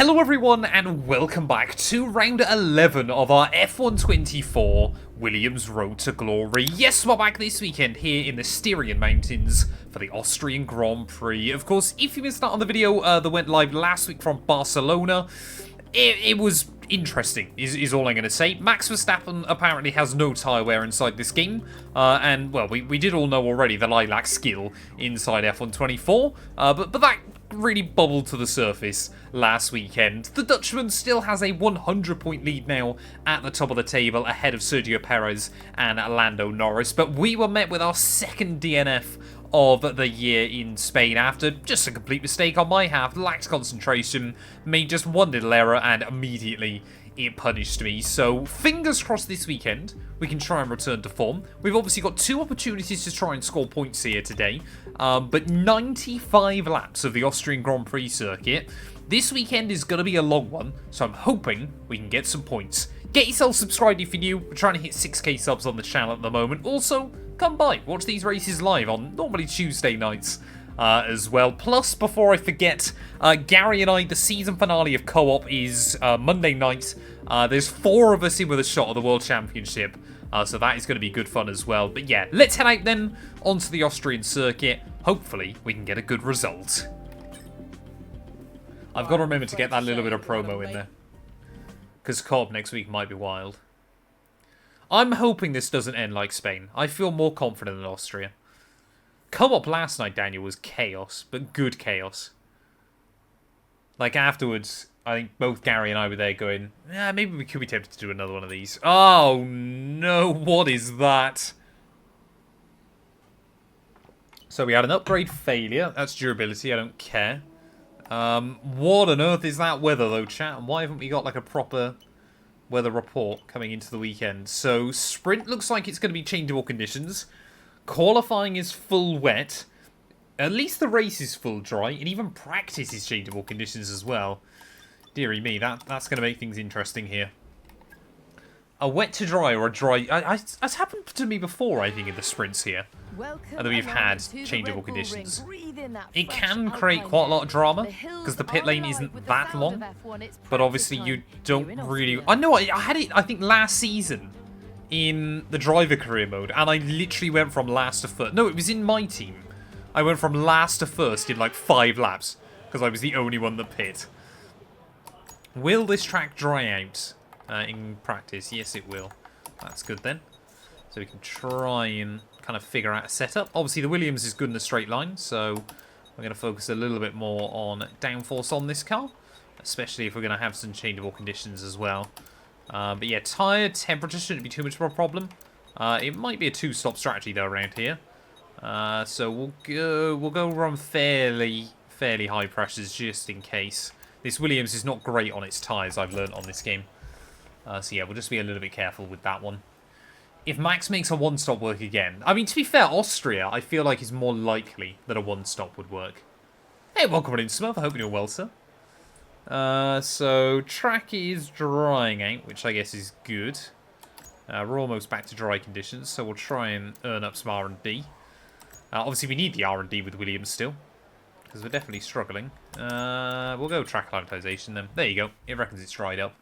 Hello everyone and welcome back to round 11 of our F124 Williams Road to Glory. Yes, we're back this weekend here in the Styrian Mountains for the Austrian Grand Prix. Of course, if you missed out on the video that went live last week from Barcelona, it was interesting, is all I'm going to say. Max Verstappen apparently has no tyre wear inside this game, and, well, we did all know already that I lack skill inside F124, but that really bubbled to the surface last weekend. The Dutchman still has a 100-point lead now at the top of the table, ahead of Sergio Perez and Lando Norris, but we were met with our second DNF of the year in Spain after just a complete mistake on my half, lacked concentration, made just one little error, and immediately it punished me. So fingers crossed this weekend we can try and return to form. We've obviously got two opportunities to try and score points here today, but 95 laps of the Austrian Grand Prix circuit. This weekend is going to be a long one, so I'm hoping we can get some points. Get yourself subscribed if you're new. We're trying to hit 6k subs on the channel at the moment. Also, come by, watch these races live on normally Tuesday nights as well. Plus, before I forget, Gary and I, the season finale of Co-op is Monday night. There's 4 of us in with a shot at the World Championship, so that is going to be good fun as well. But yeah, let's head out then onto the Austrian circuit. Hopefully, we can get a good result. I've got to remember to get that little bit of promo in there, because Co-op next week might be wild. I'm hoping this doesn't end like Spain. I feel more confident than Austria. Co-op last night, Daniel, was chaos, but good chaos. Like, afterwards, I think both Gary and I were there going, yeah, maybe we could be tempted to do another one of these. Oh, no, what is that? So we had an upgrade failure. That's durability, I don't care. What on earth is that weather, though, chat? And why haven't we got, like, a proper weather report coming into the weekend? So, sprint looks like it's going to be changeable conditions. Qualifying is full wet. At least the race is full dry. And even practice is changeable conditions as well. Deary me, that's going to make things interesting here. A wet to dry or a dry... That's happened to me before, I think, in the sprints here. And that we've had changeable conditions. It can create quite a lot of drama, because the pit lane isn't that long. But obviously you don't really... I know, I had it, I think, last season in the driver career mode, and I literally went from last to first. No, it was in my team. I went from last to first in like 5 laps, because I was the only one that pit. Will this track dry out in practice? Yes, it will. That's good then. So we can try and kind of figure out a setup. Obviously, the Williams is good in the straight line, so we're going to focus a little bit more on downforce on this car, especially if we're going to have some changeable conditions as well. But yeah, tyre temperature shouldn't be too much of a problem. It might be a 2-stop strategy though around here. So we'll go run fairly high pressures just in case. This Williams is not great on its tyres, I've learnt on this game. So yeah, we'll just be a little bit careful with that one. If Max makes a 1-stop work again... I mean, to be fair, Austria, I feel like is more likely that a 1-stop would work. Hey, welcome in, Smurf. I hope you're well, sir. So, track is drying out, which I guess is good. We're almost back to dry conditions, so we'll try and earn up some R&D. Obviously, we need the R&D with Williams still, because we're definitely struggling. We'll go track acclimatization then. There you go. It reckons it's dried up.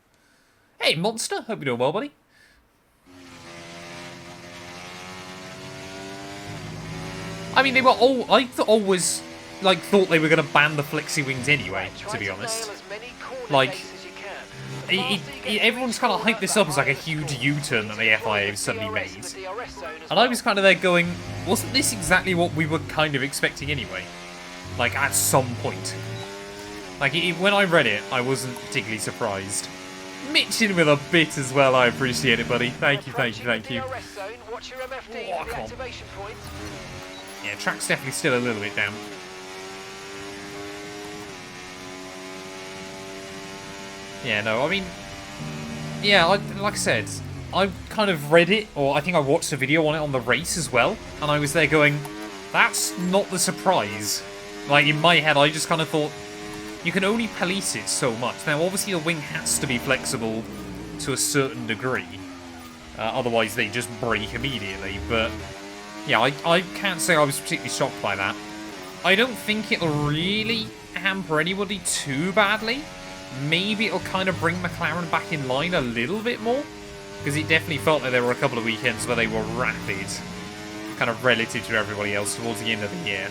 Hey, Monster. Hope you're doing well, buddy. I mean, they were all... I always, like, thought they were going to ban the flexi wings anyway, to be honest. Like, everyone's kind of hyped this up as, like, a huge U-turn that the FIA have suddenly made. And I was kind of there going, wasn't this exactly what we were kind of expecting anyway? Like, at some point. Like, when I read it, I wasn't particularly surprised. Mitch in with a bit as well, I appreciate it, buddy. Thank you, thank you, thank you. Oh, come on. Yeah, track's definitely still a little bit down. Yeah, no, I mean... Yeah, like I said, I kind of read it, or I think I watched a video on it on the race as well, and I was there going, that's not the surprise. Like, in my head, I just kind of thought, you can only police it so much. Now, obviously, the wing has to be flexible to a certain degree. Otherwise, they just break immediately. But, yeah, I can't say I was particularly shocked by that. I don't think it'll really hamper anybody too badly. maybe it'll kind of bring McLaren back in line a little bit more. Because it definitely felt like there were a couple of weekends where they were rapid, kind of relative to everybody else towards the end of the year.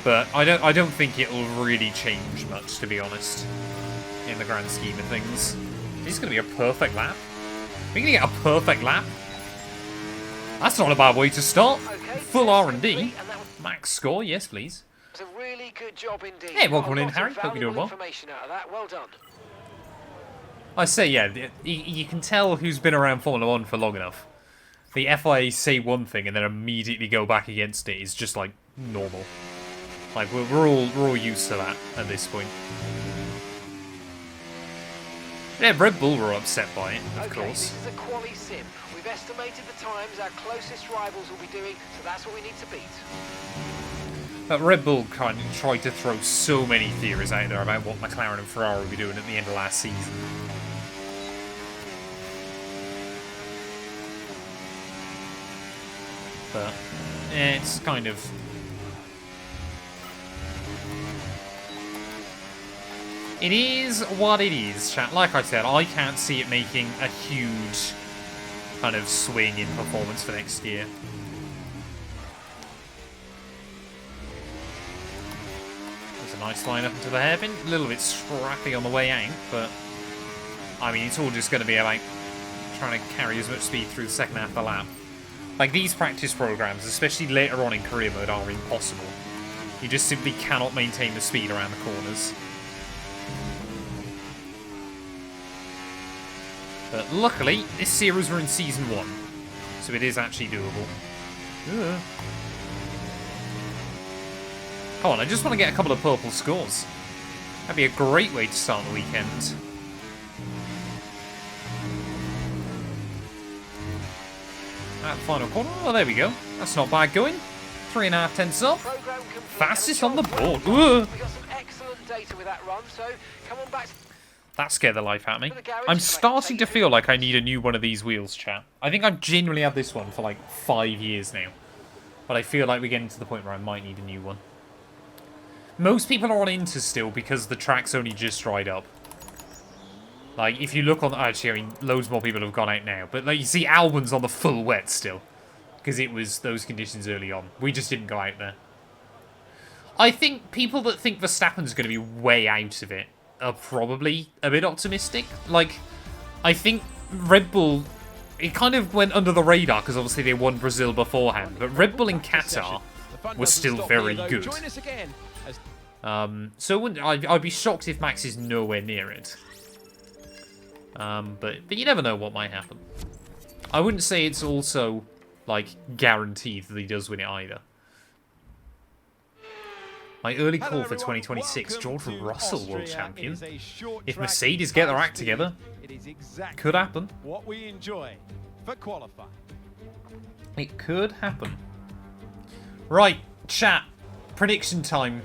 But I don't think it'll really change much, to be honest, in the grand scheme of things. This is going to be a perfect lap. We're going to get a perfect lap. That's not a bad way to start. Okay, full R&D. Max score, yes, please. It's a really good job indeed. Hey, welcome in, Harry. Hope you're doing well. Well done. I say, yeah, you can tell who's been around Formula 1 for long enough. The FIA say one thing and then immediately go back against it is just, like, normal. Like, we're all used to that at this point. Yeah, Red Bull were upset by it, of course. This is a quali sim. We've estimated the times our closest rivals will be doing, so that's what we need to beat. But Red Bull kind of tried to throw so many theories out there about what McLaren and Ferrari will be doing at the end of last season. But it's kind of... It is what it is, chat. Like I said, I can't see it making a huge kind of swing in performance for next year. There's a nice line up into the hairpin. A little bit scrappy on the way out, but I mean, it's all just going to be about trying to carry as much speed through the second half of the lap. Like, these practice programs, especially later on in career mode, are impossible. You just simply cannot maintain the speed around the corners. But luckily, this series we're in Season 1, so it is actually doable. Ugh. Come on, I just want to get a couple of purple scores. That'd be a great way to start the weekend. At the final corner, oh there we go. That's not bad going. 3.5 tenths up. Fastest on the board. Ugh. We got some excellent data with that run, so come on back. That scared the life out of me. I'm starting to feel like I need a new one of these wheels, chat. I think I've genuinely had this one for like 5 years now. But I feel like we're getting to the point where I might need a new one. Most people are on Inter still because the track's only just dried up. Like, if you look on... Actually, I mean, loads more people have gone out now. But, like, you see Albon's on the full wet still. Because it was those conditions early on. We just didn't go out there. I think people that think Verstappen's going to be way out of it are probably a bit optimistic. Like, I think Red Bull... It kind of went under the radar because obviously they won Brazil beforehand. But Red Bull in Qatar was still very good. So I'd be shocked if Max is nowhere near it. But you never know what might happen. I wouldn't say it's also, like, guaranteed that he does win it either. My early call for 2026, George Russell World Champion. If Mercedes get their act together, could happen. What we enjoy for qualifying. It could happen. Right, chat. Prediction time.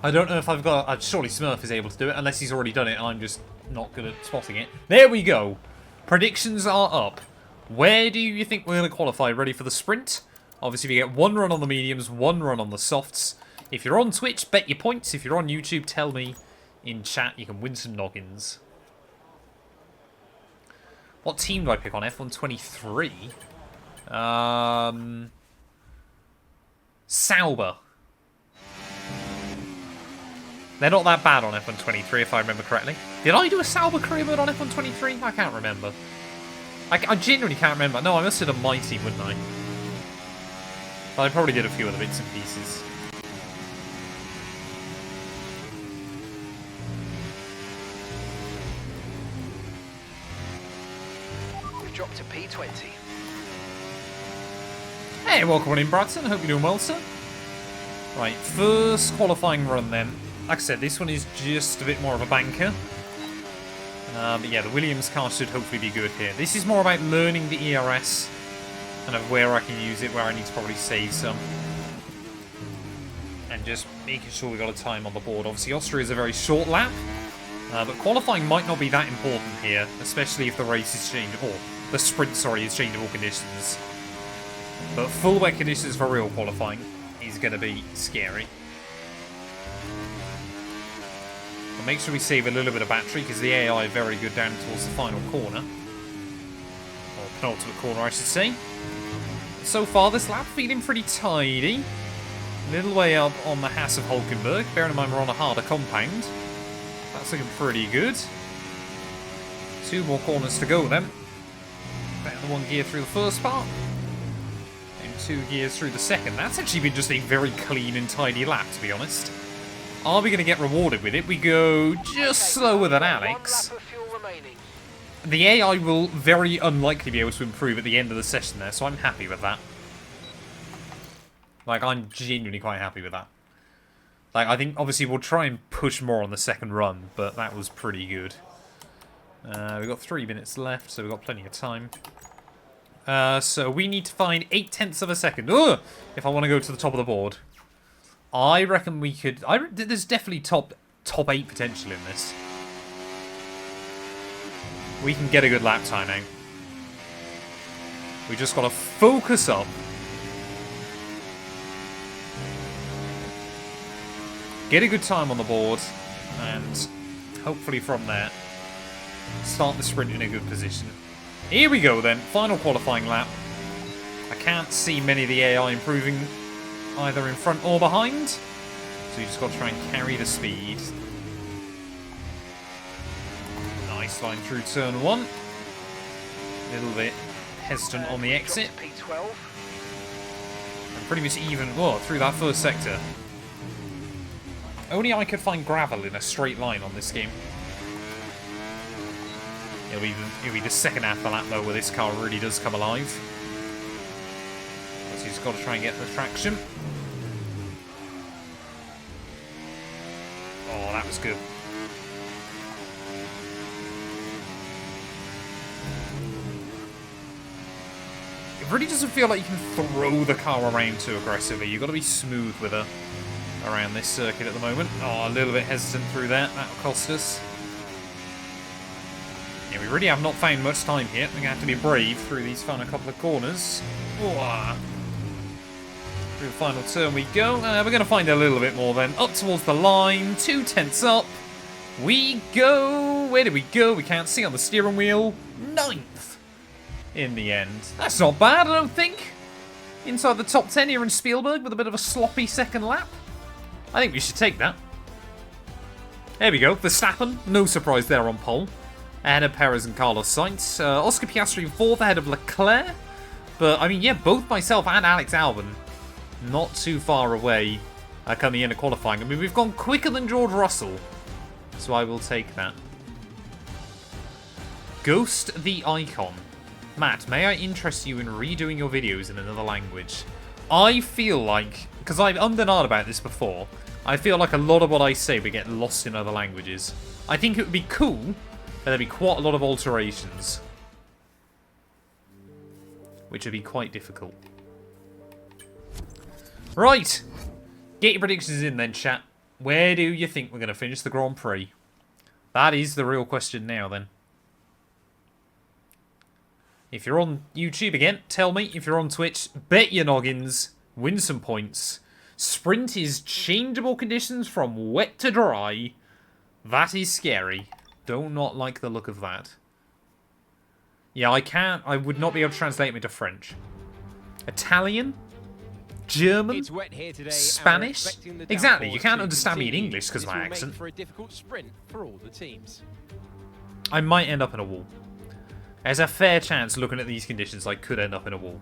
I don't know if I've got... surely Smurf is able to do it, unless he's already done it and I'm just not good at spotting it. There we go. Predictions are up. Where do you think we're going to qualify? Ready for the sprint? Obviously, we get 1 run on the mediums, 1 run on the softs. If you're on Twitch, bet your points. If you're on YouTube, tell me in chat. You can win some noggins. What team do I pick on? F123? Sauber. They're not that bad on F123, if I remember correctly. Did I do a Sauber career mode on F123? I can't remember. I genuinely can't remember. No, I must have done my team, wouldn't I? But I probably did a few other bits and pieces. We've dropped to P20. Hey, welcome on in, Bradson. Hope you're doing well, sir. Right, first qualifying run then. Like I said, this one is just a bit more of a banker. But yeah, the Williams car should hopefully be good here. This is more about learning the ERS and of where I can use it, where I need to probably save some. And just making sure we got a time on the board. Obviously, Austria is a very short lap. But qualifying might not be that important here, especially if the race is changed, or the sprint, sorry, is changeable conditions. But full wet conditions for real qualifying is going to be scary. But make sure we save a little bit of battery because the AI are very good down towards the final corner. Or penultimate corner, I should say. So far, this lap feeling pretty tidy. Little way up on the Hass of Hulkenberg. Bearing in mind we're on a harder compound. That's looking pretty good. 2 more corners to go then. Down the 1 gear through the first part. And 2 gears through the second. That's actually been just a very clean and tidy lap, to be honest. Are we going to get rewarded with it? We go just slower than Alex. The AI will very unlikely be able to improve at the end of the session there, so I'm happy with that. Like, I'm genuinely quite happy with that. Like, I think, obviously, we'll try and push more on the second run, but that was pretty good. We've got 3 minutes left, so we've got plenty of time. So we need to find 0.8 of a second. Ugh! If I want to go to the top of the board. I reckon we could... there's definitely top 8 potential in this. We can get a good lap time now. We just got to focus up. Get a good time on the board. And hopefully from there, start the sprint in a good position. Here we go then. Final qualifying lap. I can't see many of the AI improving either in front or behind. So you just got to try and carry the speed. Nice line through turn 1. A little bit hesitant on the exit. And pretty much even through that first sector. Only I could find gravel in a straight line on this game. It'll be the second half of the lap though where this car really does come alive. So you just got to try and get the traction. Oh, that was good. It really doesn't feel like you can throw the car around too aggressively. You've got to be smooth with her around this circuit at the moment. Oh, a little bit hesitant through that. That'll cost us. Yeah, we really have not found much time here. We're going to have to be brave through these final couple of corners. Oh, through the final turn we go. We're going to find a little bit more then. Up towards the line. 2/10 up. We go. Where did we go? We can't see on the steering wheel. 9th in the end. That's not bad, I don't think. Inside the top 10 here in Spielberg with a bit of a sloppy second lap. I think we should take that. There we go. Verstappen. No surprise there on pole. Ahead of Perez and Carlos Sainz. Oscar Piastri 4th ahead of Leclerc. But, I mean, yeah, both myself and Alex Albon not too far away coming into qualifying. I mean, we've gone quicker than George Russell. So I will take that. Ghost the Icon. Matt, may I interest you in redoing your videos in another language? I feel like, because I've undenied about this before, I feel like a lot of what I say would get lost in other languages. I think it would be cool, but there'd be quite a lot of alterations. Which would be quite difficult. Right! Get your predictions in then, chat. Where do you think we're going to finish the Grand Prix? That is the real question now, then. If you're on YouTube again, tell me. If you're on Twitch, bet your noggins. Win some points. Sprint is changeable conditions from wet to dry. That is scary. Do not like the look of that. Yeah, I would not be able to translate them into French. Italian? German? Spanish? Exactly, you can't understand me in English because of my accent. I might end up in a wall. There's a fair chance, looking at these conditions, I could end up in a wall.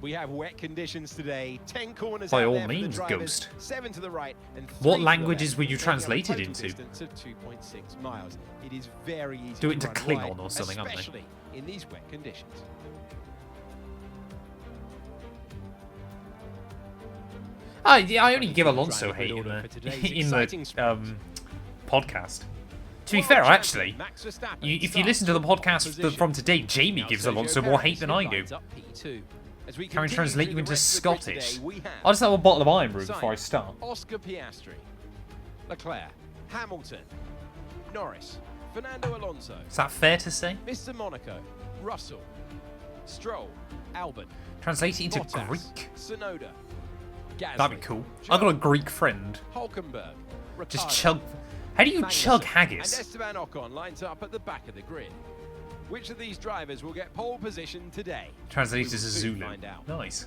We have wet conditions today. 10 corners by all means, Ghost. 7 to the right and what languages were you translated into? Of 2.6 miles. It is very easy do it into to Klingon or something, aren't they? Especially in these wet conditions. I only give Alonso hate in the podcast. To be fair, actually, if you listen to the podcast from today, Jamie gives Alonso more hate than I do. Can we translate you into Scottish? I'll just have a bottle of Iron Brew before I start. Oscar Piastri, Leclerc, Hamilton, Norris, Fernando Alonso. Is that fair to say? Mr. Monaco, Russell, Stroll, Albon. Translate it into Bottas, Greek. Tsunoda, That'd be cool. I've got a Greek friend. Hulkenberg, Just Ricciardo, chug. How do you Magnussen, chug and haggis? Esteban Ocon lines up at the back of the grid. Which of these drivers will get pole position today? Translated We to will soon Zulu. find out. Nice.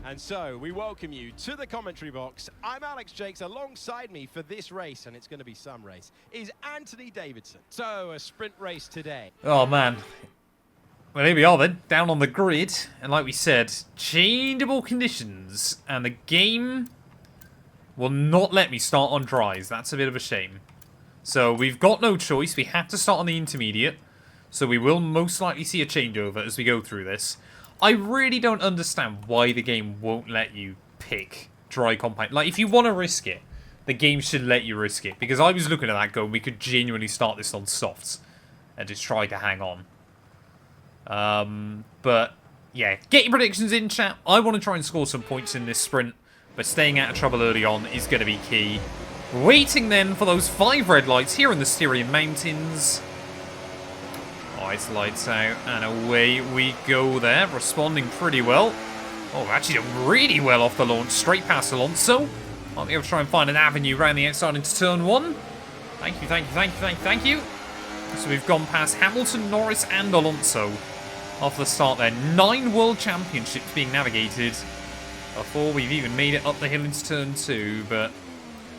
And so we welcome you to the commentary box. I'm Alex Jakes. Alongside me for this race, and it's going to be some race, is Anthony Davidson. So a sprint race today. Oh man. Well, here we are then, down on the grid, and like we said, changeable conditions, and the game will not let me start on dries. That's a bit of a shame. So we've got no choice. We have to start on the intermediate, so we will most likely see a changeover as we go through this. I really don't understand why the game won't let you pick dry compound. Like, if you want to risk it, the game should let you risk it, because I was looking at that going, we could genuinely start this on softs and just try to hang on. But yeah, get your predictions in, chat. I want to try and score some points in this sprint, but staying out of trouble early on is going to be key. Waiting then for those 5 red lights here in the Styrian Mountains. Oh, it's lights out, and away we go there, responding pretty well. Oh, actually done really well off the launch, straight past Alonso. Might be able to try and find an avenue around the outside into turn 1. Thank you, thank you, thank you, thank you, thank you. So we've gone past Hamilton, Norris, and Alonso off the start there. 9 World Championships being navigated before we've even made it up the hill into turn 2. But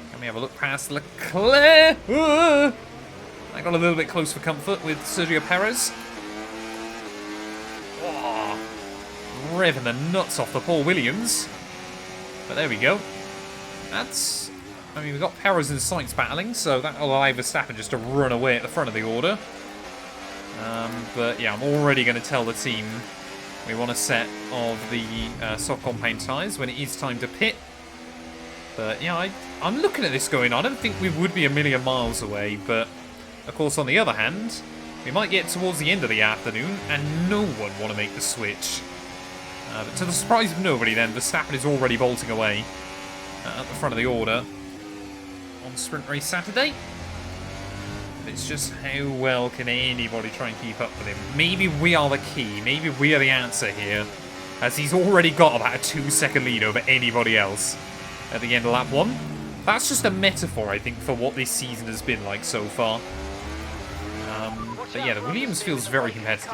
can we have a look past Leclerc? I got a little bit close for comfort with Sergio Perez. Oh, revving the nuts off the Paul Williams. But there we go. That's... I mean, we've got Perez and Sainz battling, so that'll allow Verstappen just to run away at the front of the order. But yeah, I'm already going to tell the team we want a set of the soft compound tyres when it is time to pit. But yeah, I'm looking at this going, I don't think we would be a million miles away, but of course on the other hand, we might get towards the end of the afternoon and no one want to make the switch. But to the surprise of nobody then, Verstappen is already bolting away at the front of the order on Sprint Race Saturday. It's just how well can anybody try and keep up with him. Maybe we are the key. Maybe we are the answer here, as he's already got about a 2-second lead over anybody else at the end of lap 1. That's just a metaphor, I think, for what this season has been like so far. But yeah, the Williams feels very competitive.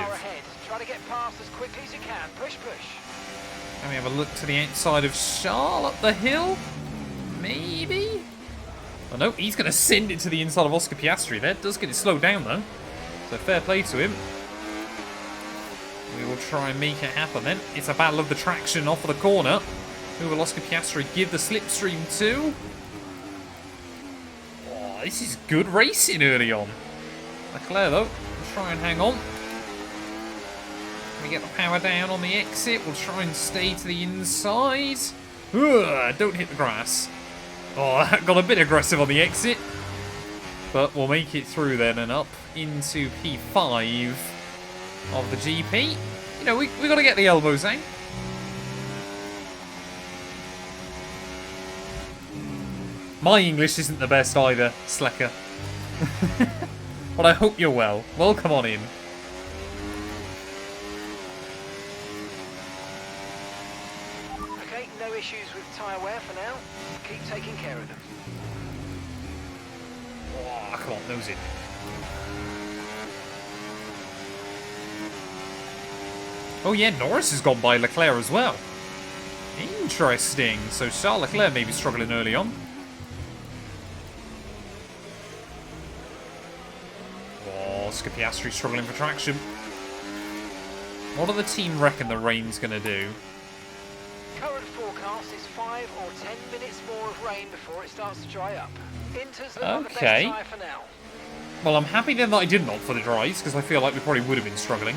Try to get past as quickly as you can. Push, push. Can we have a look to the outside of Charles up the hill? Maybe? Oh no, he's going to send it to the inside of Oscar Piastri there. Does get it slowed down though. So fair play to him. We will try and make it happen then. It's a battle of the traction off of the corner. Who will Oscar Piastri give the slipstream to? Oh, this is good racing early on. Leclerc though, we'll try and hang on. We get the power down on the exit. We'll try and stay to the inside. Ugh, don't hit the grass. Oh, that got a bit aggressive on the exit. But we'll make it through then and up into P5 of the GP. You know, we got to get the elbows out. My English isn't the best either, Slecker. But I hope you're well. Welcome on in. Okay, no issues with tyre wear for now. Keep taking care of them. Oh, come on, nose in. Oh yeah, Norris has gone by Leclerc as well. Interesting. So Charles Leclerc may be struggling early on. Oh, Oscar Piastri struggling for traction. What do the team reckon the rain's going to do? Current forecast is 5 or 10 minutes more of rain before it starts to dry up. Inter's look like the best tyre for now. Well, I'm happy then that I didn't opt for the dries, because I feel like we probably would have been struggling.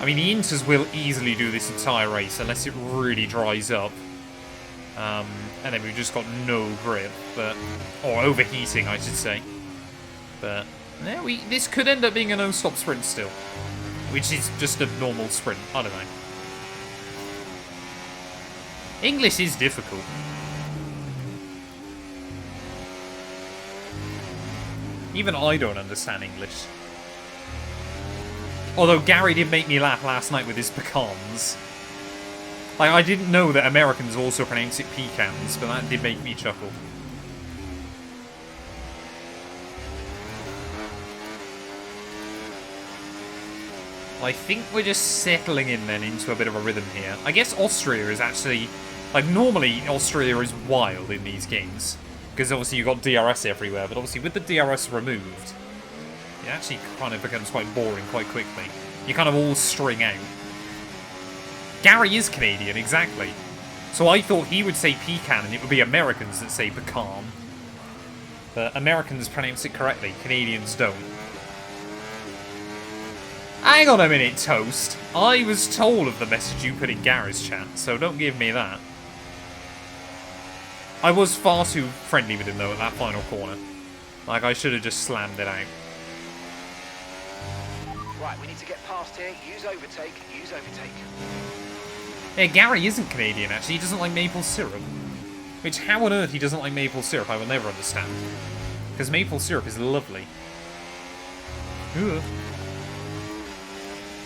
I mean, the Inters will easily do this entire race, unless it really dries up. And then we've just got no grip, but... or overheating, I should say. But, yeah, this could end up being a no-stop sprint still. Which is just a normal sprint, I don't know. English is difficult. Even I don't understand English. Although Gary did make me laugh last night with his pecans. Like, I didn't know that Americans also pronounce it pecans, but that did make me chuckle. I think we're just settling in then into a bit of a rhythm here. I guess Austria is actually... Like, normally Austria is wild in these games. Because obviously you've got DRS everywhere, but obviously with the DRS removed, it actually kind of becomes quite boring quite quickly. You kind of all string out. Gary is Canadian, exactly. So I thought he would say pecan and it would be Americans that say pecan. But Americans pronounce it correctly, Canadians don't. Hang on a minute, Toast. I was told of the message you put in Gary's chat, so don't give me that. I was far too friendly with him, though, at that final corner. Like, I should have just slammed it out. Right, we need to get past here. Use overtake. Use overtake. Yeah, Gary isn't Canadian, actually. He doesn't like maple syrup. Which, how on earth he doesn't like maple syrup, I will never understand. Because maple syrup is lovely. Ooh.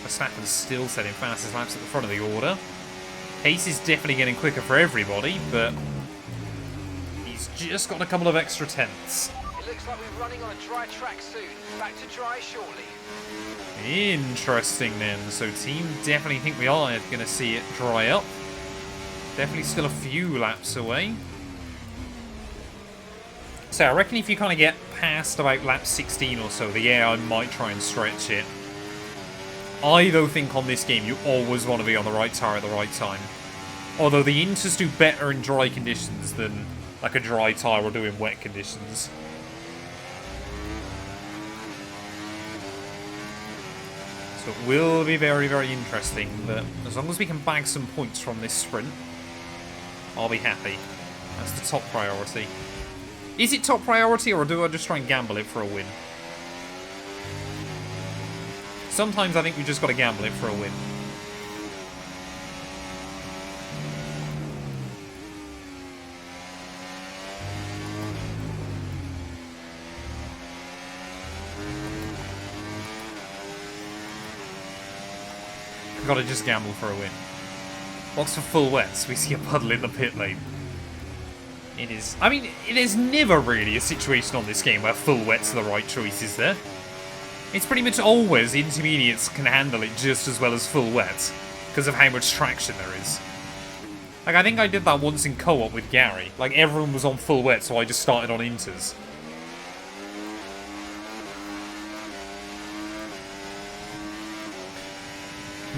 Verstappen's still setting fastest laps at the front of the order. Pace is definitely getting quicker for everybody, but he's just got a couple of extra tenths. It looks like we're running on a dry track soon. Back to dry shortly. Interesting then. So team definitely think we are going to see it dry up. Definitely still a few laps away. So I reckon if you kind of get past about lap 16 or so, the AI might try and stretch it. I, though, think on this game you always want to be on the right tyre at the right time. Although the Inters do better in dry conditions than like a dry tyre will do in wet conditions. So it will be very, very interesting, but as long as we can bag some points from this sprint, I'll be happy. That's the top priority. Is it top priority, or do I just try and gamble it for a win? Sometimes I think we just got to gamble it for a win. We've got to just gamble for a win. Box for full wets. We see a puddle in the pit lane. It is... I mean, there's never really a situation on this game where full wets are the right choice, is there? It's pretty much always intermediates can handle it just as well as full wets, because of how much traction there is. Like, I think I did that once in co-op with Gary. Like, everyone was on full wet, so I just started on inters.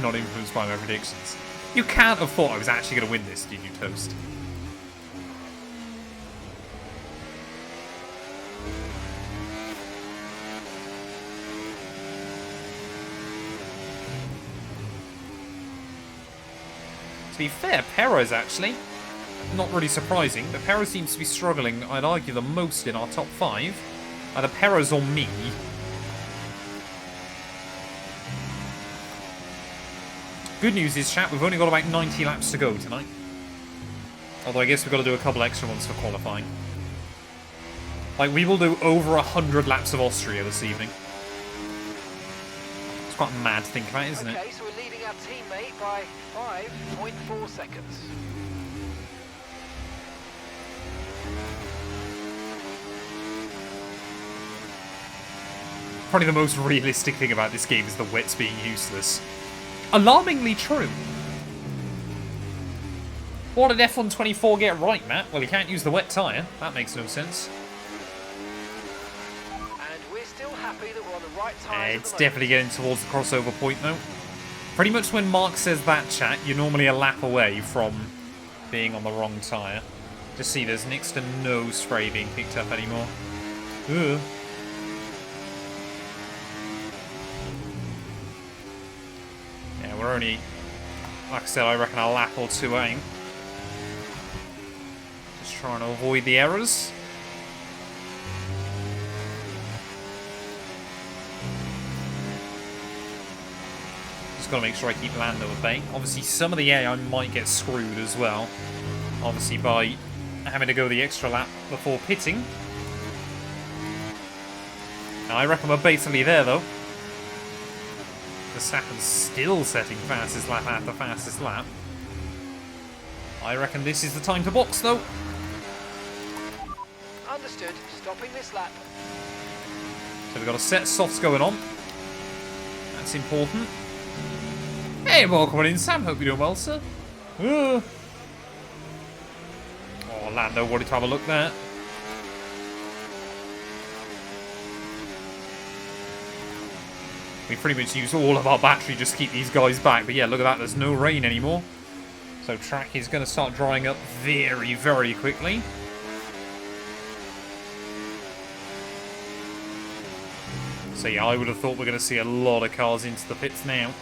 Not influenced by my predictions. You can't have thought I was actually going to win this, did you, Toast? To be fair, Perez actually, not really surprising, but Perez seems to be struggling, I'd argue, the most in our top 5. Either Perez or me. Good news is, chat, we've only got about 90 laps to go tonight. Although I guess we've got to do a couple extra ones for qualifying. Like, we will do over 100 laps of Austria this evening. It's quite mad to think about, isn't it? Okay, so we're leading our teammate by 5.4 seconds. Probably the most realistic thing about this game is the wets being useless. Alarmingly true. What did F124 get right, Matt? Well, he can't use the wet tyre. That makes no sense. And we're still happy that we're on the right tyres. It's definitely getting towards the crossover point, though. Pretty much when Mark says that, chat, you're normally a lap away from being on the wrong tyre. Just see there's next to no spray being picked up anymore. Ugh. Yeah, we're only, like I said, I reckon a lap or two out. Just trying to avoid the errors. Just got to make sure I keep Lando at bay. Obviously, some of the AI might get screwed as well. Obviously, by having to go the extra lap before pitting. Now, I reckon we're basically there, though. Verstappen's still setting fastest lap after fastest lap. I reckon this is the time to box, though. Understood. Stopping this lap. So we've got a set of softs going on. That's important. Hey, welcome in, Sam. Hope you're doing well, sir. Oh, Lando wanted to have a look there. We pretty much used all of our battery just to keep these guys back. But yeah, look at that. There's no rain anymore. So track is going to start drying up very, very quickly. So yeah, I would have thought we're going to see a lot of cars into the pits now.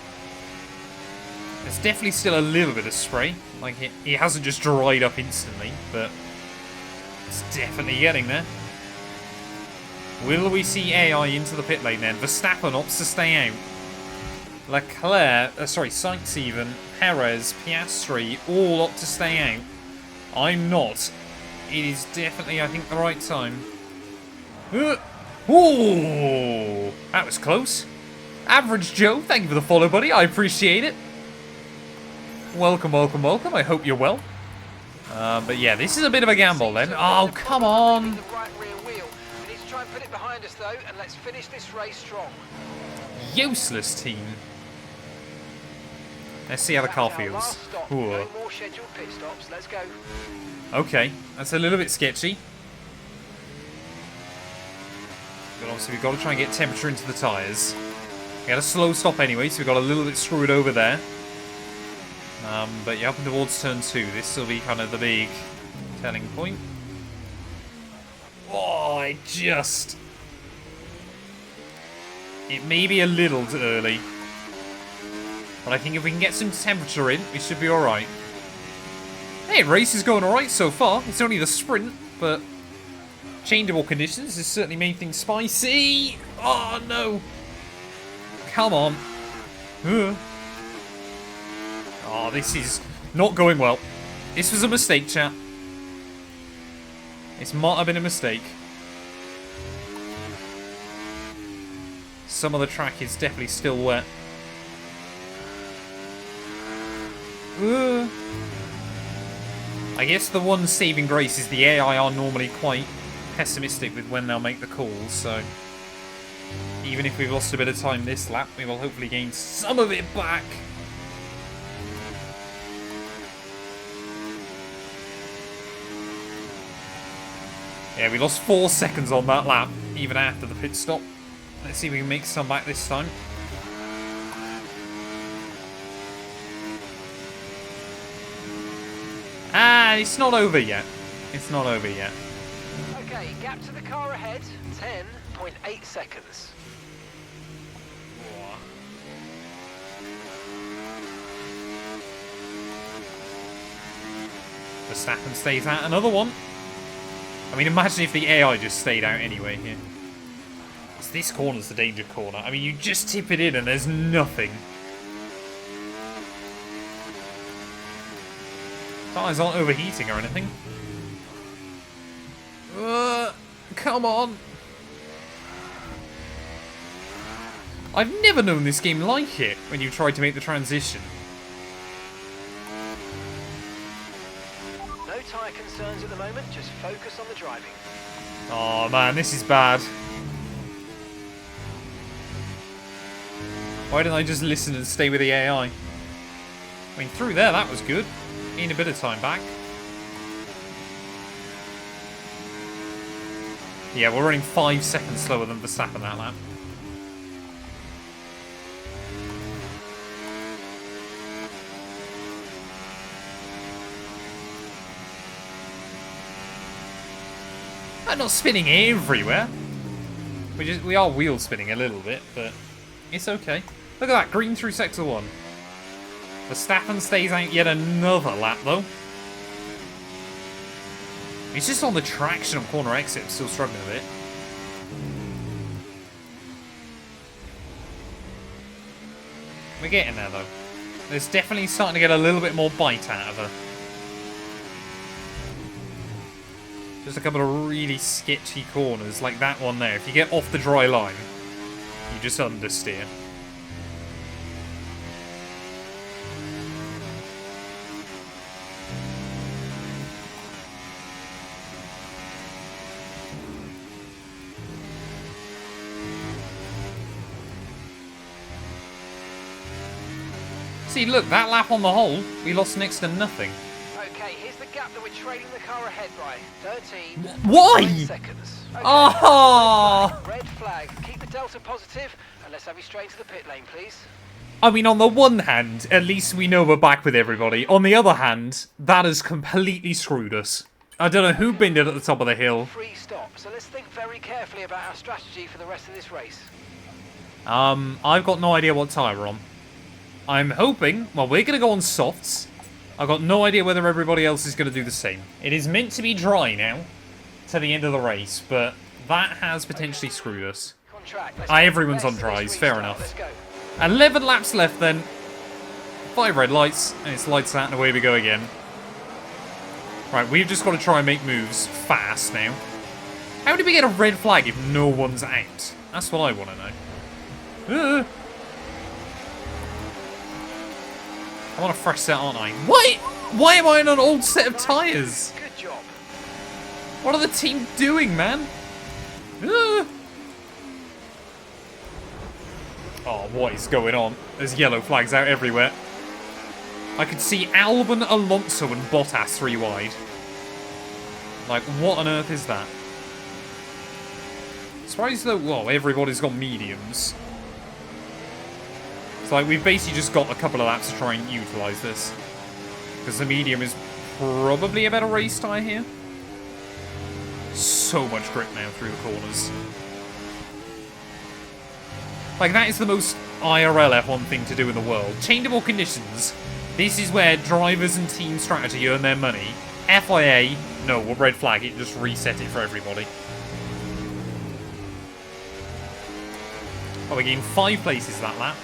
There's definitely still a little bit of spray. Like, it hasn't just dried up instantly, but it's definitely getting there. Will we see AI into the pit lane then? Verstappen opts to stay out. Leclerc, Sainz even, Perez, Piastri, all opt to stay out. I'm not. It is definitely, I think, the right time. Ooh, that was close. Average Joe, thank you for the follow, buddy. I appreciate it. Welcome, welcome, welcome. I hope you're well. But yeah, this is a bit of a gamble then. Oh, come on. The right rear wheel. We need to try and put it behind us though, and let's finish this race strong. Useless team. Let's see how the car feels. Last stop. Ooh. No more scheduled pit stops. Let's go. Okay, that's a little bit sketchy. But obviously we've got to try and get temperature into the tyres. We had a slow stop anyway, so we got a little bit screwed over there. But yeah, up and towards turn 2, this will be kind of the big telling point. Oh, it may be a little too early. But I think if we can get some temperature in, we should be alright. Hey, race is going alright so far. It's only the sprint, but changeable conditions has certainly made things spicy. Oh, no. Come on. Oh, this is not going well. This was a mistake, chat. This might have been a mistake. Some of the track is definitely still wet. I guess the one saving grace is the AI are normally quite pessimistic with when they'll make the calls, so even if we've lost a bit of time this lap, we will hopefully gain some of it back. Yeah, we lost 4 seconds on that lap, even after the pit stop. Let's see if we can make some back this time. Ah, it's not over yet. It's not over yet. Okay, gap to the car ahead, 10.8 seconds. Verstappen stays out another one. I mean, imagine if the AI just stayed out anyway here. So this corner's the danger corner. I mean, you just tip it in and there's nothing. Tires aren't overheating or anything. Come on. I've never known this game like it when you try to make the transition. No tyre concerns at the moment, just focus on the driving. Oh man, this is bad. Why didn't I just listen and stay with the AI? I mean, through there, that was good. Need a bit of time back. Yeah, we're running 5 seconds slower than Verstappen that lap. I'm not spinning everywhere. We are wheel spinning a little bit, but it's okay. Look at that, green through sector 1. Verstappen stays out yet another lap though. He's just on the traction on corner exit, still struggling a bit. We're getting there though. There's definitely starting to get a little bit more bite out of her. Just a couple of really sketchy corners, like that one there. If you get off the dry line, you just understeer. See, look, that lap on the whole, we lost next to nothing. Okay, here's the gap that we're trailing the car ahead by. 13. Why? Seconds. Okay, Oh! red flag. Keep the delta positive, and let's have you straight to the pit lane, please. I mean, on the one hand, at least we know we're back with everybody. On the other hand, that has completely screwed us. I don't know who binned it at the top of the hill. Free stop, so let's think very carefully about our strategy for the rest of this race. I've got no idea what tyre we're on. I'm hoping, well, we're going to go on softs. I've got no idea whether everybody else is going to do the same. It is meant to be dry now, to the end of the race, but that has potentially screwed us. On track. Everyone's on dries, fair enough. Let's go. 11 laps left then. 5 red lights, and it's lights out and away we go again. Right, we've just got to try and make moves fast now. How did we get a red flag if no one's out? That's what I want to know. I want a fresh set, aren't I? Why am I on an old set of tyres? Good job. What are the team doing, man? Oh, what is going on? There's yellow flags out everywhere. I could see Albon, Alonso, and Bottas 3 wide. Like, what on earth is that? Surprised though, whoa, everybody's got mediums. It's like we've basically just got a couple of laps to try and utilise this. Because the medium is probably a better race tyre here. So much grip now through the corners. Like, that is the most IRL F1 thing to do in the world. Changeable conditions. This is where drivers and team strategy earn their money. FIA, no, we'll red flag it and just reset it for everybody. Oh, we gained 5 places that lap.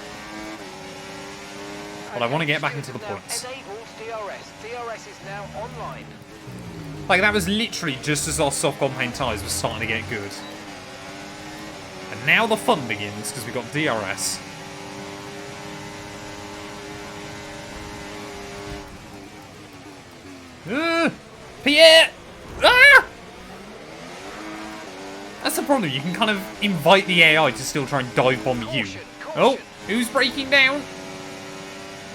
But I want to get back into the points. Enabled DRS. DRS is now online. Like, that was literally just as our soft compound tyres were starting to get good. And now the fun begins, because we've got DRS. Pierre! Ah! That's the problem, you can kind of invite the AI to still try and dive bomb you. Oh, who's breaking down?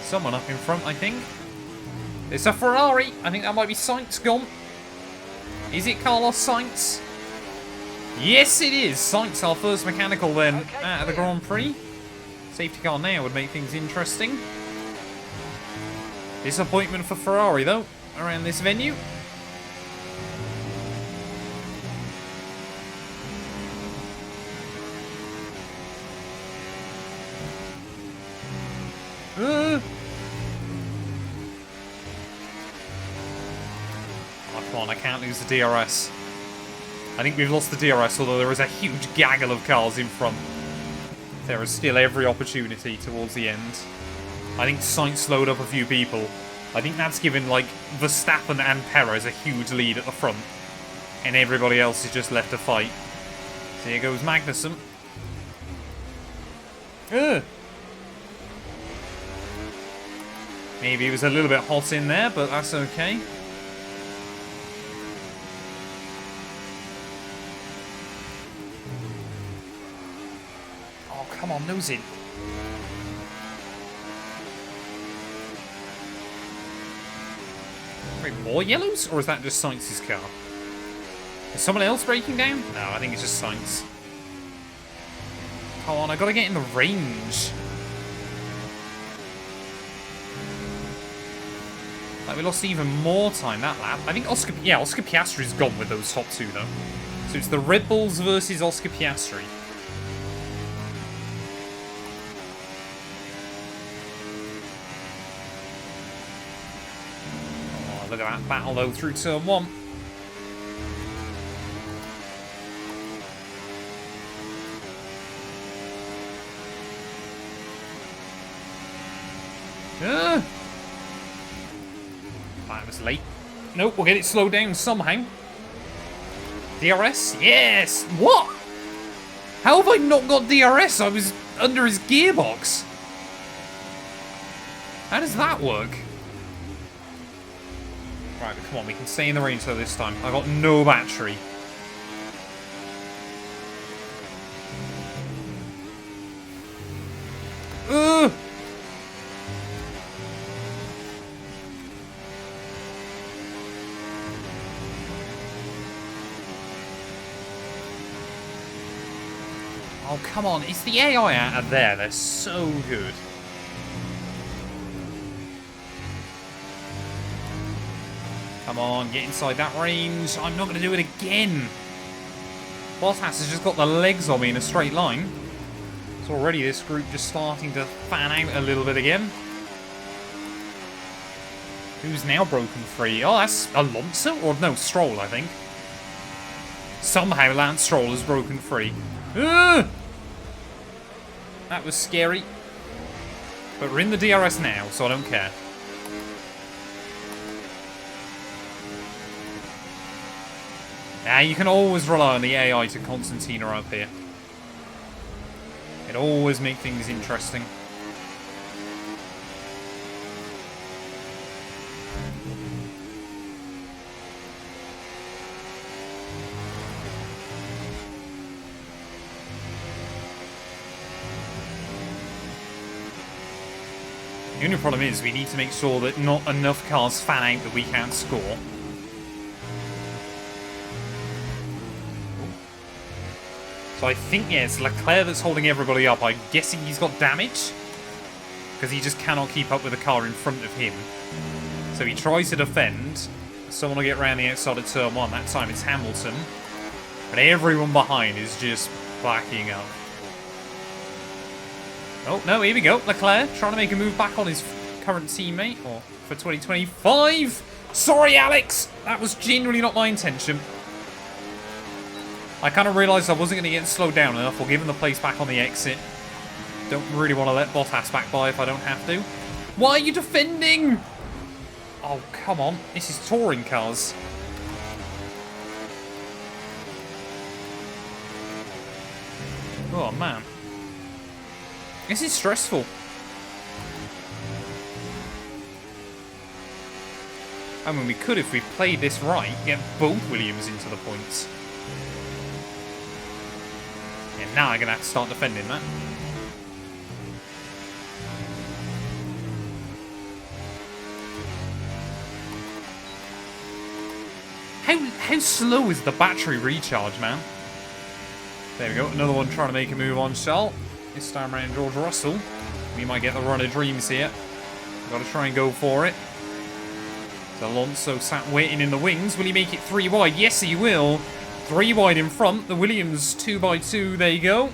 Someone up in front, I think. It's a Ferrari. I think that might be Sainz gone. Is it Carlos Sainz? Yes, it is. Sainz, our first mechanical then out of the Grand Prix. Safety car now would make things interesting. Disappointment for Ferrari, though, around this venue. Oh, come on, I can't lose the DRS. I think we've lost the DRS, although there is a huge gaggle of cars in front. There is still every opportunity towards the end. I think Sainz slowed up a few people. I think that's given, like, Verstappen and Perez a huge lead at the front. And everybody else is just left to fight. So here goes Magnussen. Maybe it was a little bit hot in there, but that's okay. Oh, come on, nose in. Wait, more yellows? Or is that just Sainz's car? Is someone else breaking down? No, I think it's just Sainz. Come on, I gotta get in the range. Like, we lost even more time that lap. I think Oscar Piastri's gone with those top 2, though. So it's the Red Bulls versus Oscar Piastri. Oh, look at that battle, though, through turn 1. That was late. Nope, we'll get it slowed down somehow. DRS? Yes! What? How have I not got DRS? I was under his gearbox. How does that work? Right, come on, we can stay in the range though this time. I've got no battery. Oh, come on. It's the AI out of there. They're so good. Come on, get inside that range. I'm not going to do it again. Bottas has just got the legs on me in a straight line. So already this group just starting to fan out a little bit again. Who's now broken free? Oh, that's Alonso? Or no, Stroll, I think. Somehow Lance Stroll has broken free. Ugh! That was scary. But we're in the DRS now, so I don't care. Now, you can always rely on the AI to Constantina up here. It always makes things interesting. The only problem is we need to make sure that not enough cars fan out that we can't score. So I think, yeah, it's Leclerc that's holding everybody up. I'm guessing he's got damage. Because he just cannot keep up with the car in front of him. So he tries to defend. Someone will get around the outside of turn 1. That time it's Hamilton. But everyone behind is just backing up. Oh, no, here we go. Leclerc trying to make a move back on his current teammate. Or for 2025. Sorry, Alex. That was genuinely not my intention. I kind of realised I wasn't going to get slowed down enough or given the place back on the exit. Don't really want to let Bottas back by if I don't have to. Why are you defending? Oh, come on. This is touring cars. Oh, man. This is stressful. I mean, we could, if we played this right, get both Williams into the points. And now I'm going to have to start defending that. How slow is the battery recharge, man? There we go. Another one trying to make a move on Charles. This time around George Russell. We might get the run of dreams here. Got to try and go for it. Alonso sat waiting in the wings. Will he make it 3 wide? Yes, he will. 3 wide in front. The Williams 2x2. There you go.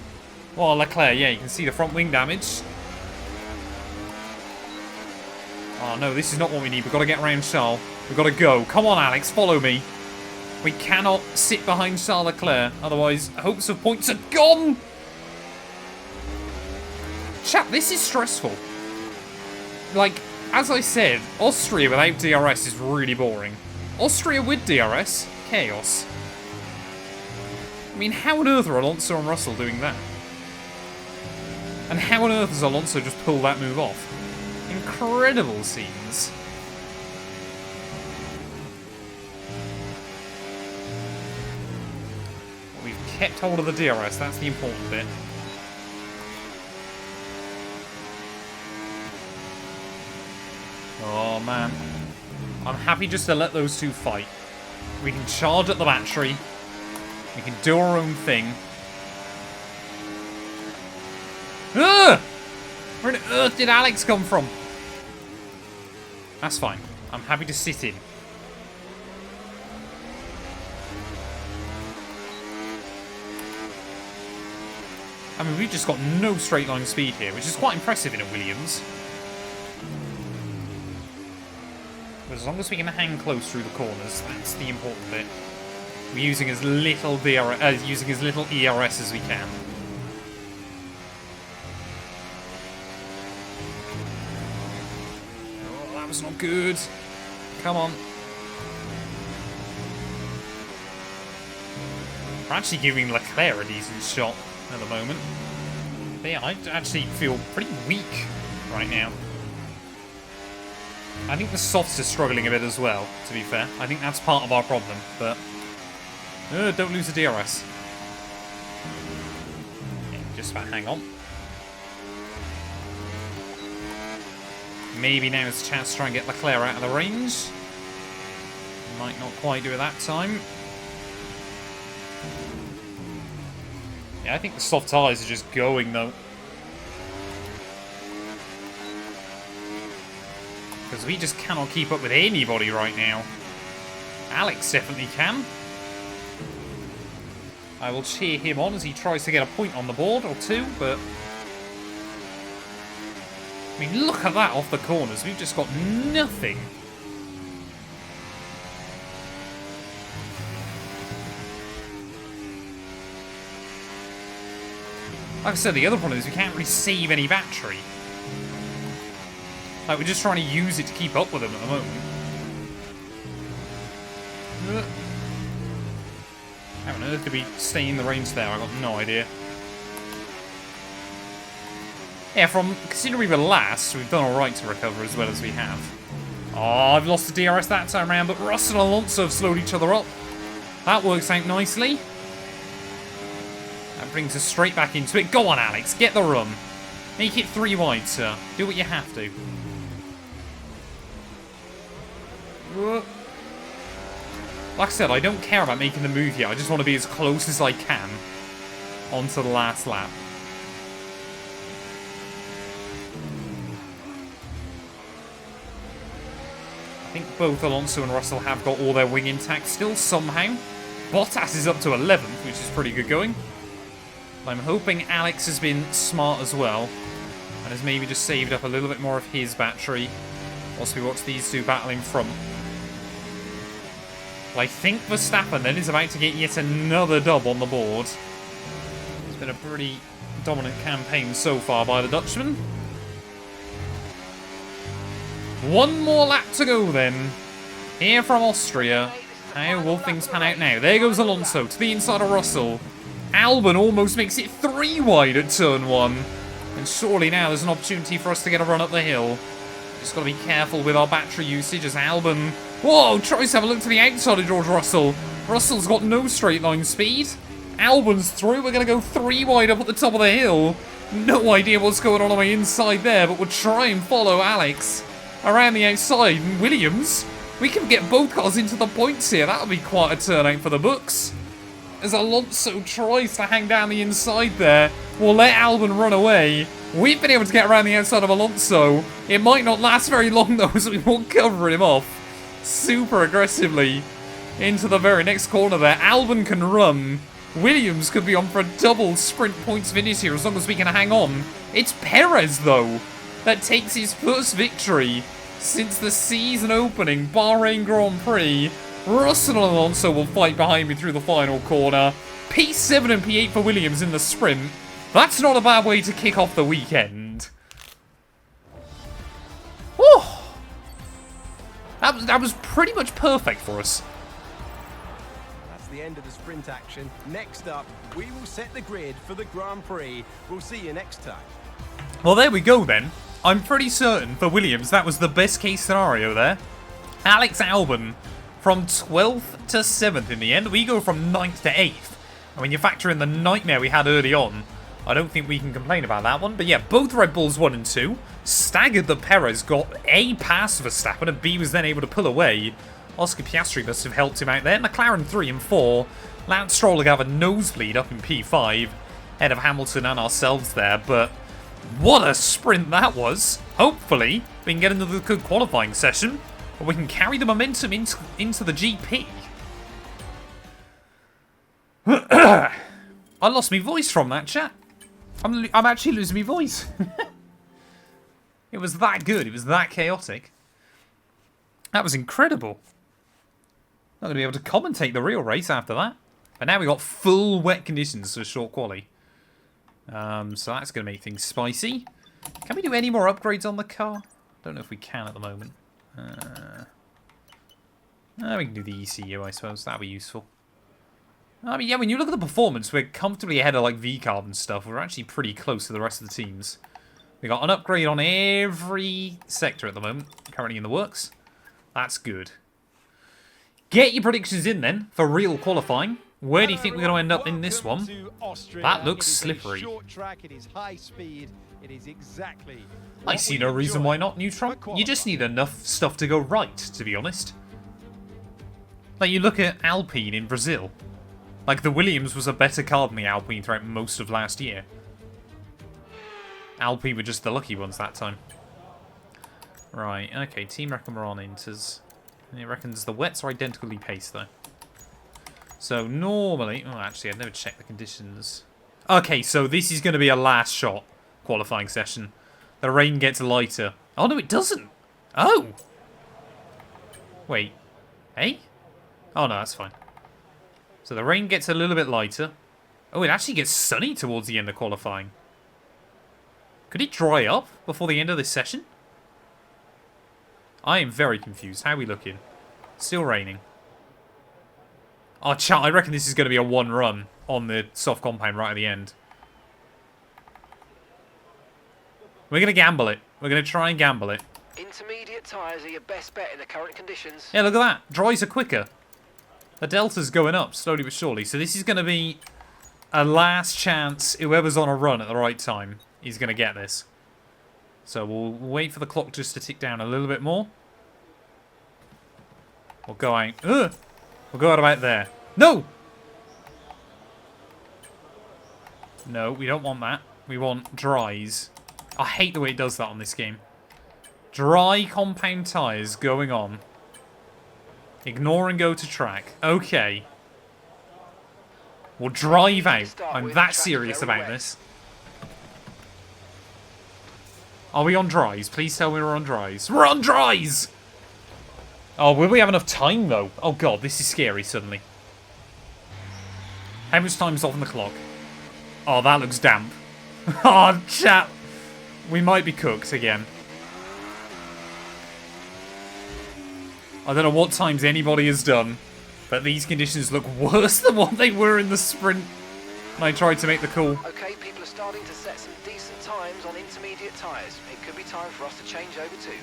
Oh, Leclerc. Yeah, you can see the front wing damage. Oh, no. This is not what we need. We've got to get around Charles. We've got to go. Come on, Alex. Follow me. We cannot sit behind Charles Leclerc. Otherwise, hopes of points are gone. Chat, this is stressful. Like, as I said, Austria without DRS is really boring. Austria with DRS, chaos. I mean, how on earth are Alonso and Russell doing that? And how on earth has Alonso just pulled that move off? Incredible scenes. We've kept hold of the DRS, that's the important bit. Oh, man. I'm happy just to let those two fight. We can charge at the battery. We can do our own thing. Ugh! Where on earth did Alex come from? That's fine. I'm happy to sit in. I mean, we've just got no straight line speed here, which is quite impressive in a Williams. But as long as we can hang close through the corners, that's the important bit. We're using as little ERS as we can. Oh, that was not good. Come on. We're actually giving Leclerc a decent shot at the moment. But yeah, I actually feel pretty weak right now. I think the softs are struggling a bit as well, to be fair. I think that's part of our problem, but... don't lose the DRS. Yeah, just about hang on. Maybe now is a chance to try and get Leclerc out of the range. Might not quite do it that time. Yeah, I think the soft tyres are just going, though. Because we just cannot keep up with anybody right now. Alex definitely can. I will cheer him on as he tries to get a point on the board, or two, but... I mean, look at that off the corners. We've just got nothing. Like I said, the other problem is we can't really save any battery. Like, we're just trying to use it to keep up with them at the moment. How on earth did we stay in the range there? I got no idea. Yeah, considering we were last, we've done alright to recover as well as we have. Oh, I've lost the DRS that time around, but Russell and Alonso have slowed each other up. That works out nicely. That brings us straight back into it. Go on, Alex, get the run. Make it 3 wide, sir. Do what you have to. Like I said, I don't care about making the move yet. I just want to be as close as I can onto the last lap. I think both Alonso and Russell have got all their wing intact still somehow. Bottas is up to 11th, which is pretty good going. I'm hoping Alex has been smart as well and has maybe just saved up a little bit more of his battery whilst we watch these two battling front. Well, I think Verstappen then is about to get yet another dub on the board. It's been a pretty dominant campaign so far by the Dutchman. One more lap to go then. Here from Austria. How will things pan out now? There goes Alonso to the inside of Russell. Albon almost makes it 3 wide at turn 1. And surely now there's an opportunity for us to get a run up the hill. Just got to be careful with our battery usage as Albon... Whoa, tries to have a look to the outside of George Russell. Russell's got no straight line speed. Albon's through. We're going to go 3 wide up at the top of the hill. No idea what's going on my inside there, but we'll try and follow Alex around the outside. And Williams, we can get both cars into the points here. That'll be quite a turnout for the books. As Alonso tries to hang down the inside there, we'll let Albon run away. We've been able to get around the outside of Alonso. It might not last very long though, so we won't cover him off super aggressively into the very next corner there. Albon can run. Williams could be on for a double sprint points finish here as long as we can hang on. It's Perez though that takes his first victory since the season opening Bahrain Grand Prix. Russell and Alonso will fight behind me through the final corner. P7 and P8 for Williams in the sprint. That's not a bad way to kick off the weekend. Whew. That was pretty much perfect for us. That's the end of the sprint action. Next up, we will set the grid for the Grand Prix. We'll see you next time. Well, there we go then. I'm pretty certain for Williams that was the best case scenario there. Alex Albon from 12th to 7th in the end. We go from 9th to 8th. And when you factor in the nightmare we had early on, I don't think we can complain about that one. But yeah, both Red Bulls 1 and 2 staggered that Perez got A past Verstappen and B was then able to pull away. Oscar Piastri must have helped him out there. McLaren 3 and 4. Lance Stroll have a nosebleed up in P5. Ahead of Hamilton and ourselves there. But what a sprint that was. Hopefully, we can get another good qualifying session. Or we can carry the momentum into the GP. I lost my voice from that, chat. I'm actually losing my voice. It was that good. It was that chaotic. That was incredible. Not going to be able to commentate the real race after that. But now we got full wet conditions for short quali. So that's going to make things spicy. Can we do any more upgrades on the car? Don't know if we can at the moment. We can do the ECU, I suppose. That'll be useful. I mean, yeah, when you look at the performance, we're comfortably ahead of, like, V-Carb and stuff. We're actually pretty close to the rest of the teams. We got an upgrade on every sector at the moment, currently in the works. That's good. Get your predictions in, then, for real qualifying. Where do you think we're going to end up in this one? That looks slippery. I see no reason why not, Neutron. You just need enough stuff to go right, to be honest. Like, you look at Alpine in Brazil. Like, the Williams was a better car than the Alpine throughout most of last year. Alpine were just the lucky ones that time. Right, okay, Team reckon we're on Inters. And it reckons the wets are identically paced, though. So, normally... Oh, actually, I've never checked the conditions. Okay, so this is going to be a last shot qualifying session. The rain gets lighter. Oh, no, it doesn't. Oh! Wait. Hey? Oh, no, that's fine. So the rain gets a little bit lighter. Oh, it actually gets sunny towards the end of qualifying. Could it dry up before the end of this session? I am very confused. How are we looking? Still raining. Oh, chat, I reckon this is going to be a one run on the soft compound right at the end. We're going to gamble it. We're going to try and gamble it. Intermediate tyres are your best bet in the current conditions. Yeah, look at that. Dries are quicker. The delta's going up slowly but surely. So this is going to be a last chance. Whoever's on a run at the right time is going to get this. So we'll wait for the clock just to tick down a little bit more. We'll go out. We'll go out about there. No! No, we don't want that. We want dries. I hate the way it does that on this game. Dry compound tyres going on. Ignore and go to track. Okay. We'll drive out. I'm that serious about this. Are we on dries? Please tell me we're on dries. We're on dries! Oh, will we have enough time, though? Oh, God, this is scary suddenly. How much time's off on the clock? Oh, that looks damp. Oh, chat. We might be cooked again. I don't know what times anybody has done, but these conditions look worse than what they were in the sprint when I tried to make the call. Okay, people are starting to set some decent times on intermediate tyres. It could be time for us to change over too.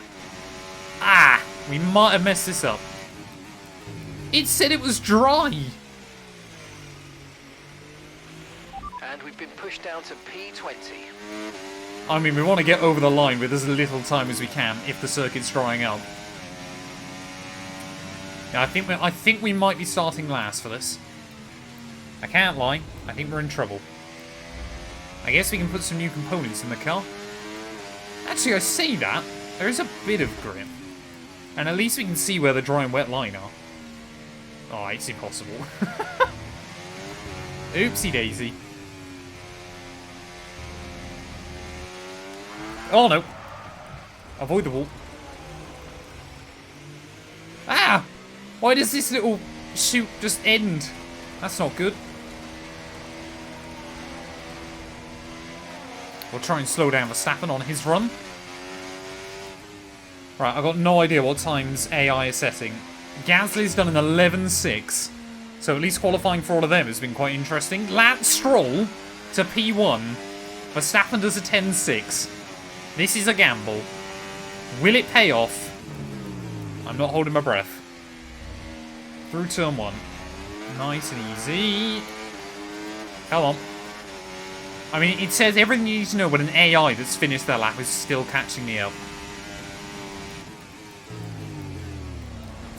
Ah! We might have messed this up. It said it was dry. And we've been pushed down to P20. I mean, we want to get over the line with as little time as we can if the circuit's drying up. Yeah, I think we might be starting last for this. I can't lie. I think we're in trouble. I guess we can put some new components in the car. Actually, I say that. There is a bit of grip. And at least we can see where the dry and wet line are. Oh, it's impossible. Oopsie daisy. Oh, no. Avoid the wall. Ah! Why does this little shoot just end? That's not good. We'll try and slow down Verstappen on his run. Right, I've got no idea what times AI is setting. Gasly's done an 11.6. So at least qualifying for all of them has been quite interesting. Lance Stroll to P1. Verstappen does a 10.6. This is a gamble. Will it pay off? I'm not holding my breath. Through turn 1. Nice and easy. Come on. I mean, it says everything you need to know, but an AI that's finished their lap is still catching me up.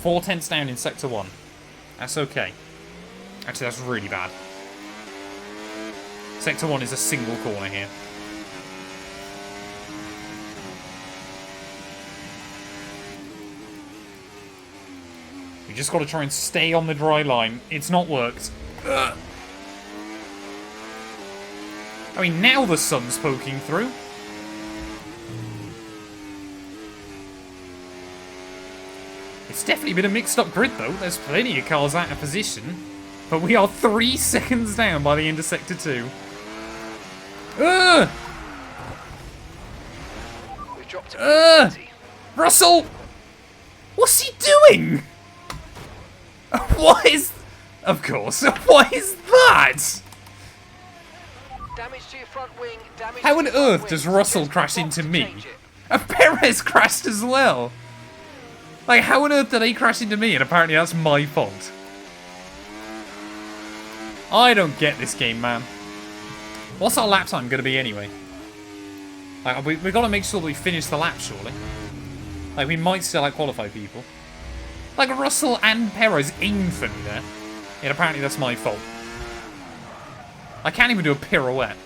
4 tenths down in Sector 1. That's okay. Actually, that's really bad. Sector 1 is a single corner here. We just got to try and stay on the dry line. It's not worked. Ugh. I mean, now the sun's poking through. It's definitely been a mixed up grid, though. There's plenty of cars out of position. But we are 3 seconds down by the end of Sector 2. Ugh! We've dropped to P20. Russell! What's he doing? What is... Of course. What is that? Damage to your front wing, damage How to on your front earth wing. does Russell Just crash got into to me? change it. And Perez crashed as well. Like, how on earth did they crash into me? And apparently that's my fault. I don't get this game, man. What's our lap time going to be anyway? Like, we've got to make sure that we finish the lap, surely. Like, we might still out-qualify people. Like, Russell and Perez aimed for me there. Yet apparently that's my fault. I can't even do a pirouette.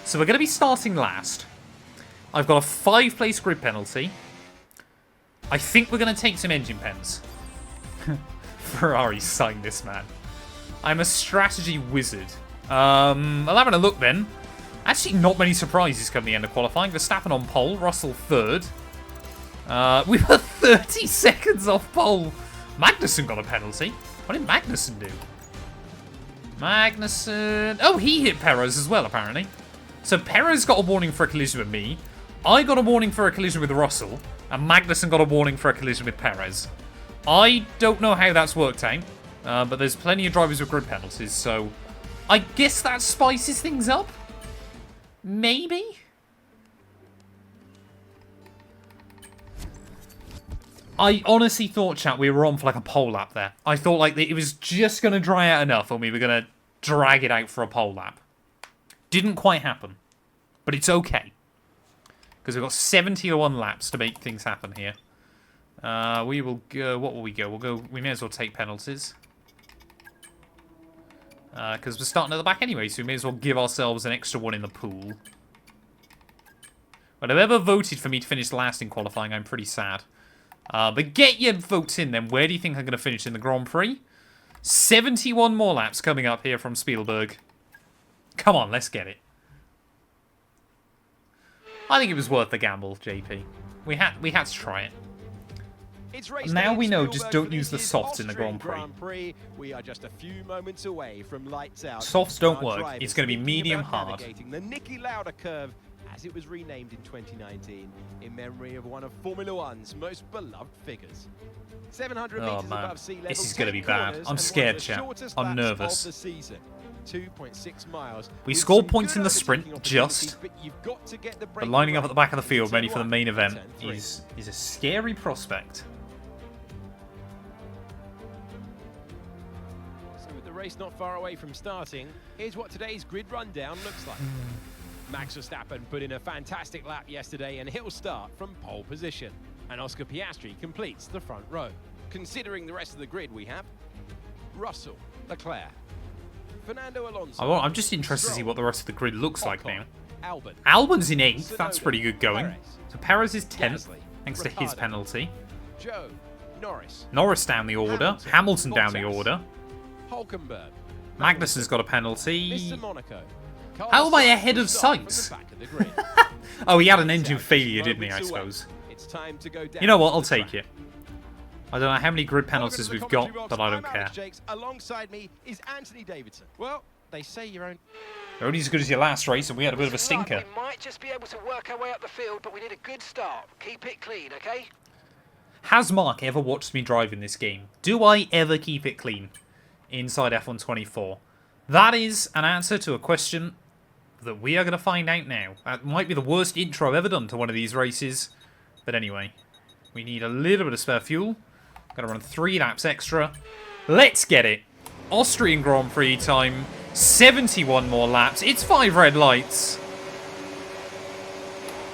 So we're going to be starting last. I've got a 5-place grid penalty. I think we're going to take some engine pens. Ferrari signed this, man. I'm a strategy wizard. I'll have a look then. Actually, not many surprises come the end of qualifying. Verstappen on pole, Russell third. We were 30 seconds off pole. Magnussen got a penalty. What did Magnussen do? Magnussen... Oh, he hit Perez as well, apparently. So Perez got a warning for a collision with me. I got a warning for a collision with Russell. And Magnussen got a warning for a collision with Perez. I don't know how that's worked out. But there's plenty of drivers with grid penalties, so... I guess that spices things up? Maybe? I honestly thought, chat, we were on for like a pole lap there. I thought like it was just going to dry out enough and we were going to drag it out for a pole lap. Didn't quite happen. But it's okay. Because we've got 71 laps to make things happen here. We will go... What will we go? We'll go... We may as well take penalties. Because we're starting at the back anyway, so we may as well give ourselves an extra one in the pool. But whoever voted for me to finish last in qualifying, I'm pretty sad. But get your votes in then. Where do you think I'm going to finish in the Grand Prix? 71 more laps coming up here from Spielberg. Come on, let's get it. I think it was worth the gamble, JP. We had to try it. Now we know, just don't use the softs in the Grand Prix. We are just a few moments away from lights out. Softs don't work. It's going to be medium hard. The Niki Lauda curve, as it was renamed in 2019, in memory of one of Formula One's most beloved figures. 700 meters above sea level. This is going to be bad. I'm scared, chat. I'm nervous. 2.6 miles. We scored points in the sprint, just. But lining up at the back of the field, ready for the main event, is a scary prospect. Race not far away from starting. Here's what today's grid rundown looks like. Max Verstappen put in a fantastic lap yesterday and he'll start from pole position. And Oscar Piastri completes the front row. Considering the rest of the grid we have Russell, Leclerc, Fernando Alonso. I'm just interested to see what the rest of the grid looks like now. Albon. Albon's in 8th, that's pretty good going. So Perez is 10th, thanks to his penalty. Joe, Norris down the order, Hamilton down the order. Hulkenberg. Magnussen's got a penalty. Mr. Monaco. How am I ahead of Sainz? Oh, he had an engine failure, didn't he, I suppose. You know what, I'll take it. I don't know how many grid penalties we've got, but I don't care. Alongside me is Anthony Davidson. Well, they say your own... You're only as good as your last race, and we had a bit of a stinker. We might just be able to work our way up the field, but we need a good start. Keep it clean, okay? Has Mark ever watched me drive in this game? Do I ever keep it clean inside F1 24? That is an answer to a question that we are going to find out now. That might be the worst intro I've ever done to one of these races. But anyway, we need a little bit of spare fuel. Got to run 3 laps extra. Let's get it. Austrian Grand Prix time. 71 more laps. It's 5 red lights.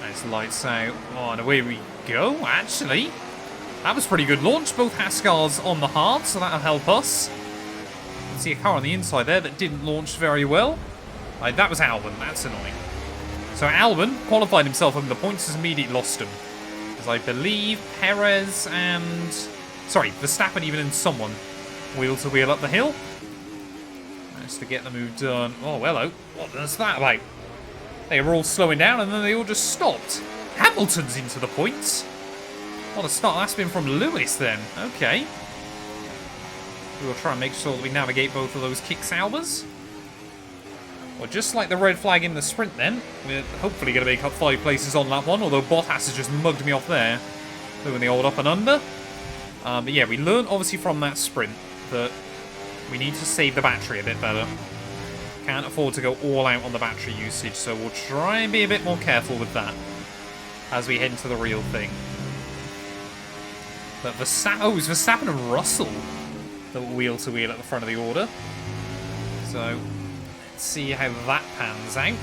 Nice lights out. Oh, and away we go, actually. That was pretty good launch. Both Haskars on the hard, so that'll help us. You can see a car on the inside there that didn't launch very well. That was Albon. That's annoying. So Albon qualified himself over the points, has immediately lost him. As I believe Perez and... Sorry, Verstappen even and someone wheel to wheel up the hill. Managed to get the move done. Oh, hello. What was that about? They were all slowing down and then they all just stopped. Hamilton's into the points. What a start that's been from Lewis then. Okay. We will try and make sure that we navigate both of those kick-salvers. Well, just like the red flag in the sprint then, we're hopefully going to make up 5 places on lap 1, although Bottas has just mugged me off there, doing the old up and under. But yeah, we learned obviously from that sprint that we need to save the battery a bit better. Can't afford to go all out on the battery usage, so we'll try and be a bit more careful with that as we head into the real thing. But Verstappen, it's Verstappen and Russell that will wheel to wheel at the front of the order. So let's see how that pans out.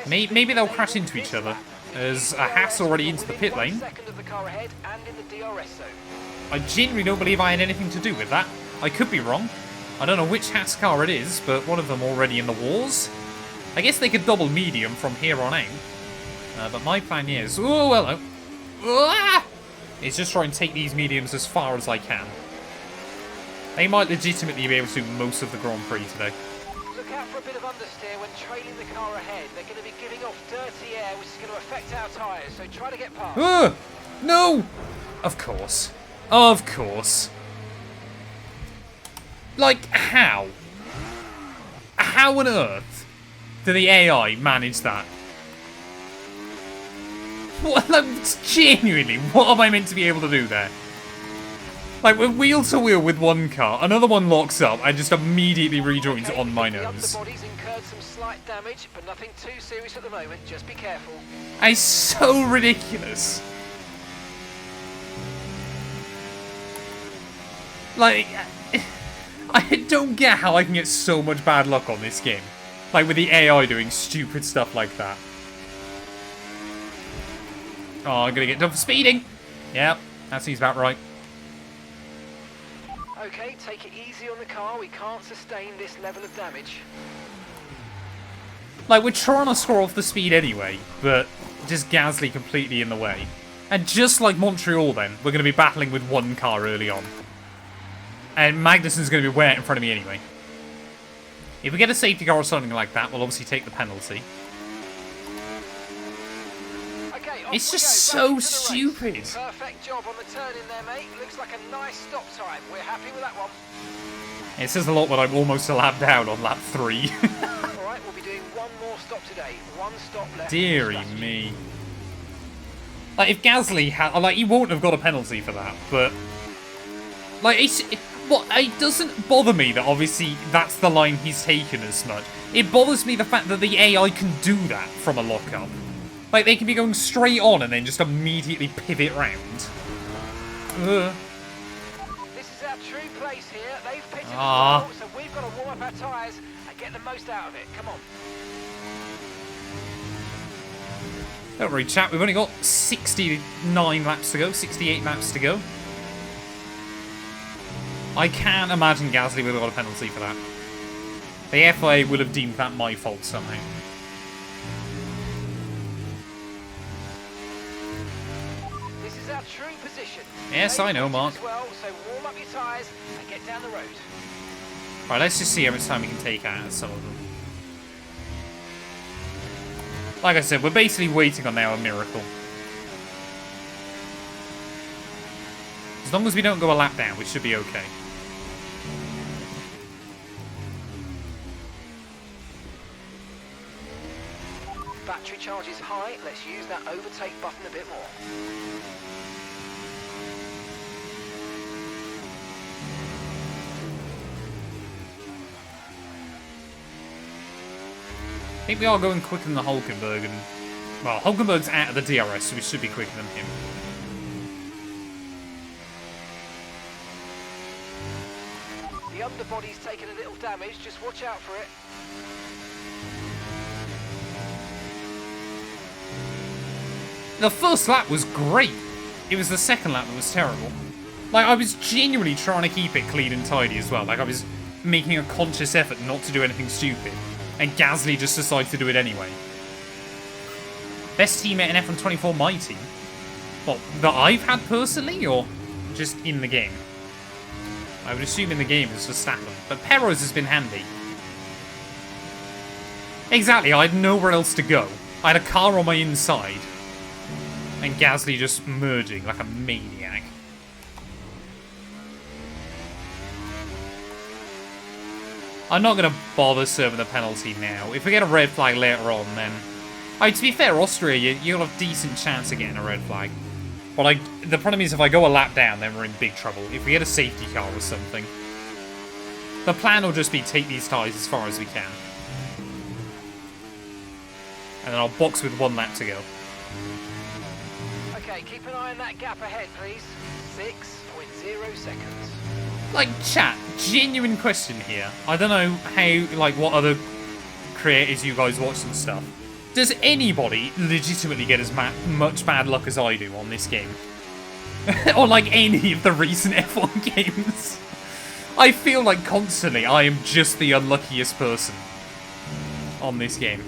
Maybe they'll crash into each other. There's a Haas already into the pit lane. I genuinely don't believe I had anything to do with that. I could be wrong. I don't know which Haas car it is, but one of them already in the wars. I guess they could double medium from here on out. But my plan is... Oh, hello. Ah! Is just try and take these mediums as far as I can. They might legitimately be able to do most of the Grand Prix today. Look out for a bit of understeer when trailing the car ahead. They're going to be giving off dirty air, which is going to affect our tyres, so try to get past. No! Of course. Of course. Like, how? How on earth did the AI manage that? What, like, genuinely, what am I meant to be able to do there? Like, we're wheel to wheel with one car, another one locks up and just immediately rejoins on my nose. The body's incurred some slight damage, but nothing too serious at the moment. Just be careful. It's so ridiculous. Like, I don't get how I can get so much bad luck on this game. Like, with the AI doing stupid stuff like that. Oh, I'm gonna get done for speeding. Yep, that seems about right. Okay, take it easy on the car. We can't sustain this level of damage. Like, we're trying to score off the speed anyway, but just Gasly completely in the way. And just like Montreal then, we're going to be battling with one car early on. And Magnussen's going to be way in front of me anyway. If we get a safety car or something like that, we'll obviously take the penalty. It's just so stupid. Perfect job on the turn in there, mate. Looks like a nice stop time. We're happy with that one. It says a lot when I'm almost a lap down on lap 3. Alright, we'll be doing one more stop today. One stop left. Deary me. Like, if Gasly had... Like, he won't have got a penalty for that, but... Like, it doesn't bother me that obviously that's the line he's taken as much. It bothers me the fact that the AI can do that from a lockup. Like, they can be going straight on and then just immediately pivot round. This is our true place here. They've pitted as well, so we've got to warm up our tyres and get the most out of it. Come on. Don't worry, chat. We've only got 69 laps to go, 68 laps to go. I can't imagine Gasly would have got a penalty for that. The FIA would have deemed that my fault somehow. True position. Yes, I know, Mark. Well, so warm up your tyres and get down the road. Right, let's just see how much time we can take out of some of them. Like I said, we're basically waiting on now a miracle. As long as we don't go a lap down, we should be okay. Battery charge is high. Let's use that overtake button a bit more. I think we are going quicker than the Hulkenberg, and well, Hulkenberg's out of the DRS, so we should be quicker than him. The underbody's taken a little damage, just watch out for it. The first lap was great. It was the second lap that was terrible. Like, I was genuinely trying to keep it clean and tidy as well. Like, I was making a conscious effort not to do anything stupid. And Gasly just decided to do it anyway. Best teammate in F124, my team. What, that I've had personally, or just in the game? I would assume in the game it's Verstappen, but Perez has been handy. Exactly, I had nowhere else to go. I had a car on my inside. And Gasly just merging like a maniac. I'm not going to bother serving the penalty now. If we get a red flag later on, then... I mean, to be fair, Austria, you'll have a decent chance of getting a red flag. But the problem is if I go a lap down, then we're in big trouble. If we get a safety car or something. The plan will just be take these tyres as far as we can. And then I'll box with 1 lap to go. Okay, keep an eye on that gap ahead, please. 6.0 seconds. Like, chat, genuine question here. I don't know how, like, what other creators you guys watch and stuff. Does anybody legitimately get as much bad luck as I do on this game? Or like any of the recent F1 games? I feel like constantly I am just the unluckiest person on this game.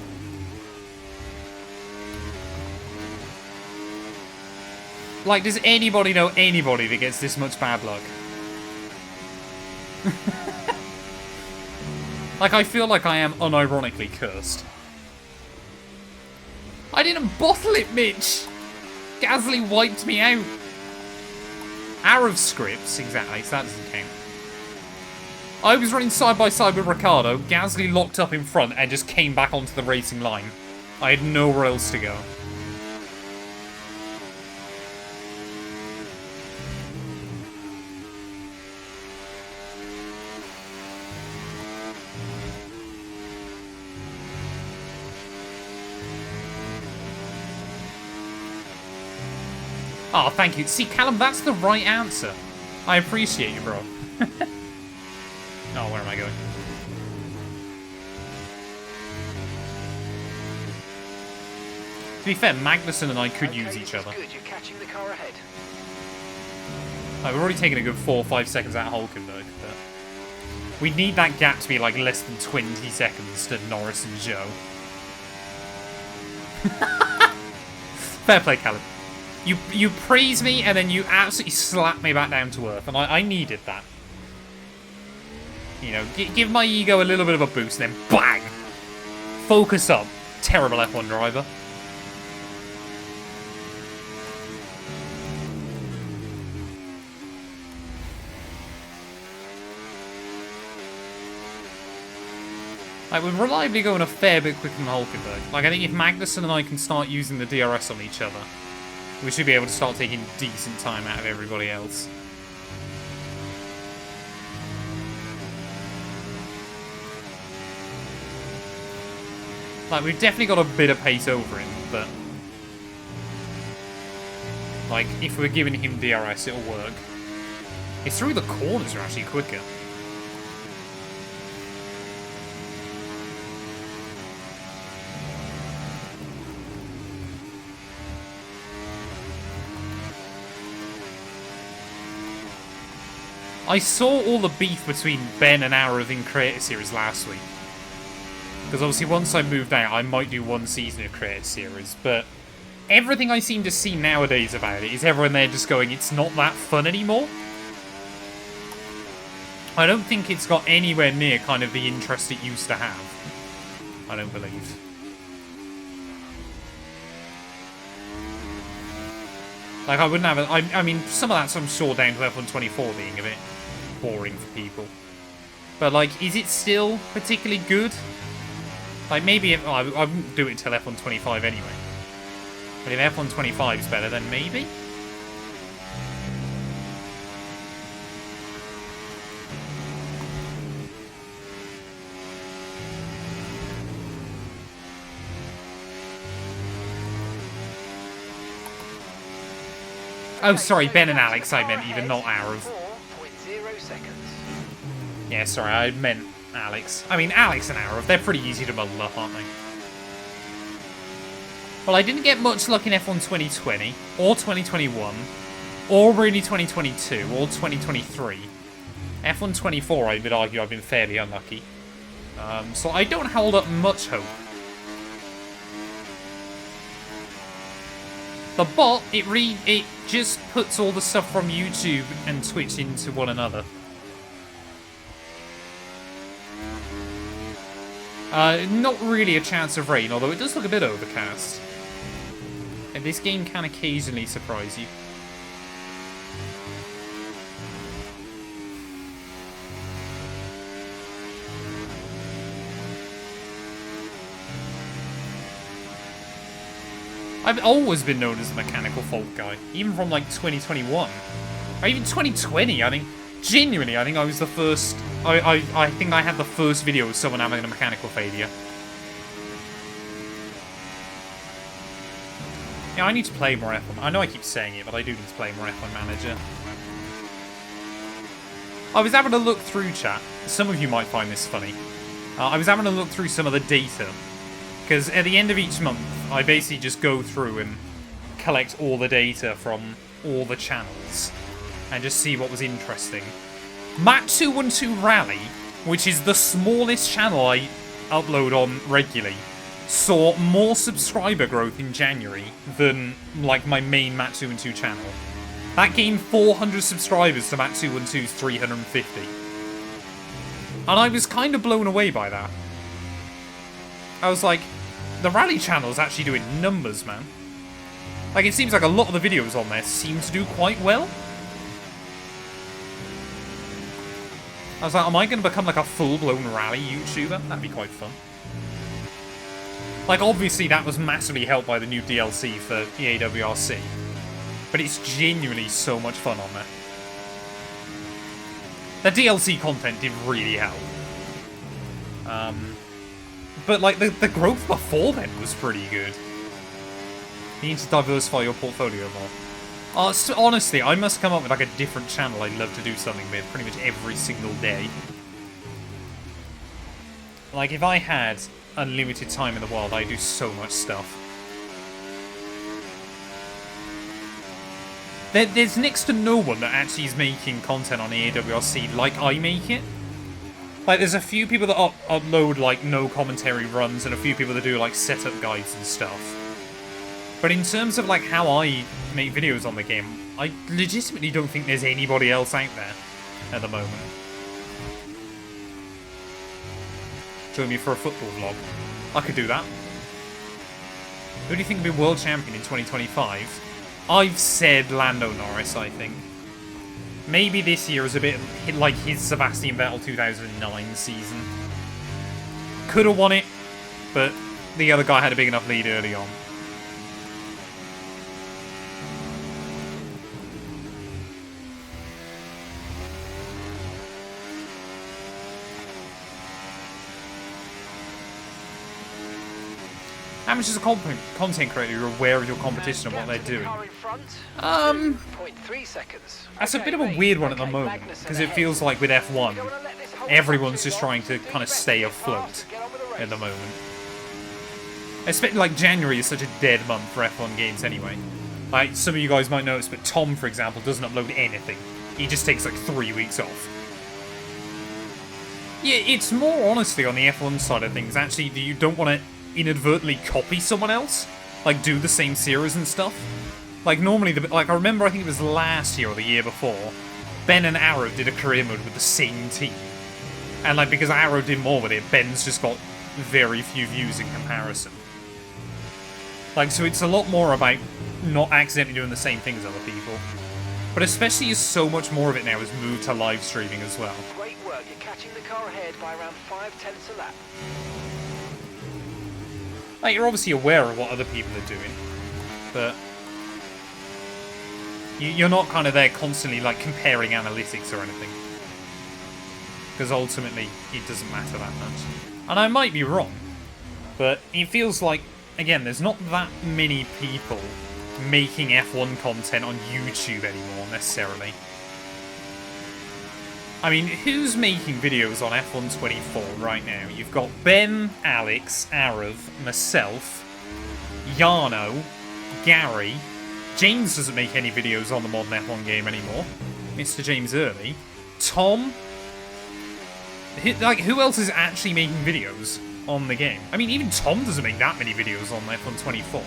Like, does anybody know anybody that gets this much bad luck? Like, I feel like I am unironically cursed. I didn't bottle it, Mitch! Gasly wiped me out. Hour of scripts, exactly, so that doesn't count. I was running side by side with Ricciardo, Gasly locked up in front and just came back onto the racing line. I had nowhere else to go. Oh, thank you. See, Callum, that's the right answer. I appreciate you, bro. Oh, where am I going? To be fair, Magnussen and I could use each other. Good, you're catching the car ahead. We've already taken a good 4 or 5 seconds out of Hulkenberg, but we need that gap to be like less than 20 seconds to Norris and Joe. Fair play, Callum. You praise me and then you absolutely slap me back down to earth, and I needed that. You know, give my ego a little bit of a boost and then bang! Focus up, terrible F1 driver. Like, we're reliably going a fair bit quicker than Hulkenberg. Like, I think if Magnussen and I can start using the DRS on each other, we should be able to start taking decent time out of everybody else. Like, we've definitely got a bit of pace over him, but like, if we're giving him DRS, it'll work. It's through the corners are actually quicker. I saw all the beef between Ben and Arav in Creator Series last week. Because obviously once I moved out, I might do one season of Creator Series, but everything I seem to see nowadays about it is everyone there just going, it's not that fun anymore. I don't think it's got anywhere near kind of the interest it used to have. I don't believe. Like, I wouldn't have it. I mean, some of that's, I'm sure, down to F124 being a bit boring for people. But, like, is it still particularly good? Like, maybe if, I wouldn't do it until F125 anyway. But if F125 is better, then maybe? Oh, sorry, Ben and Alex, I meant even, not Arav. 4.0 seconds. Yeah, sorry, I meant Alex. I mean, Alex and Arav, they're pretty easy to muddle up, aren't they? Well, I didn't get much luck in F1 2020, or 2021, or really 2022, or 2023. F1 24, I would argue I've been fairly unlucky. So I don't hold up much hope. The bot, it just puts all the stuff from YouTube and Twitch into one another. Not really a chance of rain, although it does look a bit overcast. And this game can occasionally surprise you. I've always been known as the mechanical fault guy, even from like 2021. Or even 2020, I think. Genuinely, I think I was the first. I think I had the first video of someone having a mechanical failure. Yeah, I need to play more F1. I know I keep saying it, but I do need to play more F1 Manager. I was having a look through chat. Some of you might find this funny. I was having a look through some of the data Because at the end of each month, I basically just go through and collect all the data from all the channels and just see what was interesting. Matt212 Rally, which is the smallest channel I upload on regularly, saw more subscriber growth in January than, like, my main Matt212 channel. That gained 400 subscribers to Matt212's 350. And I was kind of blown away by that. I was like, the Rally channel is actually doing numbers, man. Like, it seems like a lot of the videos on there seem to do quite well. I was like, am I going to become like a full-blown Rally YouTuber? That'd be quite fun. Like, obviously that was massively helped by the new DLC for the AWRC. But it's genuinely so much fun on there. The DLC content did really help. But, like, the growth before then was pretty good. You need to diversify your portfolio more. Honestly, I must come up with, like, a different channel I'd love to do something with pretty much every single day. Like, if I had unlimited time in the world, I'd do so much stuff. There's next to no one that actually is making content on the AWRC like I make it. Like, there's a few people that upload, like, no commentary runs, and a few people that do, like, setup guides and stuff. But in terms of, like, how I make videos on the game, I legitimately don't think there's anybody else out there at the moment. Join me for a football vlog. I could do that. Who do you think will be world champion in 2025? I've said Lando Norris, I think. Maybe this year is a bit like his Sebastian Vettel 2009 season. Could have won it, but the other guy had a big enough lead early on. How much is a content creator you're aware of your competition and what they're doing? That's a bit of a weird one at the moment, because it feels like with F1, everyone's just trying to kind of stay afloat at the moment. Especially, like, January is such a dead month for F1 games anyway. Like, some of you guys might notice, but Tom, for example, doesn't upload anything. He just takes, like, 3 weeks off. Yeah, it's more honestly on the F1 side of things, actually, that you don't want to inadvertently copy someone else, like do the same series and stuff. Like normally, I remember I think it was last year or the year before, Ben and Arrow did a career mode with the same team, and like because Arrow did more with it, Ben's just got very few views in comparison. Like so, it's a lot more about not accidentally doing the same thing as other people, but especially as so much more of it now has moved to live streaming as well. Great work, you're catching the car ahead by around 5/10 a lap. Like, you're obviously aware of what other people are doing, but you're not kind of there constantly, like, comparing analytics or anything. Because ultimately, it doesn't matter that much. And I might be wrong, but it feels like, again, there's not that many people making F1 content on YouTube anymore, necessarily. I mean, who's making videos on F1 24 right now? You've got Ben, Alex, Arav, myself, Yarno, Gary. James doesn't make any videos on the modern F1 game anymore. Mr. James Early. Tom. Like, who else is actually making videos on the game? I mean, even Tom doesn't make that many videos on F1 24.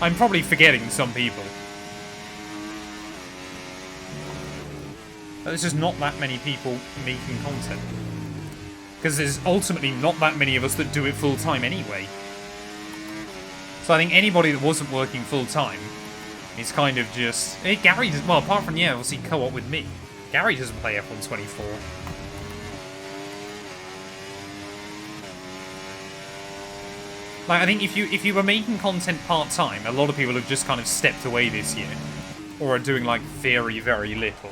I'm probably forgetting some people. There's just not that many people making content. Because there's ultimately not that many of us that do it full-time anyway. So I think anybody that wasn't working full-time is kind of just... Gary does, well, apart from, yeah, obviously co-op with me. Gary doesn't play F1 24. Like, I think if you were making content part-time, a lot of people have just kind of stepped away this year. Or are doing, like, very, very little.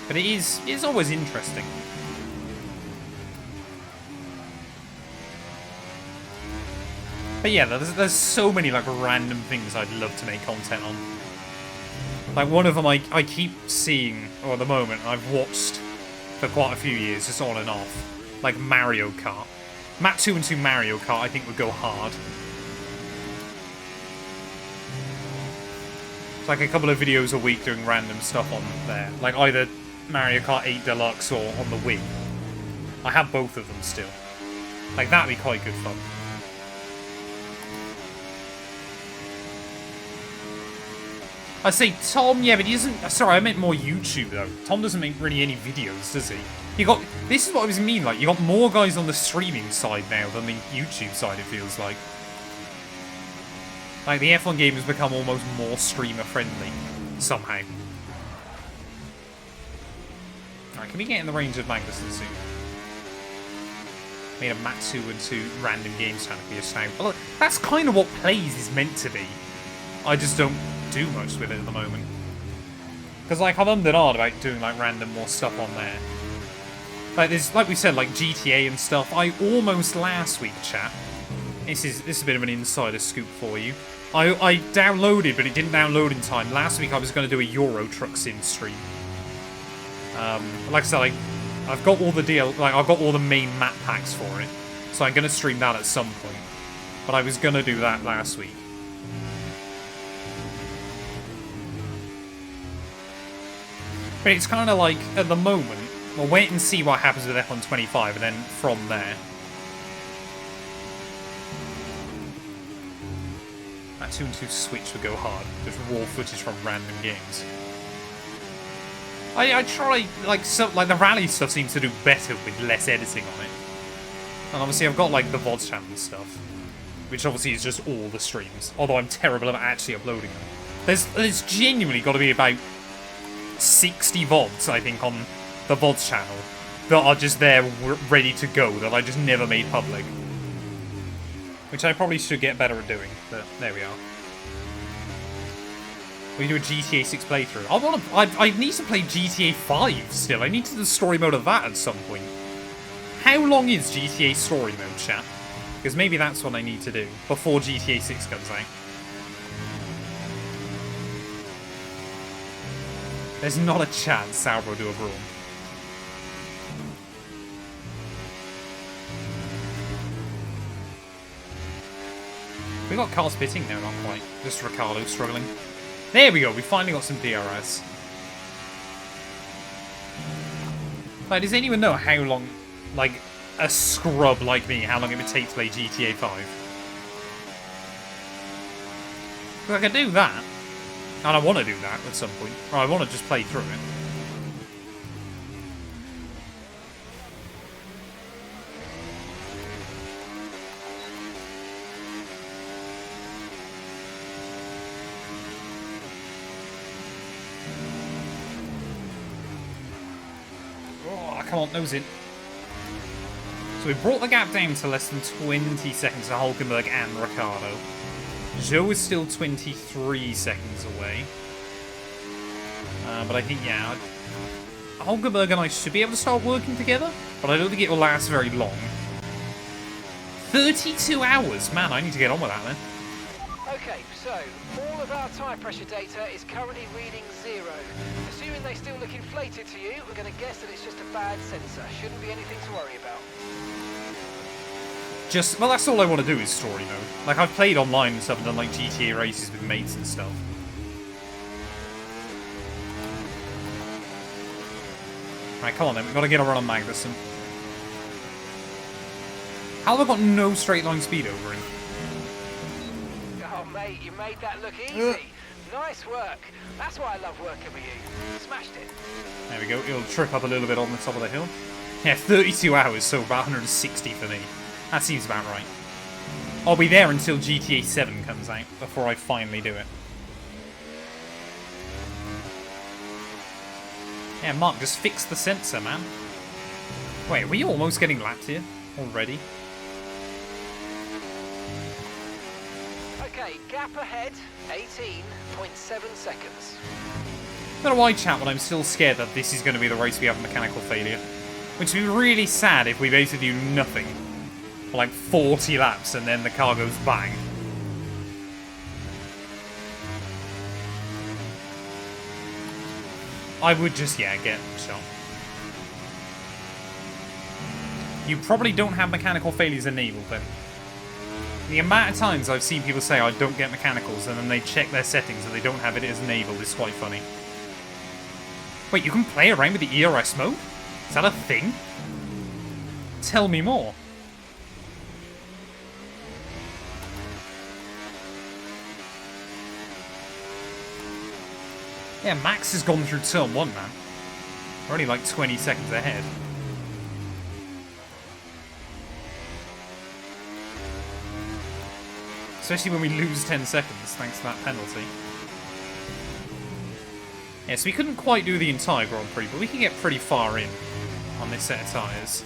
But it's always interesting. But yeah, there's so many like random things I'd love to make content on. Like, one of them I keep seeing, or at the moment, I've watched for quite a few years, just on and off. Like Mario Kart. Matt212 Mario Kart, I think, would go hard. It's like a couple of videos a week doing random stuff on there. Like either Mario Kart 8 Deluxe or on the Wii. I have both of them still. Like, that'd be quite good fun. I say Tom, yeah, but he doesn't... Sorry, I meant more YouTube, though. Tom doesn't make really any videos, does he? You got... This is what I was mean, like, you got more guys on the streaming side now than the YouTube side, it feels like. Like, the F1 game has become almost more streamer-friendly, somehow. Alright, can we get in the range of Magnussen soon? Made a Matt212 random games channel for your now. Well, that's kind of what Plays is meant to be. I just don't do much with it at the moment. Because, like, I'm ummed and ahed about doing, like, random more stuff on there. Like, there's, like we said, like, GTA and stuff. I almost last week, chat. This is a bit of an insider scoop for you. I downloaded, but it didn't download in time. Last week I was going to do a Euro Truck Sim stream. Like I said, I've got all the I've got all the main map packs for it, so I'm going to stream that at some point. But I was going to do that last week. But it's kind of like, at the moment, we'll wait and see what happens with F1 25, and then from there. That 2-2 Switch would go hard. Just raw footage from random games. I try, like the rally stuff seems to do better with less editing on it. And obviously I've got, like, the Vods channel and stuff, which obviously is just all the streams, although I'm terrible at actually uploading them. There's genuinely got to be about 60 VODs, I think, on the VODs channel that are just there ready to go, that I just never made public. Which I probably should get better at doing, but there we are. We do a GTA 6 playthrough. I need to play GTA 5 still. I need to do the story mode of that at some point. How long is GTA story mode, chat? Because maybe that's what I need to do before GTA 6 comes out. There's not a chance Sauber will do a brawl. We got cars pitting? No, not quite. Just Ricciardo struggling. There we go, we finally got some DRS. Like, does anyone know how long, like, a scrub like me, how long it would take to play GTA 5? Because I can do that. And I want to do that at some point. Or I want to just play through it. Oh, come on, nose in. So we brought the gap down to less than 20 seconds to Hulkenberg and Ricciardo. Joe is still 23 seconds away. But I think, yeah, Hulkenberg and I should be able to start working together, but I don't think it will last very long. 32 hours! Man, I need to get on with that then. Okay, so all of our tyre pressure data is currently reading 0. Assuming they still look inflated to you, we're going to guess that it's just a bad sensor. Shouldn't be anything to worry about. Well, that's all I want to do is story mode. Like, I've played online and stuff and done, like, GTA races with mates and stuff. Right, come on then, we've got to get a run on Magnussen. How have I got no straight line speed over him? Oh, mate, you made that look easy. Nice work. That's why I love working with you. Smashed it. There we go, it'll trip up a little bit on the top of the hill. Yeah, 32 hours, so about 160 for me. That seems about right. I'll be there until GTA 7 comes out before I finally do it. Yeah, Mark, just fix the sensor, man. Wait, were you almost getting lapped here already? Okay, gap ahead, 18.7 seconds. I don't know why, chat, but I'm still scared that this is going to be the race we have mechanical failure. Which would be really sad if we basically do nothing for like 40 laps and then the car goes bang. I would just, yeah, get a shot. You probably don't have mechanical failures enabled then. The amount of times I've seen people say I don't get mechanicals and then they check their settings and they don't have it as enabled is quite funny. Wait, you can play around with the ERS mode? Is that a thing? Tell me more. Yeah, Max has gone through turn 1, man. We're only like 20 seconds ahead. Especially when we lose 10 seconds, thanks to that penalty. Yeah, so we couldn't quite do the entire Grand Prix, but we can get pretty far in on this set of tyres.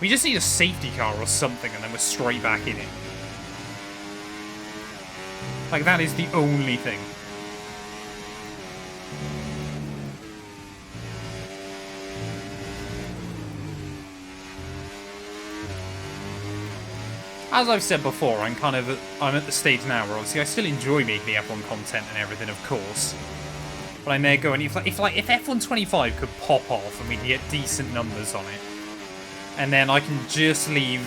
We just need a safety car or something, and then we're straight back in it. Like, that is the only thing. As I've said before, I'm at the stage now where obviously I still enjoy making the F1 content and everything, of course. But I'm there going, if F1 25 could pop off and we can get decent numbers on it, and then I can just leave,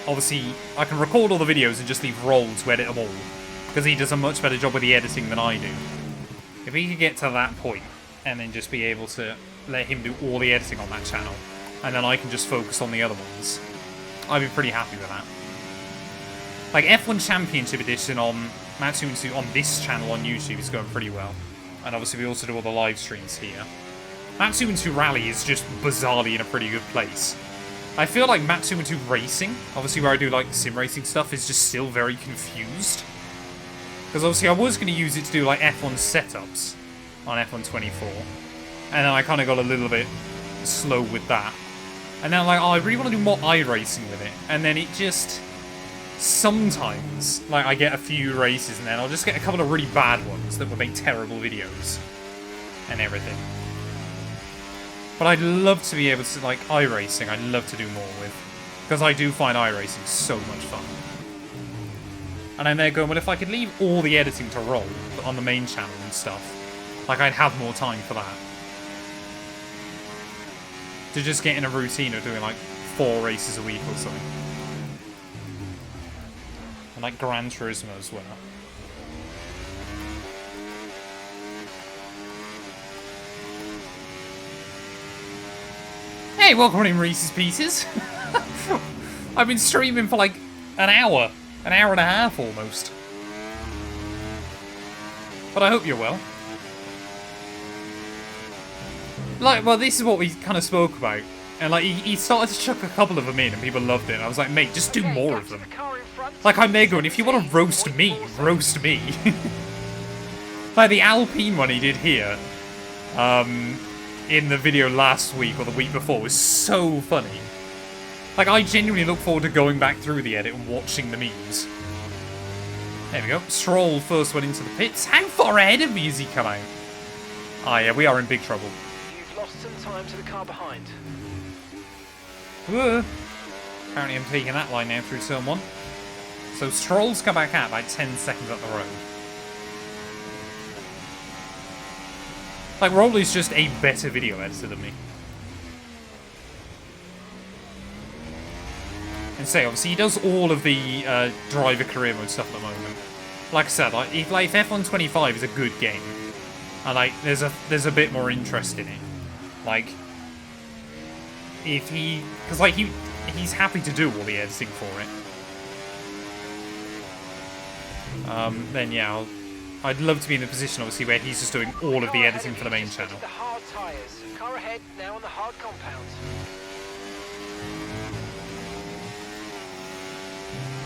obviously, I can record all the videos and just leave Roll to edit them all, because he does a much better job with the editing than I do. If we could get to that point, and then just be able to let him do all the editing on that channel, and then I can just focus on the other ones, I'd be pretty happy with that. Like, F1 Championship Edition on Matt212 on this channel on YouTube is going pretty well. And obviously we also do all the live streams here. Matt212 Rally is just bizarrely in a pretty good place. I feel like Matt212 Racing, obviously where I do like sim racing stuff, is just still very confused. Because obviously I was going to use it to do like F1 setups on F1 24. And then I kind of got a little bit slow with that. And then I'm like, oh, I really want to do more iRacing with it. And then it just... Sometimes, like, I get a few races and then I'll just get a couple of really bad ones that would make terrible videos and everything. But I'd love to be able to, like, iRacing, I'd love to do more with. Because I do find iRacing so much fun. And I'm there going, well, if I could leave all the editing to Roll on the main channel and stuff, like, I'd have more time for that. To just get in a routine of doing, like, 4 races a week or something. And like Gran Turismo as well. Hey, welcome in Reese's Pieces. I've been streaming for like an hour and a half almost. But I hope you're well. Like, well, this is what we kind of spoke about. And like, he started to chuck a couple of them in and people loved it. And I was like, mate, just do more of them. Like, I'm there going, if you want to roast me, roast me. Like, the Alpine one he did here, in the video last week or the week before was so funny. Like, I genuinely look forward to going back through the edit and watching the memes. There we go. Stroll first went into the pits. How far ahead of me has he come out? Ah, yeah, we are in big trouble. You've lost some time to the car behind. Whoa. Apparently I'm taking that line now through turn 1. So Stroll's come back out like 10 seconds up the road. Like, Roll is just a better video editor than me. And say, obviously, he does all of the driver career mode stuff at the moment. Like I said, like, if F1 25 is a good game, and like, there's a bit more interest in it. Like, if he, because like he's happy to do all the editing for it. Then yeah, I'd love to be in the position, obviously, where he's just doing all of the editing for the main channel. The hard tyres. Car ahead now on the hard compound.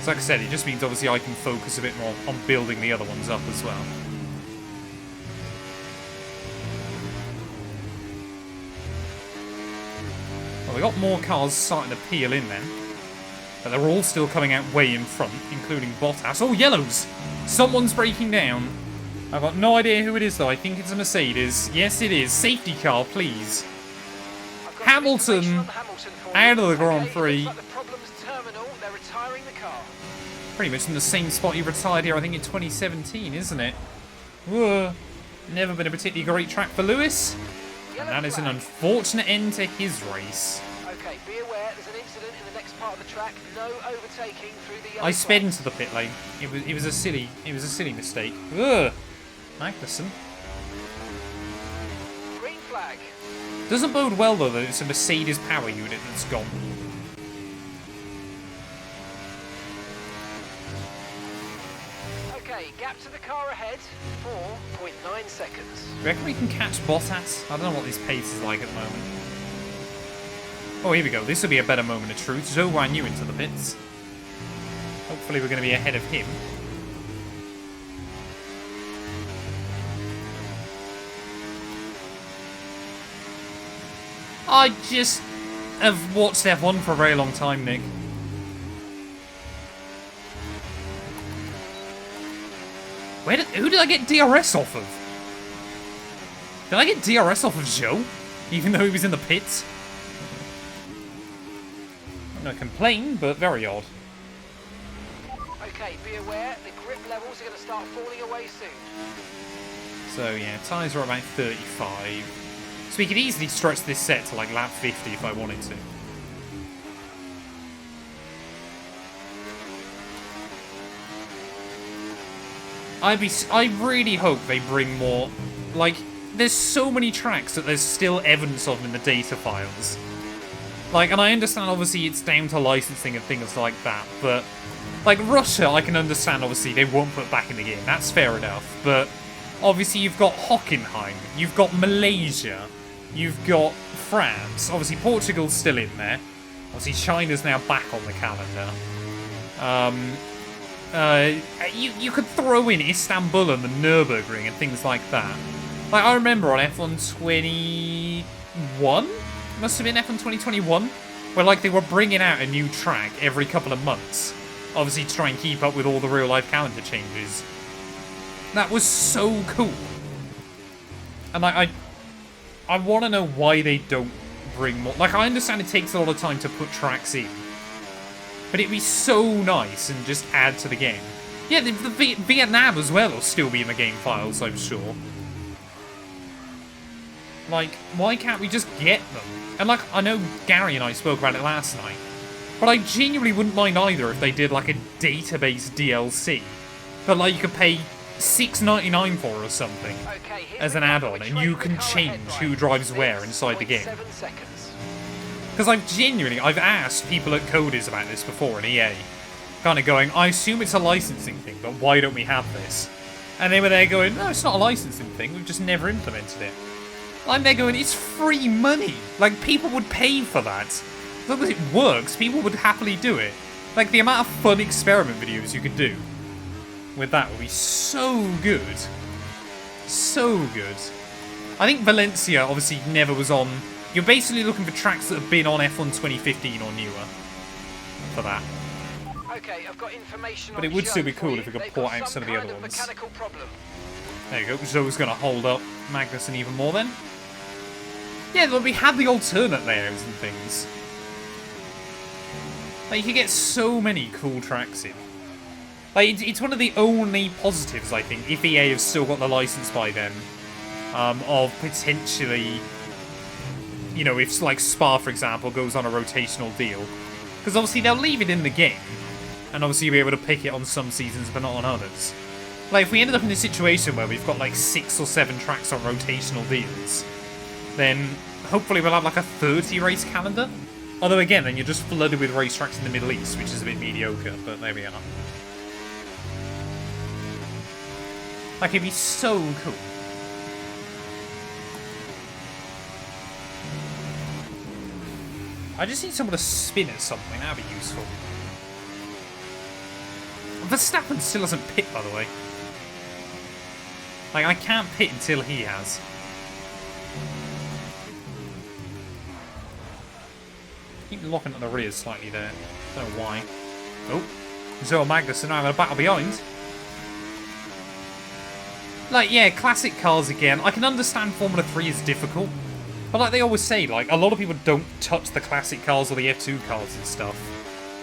So like I said, it just means obviously I can focus a bit more on building the other ones up as well. Well, we got more cars starting to peel in then. But they're all still coming out way in front, including Bottas. Oh, yellows! Someone's breaking down. I've got no idea who it is, though. I think it's a Mercedes. Yes, it is. Safety car, please. Hamilton out of the Grand Prix. Pretty much in the same spot he retired here, I think, in 2017, isn't it? Whoa. Never been a particularly great track for Lewis. And that is an unfortunate end to his race. Okay, be aware there's an incident in the next part of the track. No overtaking through the yellow I sped flag. into the pit lane. It was a silly mistake. Ugh. Magnussen. Green flag. Doesn't bode well though that it's a Mercedes power unit that's gone. Okay, gap to the car ahead, 4.9 seconds. Do you reckon we can catch Bottas? I don't know what his pace is like at the moment. Oh, here we go. This will be a better moment of truth. Zhou ran you into the pits. Hopefully we're going to be ahead of him. I just have watched F1 for a very long time, Nick. Who did I get DRS off of? Did I get DRS off of Zhou? Even though he was in the pits? I'm not gonna complain, but very odd. Okay, be aware, the grip levels are going to start falling away soon. So yeah, tyres are about 35. So we could easily stretch this set to like lap 50 if I wanted to. I really hope they bring more. Like, there's so many tracks that there's still evidence of in the data files. Like, and I understand obviously it's down to licensing and things like that, but like Russia, I can understand obviously they won't put back in the game. That's fair enough, but obviously you've got Hockenheim, you've got Malaysia, you've got France. Obviously Portugal's still in there. Obviously China's now back on the calendar. You could throw in Istanbul and the Nürburgring and things like that. Like, I remember on F1 21? Must have been F1 2021? Where, like, they were bringing out a new track every couple of months. Obviously to try and keep up with all the real-life calendar changes. That was so cool. And, like, I want to know why they don't bring more. Like, I understand it takes a lot of time to put tracks in. But it'd be so nice and just add to the game. Yeah, the Vietnam as well will still be in the game files, I'm sure. Like, why can't we just get them? And like, I know Gary and I spoke about it last night, but I genuinely wouldn't mind either if they did like a database DLC. But like, you could pay $6.99 for or something Okay, as an add-on, and you can change who drives where inside the game. 7 seconds. Because I've asked people at Coders about this before in EA. Kind of going, I assume it's a licensing thing, but why don't we have this? And they were there going, no, it's not a licensing thing, we've just never implemented it. I'm there going, it's free money. Like, people would pay for that. As long as it works, people would happily do it. Like, the amount of fun experiment videos you could do with that would be so good. So good. I think Valencia obviously never was on. You're basically looking for tracks that have been on F1 2015 or newer for that. Okay, I've got information. But it would still be cool if we could port out some of the other ones. Mechanical problem. There you go. Zhou's going to hold up Magnussen even more then. Yeah, look, we had the alternate layers and things. Like, you could get so many cool tracks in. Like, it's one of the only positives, I think, if EA have still got the license by then, of potentially, you know, if, like, Spa, for example, goes on a rotational deal. Because, obviously, they'll leave it in the game, and obviously you'll be able to pick it on some seasons, but not on others. Like, if we ended up in a situation where we've got, like, 6 or 7 tracks on rotational deals, then hopefully we'll have, like, a 30-race calendar. Although, again, then you're just flooded with racetracks in the Middle East, which is a bit mediocre, but there we are. Like, it'd be so cool. I just need someone to spin at something, that'd be useful. Verstappen still hasn't pit, by the way. Like, I can't pit until he has. Keep locking at the rear slightly there. Don't know why. Oh. Zhou Magnussen now in a battle behind. Like, yeah, classic cars again. I can understand Formula 3 is difficult. But like they always say, like, a lot of people don't touch the classic cars or the F2 cars and stuff.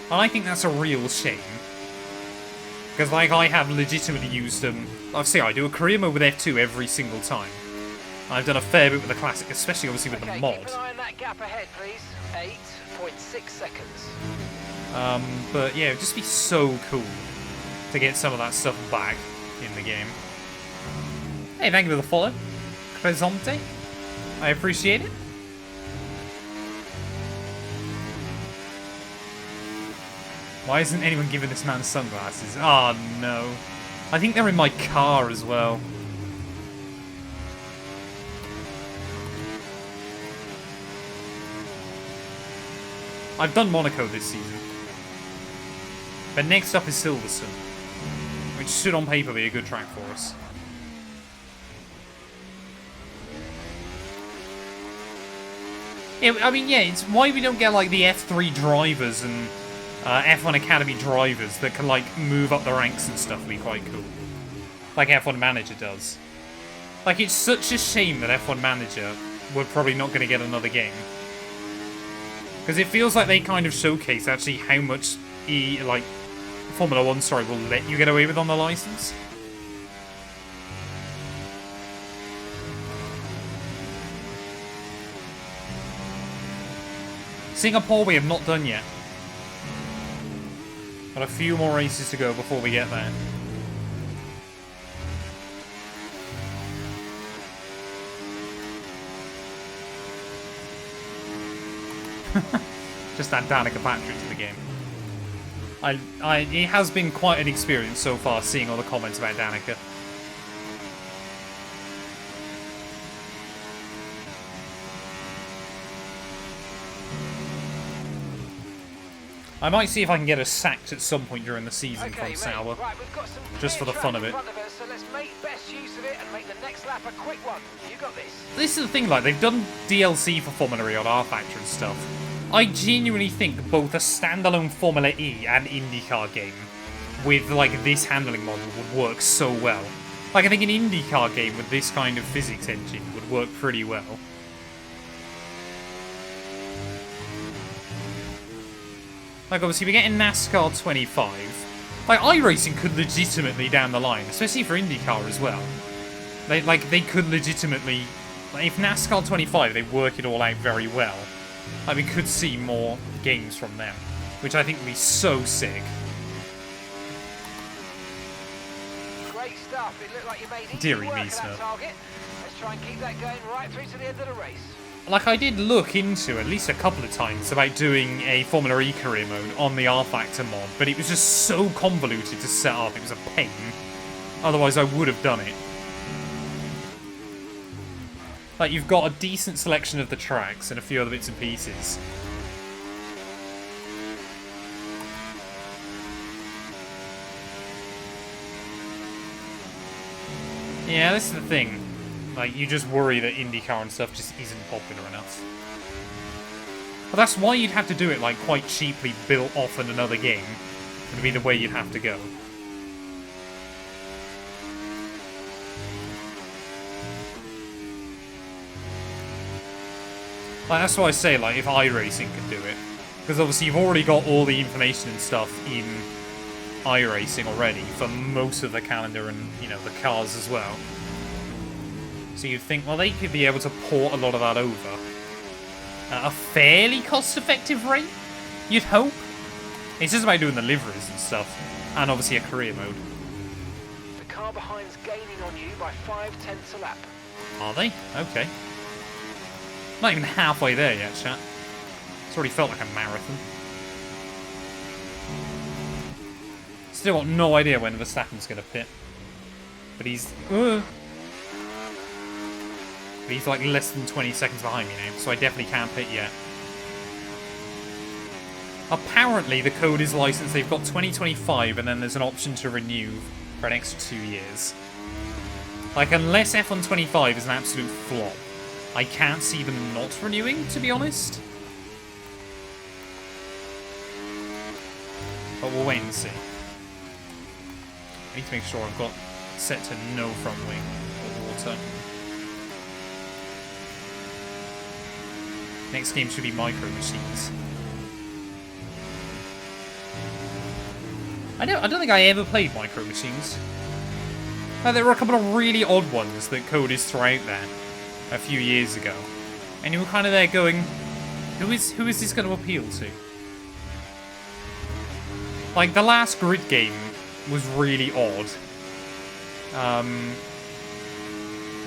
And I think that's a real shame. Because, like, I have legitimately used them. Like, see, I do a career mode with F2 every single time. I've done a fair bit with the classic, especially obviously with the mod. Keep an eye on that gap ahead, please. 8.6 seconds. But yeah, it'd just be so cool to get some of that stuff back in the game. Hey, thank you for the follow, Cresante. I appreciate it. Why isn't anyone giving this man sunglasses? Oh no. I think they're in my car as well. I've done Monaco this season. But next up is Silverstone, which should on paper be a good track for us. Yeah, I mean, yeah, it's why we don't get like the F3 drivers and F1 Academy drivers that can like move up the ranks and stuff would be quite cool. Like F1 Manager does. Like, it's such a shame that F1 Manager we're probably not going to get another game. Because it feels like they kind of showcase actually how much Formula 1, sorry, will let you get away with on the license. Singapore we have not done yet. Got a few more races to go before we get there. Just add Danica Patrick to the game. It has been quite an experience so far seeing all the comments about Danica. I might see if I can get us sacked at some point during the season from Sauber. Right, we've got some just for the fun of it. So let's make best use of it and make the next lap a quick one. You got this. This is the thing, like, they've done DLC for Formula E on R Factor and stuff. I genuinely think both a standalone Formula E and IndyCar game with, like, this handling model would work so well. Like, I think an IndyCar game with this kind of physics engine would work pretty well. Like, obviously, we're getting NASCAR 25. Like, iRacing could legitimately, down the line, especially for IndyCar as well, they could legitimately, like, if NASCAR 25, they work it all out very well, like, we could see more games from them, which I think would be so sick. Great stuff. It looked like you made easy Deary work me, of that Smith. target. Let's try and keep that going right through to the end of the race. Like, I did look into, at least a couple of times, about doing a Formula E career mode on the R Factor mod, but it was just so convoluted to set up, it was a pain. Otherwise, I would have done it. Like, you've got a decent selection of the tracks and a few other bits and pieces. Yeah, this is the thing. Like, you just worry that IndyCar and stuff just isn't popular enough. But that's why you'd have to do it, like, quite cheaply built off in another game. Would be the way you'd have to go. Like, that's why I say, like, if iRacing could do it. Because obviously you've already got all the information and stuff in iRacing already for most of the calendar and, you know, the cars as well. So you'd think, well, they could be able to port a lot of that over at a fairly cost-effective rate, you'd hope. It's just about doing the liveries and stuff, and obviously a career mode. The car behind's gaining on you by 0.5 a lap. Are they? Okay. Not even halfway there yet, chat. It's already felt like a marathon. Still got no idea when Verstappen's going to pit. But he's... He's like less than 20 seconds behind me now, so I definitely can't pit yet. Apparently, the code is licensed. They've got 2025, and then there's an option to renew for an extra 2 years. Like, unless F1 25 is an absolute flop, I can't see them not renewing, to be honest. But we'll wait and see. I need to make sure I've got set to no front wing or water. Next game should be Micro Machines. I don't think I ever played Micro Machines. There were a couple of really odd ones that code is throughout there. a few years ago. And you were kind of there going, who is this going to appeal to? Like, the last Grid game was really odd.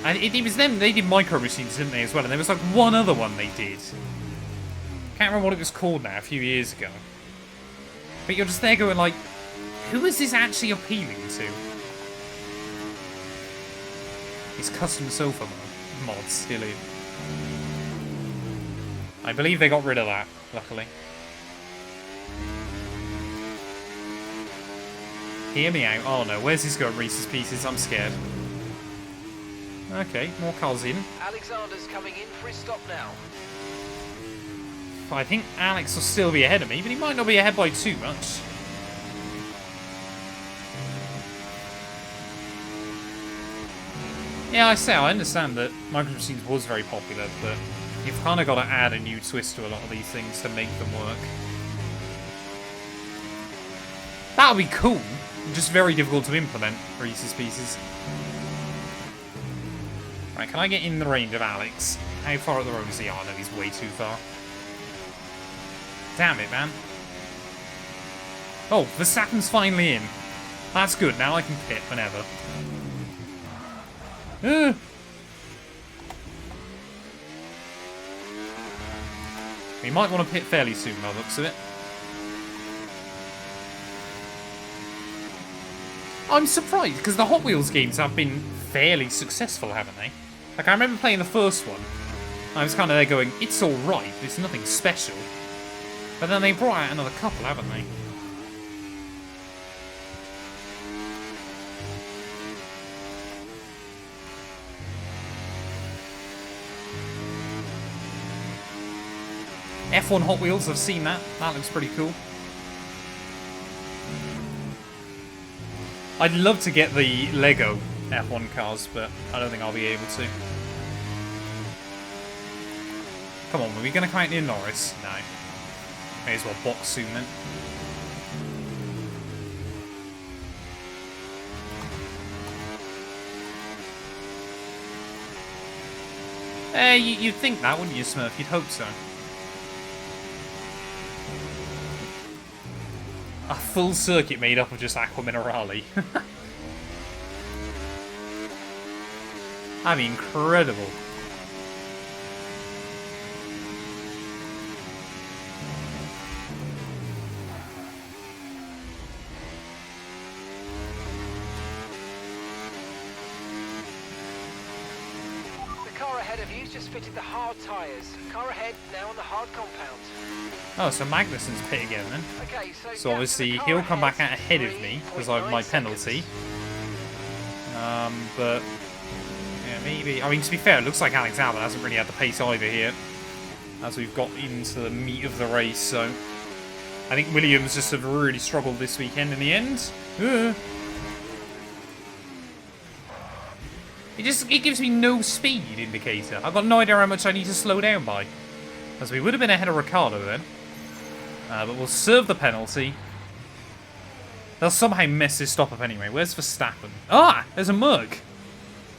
And it was them, they did Micro Machines, didn't they, as well? And there was like one other one they did. Can't remember what it was called now, a few years ago. But you're just there going like, who is this actually appealing to? These custom sofa mods still in. I believe they got rid of that, luckily. Hear me out. Oh no, where's this going, Reese's Pieces? I'm scared. Okay, more cars in. Alexander's coming in for his stop now. I think Alex will still be ahead of me, but he might not be ahead by too much. Yeah, I understand that Micro Machines was very popular, but you've kind of got to add a new twist to a lot of these things to make them work. That would be cool, just very difficult to implement, Reese's Pieces. Right, can I get in the range of Alex? How far up the road is he? Oh, no, he's way too far. Damn it, man. Oh, Verstappen's finally in. That's good, now I can pit whenever. We might want to pit fairly soon, by the looks of it. I'm surprised, because the Hot Wheels games have been fairly successful, haven't they? Like, I remember playing the first one. I was kind of there going, it's alright, it's nothing special. But then they brought out another couple, haven't they? F1 Hot Wheels, I've seen that. That looks pretty cool. I'd love to get the Lego F1 cars, but I don't think I'll be able to. Come on, are we going to come out near Norris? No. May as well box soon then. You'd think that, wouldn't you, Smurf? You'd hope so. A full circuit made up of just Aqua Minerale. That'd be incredible. The car ahead of you's just fitted the hard tyres. Car ahead now on the hard compound. Oh, so Magnussen's pit again then. Okay, So obviously he'll come back out ahead of me because I have my penalty. But yeah, maybe. I mean, to be fair, it looks like Alex Albon hasn't really had the pace either here, as we've got into the meat of the race. So I think Williams just have really struggled this weekend in the end. It gives me no speed indicator. I've got no idea how much I need to slow down by, as we would have been ahead of Ricciardo then. But we'll serve the penalty. They'll somehow mess this stop up anyway. Where's Verstappen? Ah! There's a mug!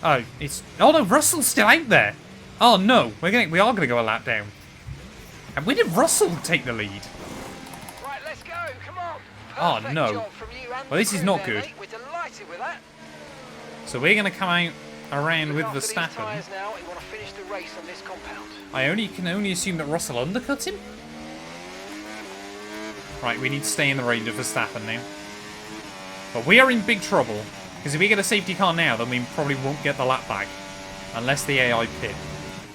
Oh, it's... Oh no, Russell's still out there! Oh no, we are gonna go a lap down. And where did Russell take the lead? Right, let's go, come on! Oh Perfect no. job from you and Well, this the is crew not there, good. mate. We're delighted with that. So we're gonna come out around Look with after these Verstappen. tyres now, we want to finish the race on this compound. I can only assume that Russell undercut him? Right, we need to stay in the range of Verstappen now. But we are in big trouble, because if we get a safety car now, then we probably won't get the lap back. Unless the AI pit,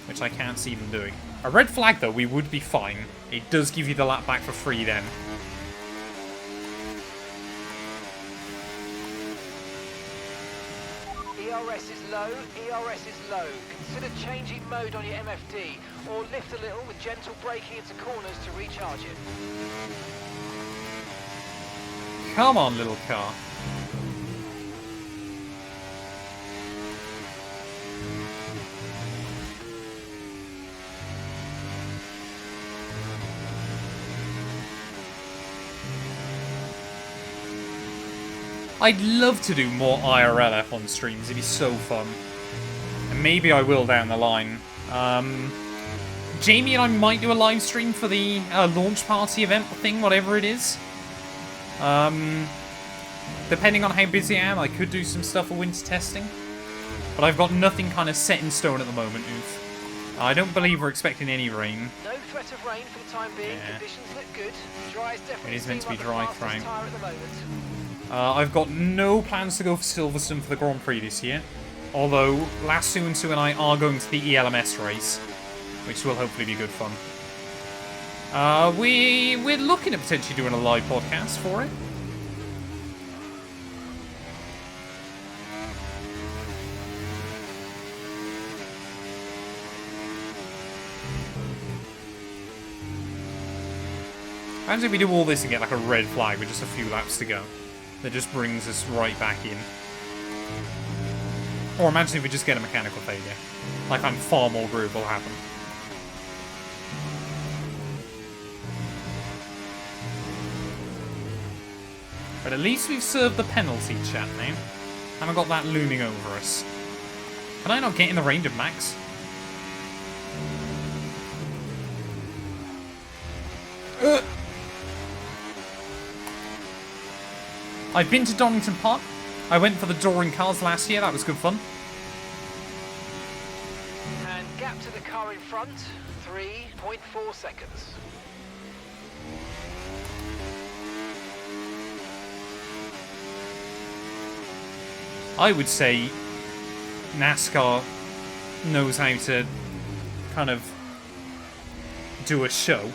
which I can't see them doing. A red flag, though, we would be fine. It does give you the lap back for free then. ERS is low, ERS is low. Consider changing mode on your MFD, or lift a little with gentle braking into corners to recharge it. Come on, little car. I'd love to do more IRL F1 streams, it'd be so fun. And maybe I will down the line. Jamie and I might do a live stream for the launch party event thing, whatever it is. Depending on how busy I am, I could do some stuff for winter testing. But I've got nothing kind of set in stone at the moment, Oof. I don't believe we're expecting any rain. No threat of rain for the time being. Yeah. Conditions look good. Dry is definitely It is meant to be seem dry like the fastest throughout. tyre at the moment. I've got no plans to go for Silverstone for the Grand Prix this year. Although, Lasso and Sue and I are going to the ELMS race, which will hopefully be good fun. We're looking at potentially doing a live podcast for it. Imagine if we do all this and get like a red flag with just a few laps to go. That just brings us right back in. Or imagine if we just get a mechanical failure. Like I'm far more worried will happen. But at least we've served the penalty, chat now. Haven't got that looming over us. Can I not get in the range of Max? I've been to Donington Park. I went for the Touring Cars last year. That was good fun. And gap to the car in front, 3.4 seconds. I would say NASCAR knows how to kind of do a show.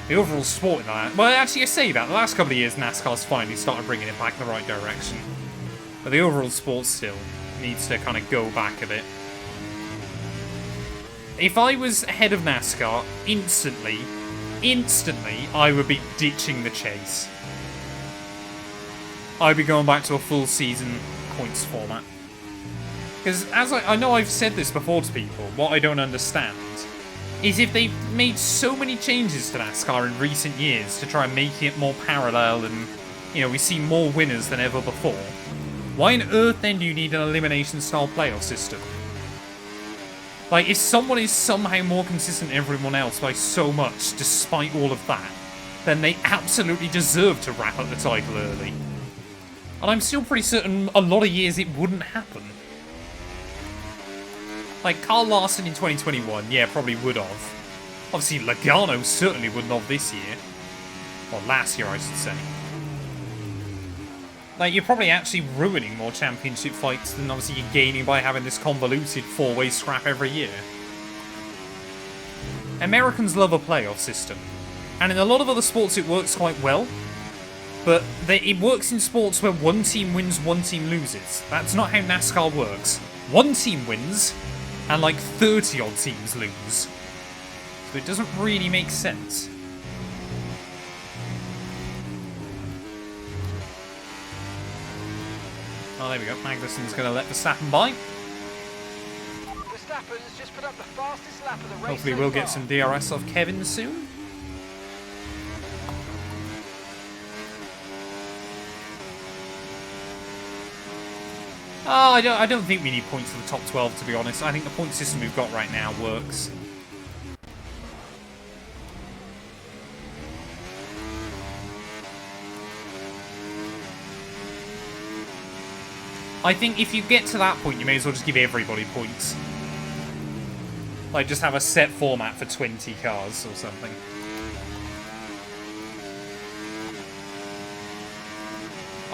The overall sport in that... Well, actually, I say that. The last couple of years, NASCAR's finally started bringing it back in the right direction. But the overall sport still needs to kind of go back a bit. If I was head of NASCAR, instantly, I would be ditching the chase. I'd be going back to a full season points format. Because, as I know I've said this before to people, what I don't understand is if they've made so many changes to NASCAR in recent years to try and make it more parallel and, you know, we see more winners than ever before, why on earth then do you need an elimination-style playoff system? Like, if someone is somehow more consistent than everyone else by so much, despite all of that, then they absolutely deserve to wrap up the title early. And I'm still pretty certain a lot of years it wouldn't happen. Like, Carl Larson in 2021, yeah, probably would have. Obviously, Logano certainly wouldn't have this year. Or last year, I should say. Like, you're probably actually ruining more championship fights than obviously you're gaining by having this convoluted four-way scrap every year. Americans love a playoff system. And in a lot of other sports it works quite well. But it works in sports where one team wins, one team loses. That's not how NASCAR works. One team wins, and like 30-odd teams lose. So it doesn't really make sense. Oh, there we go. Magnussen's going to let Verstappen by. Verstappen's just put up the fastest lap of the race. Hopefully so we'll far. get some DRS off Kevin soon. Oh, I don't think we need points for the top 12, to be honest. I think the point system we've got right now works. I think if you get to that point, you may as well just give everybody points. Like, just have a set format for 20 cars or something.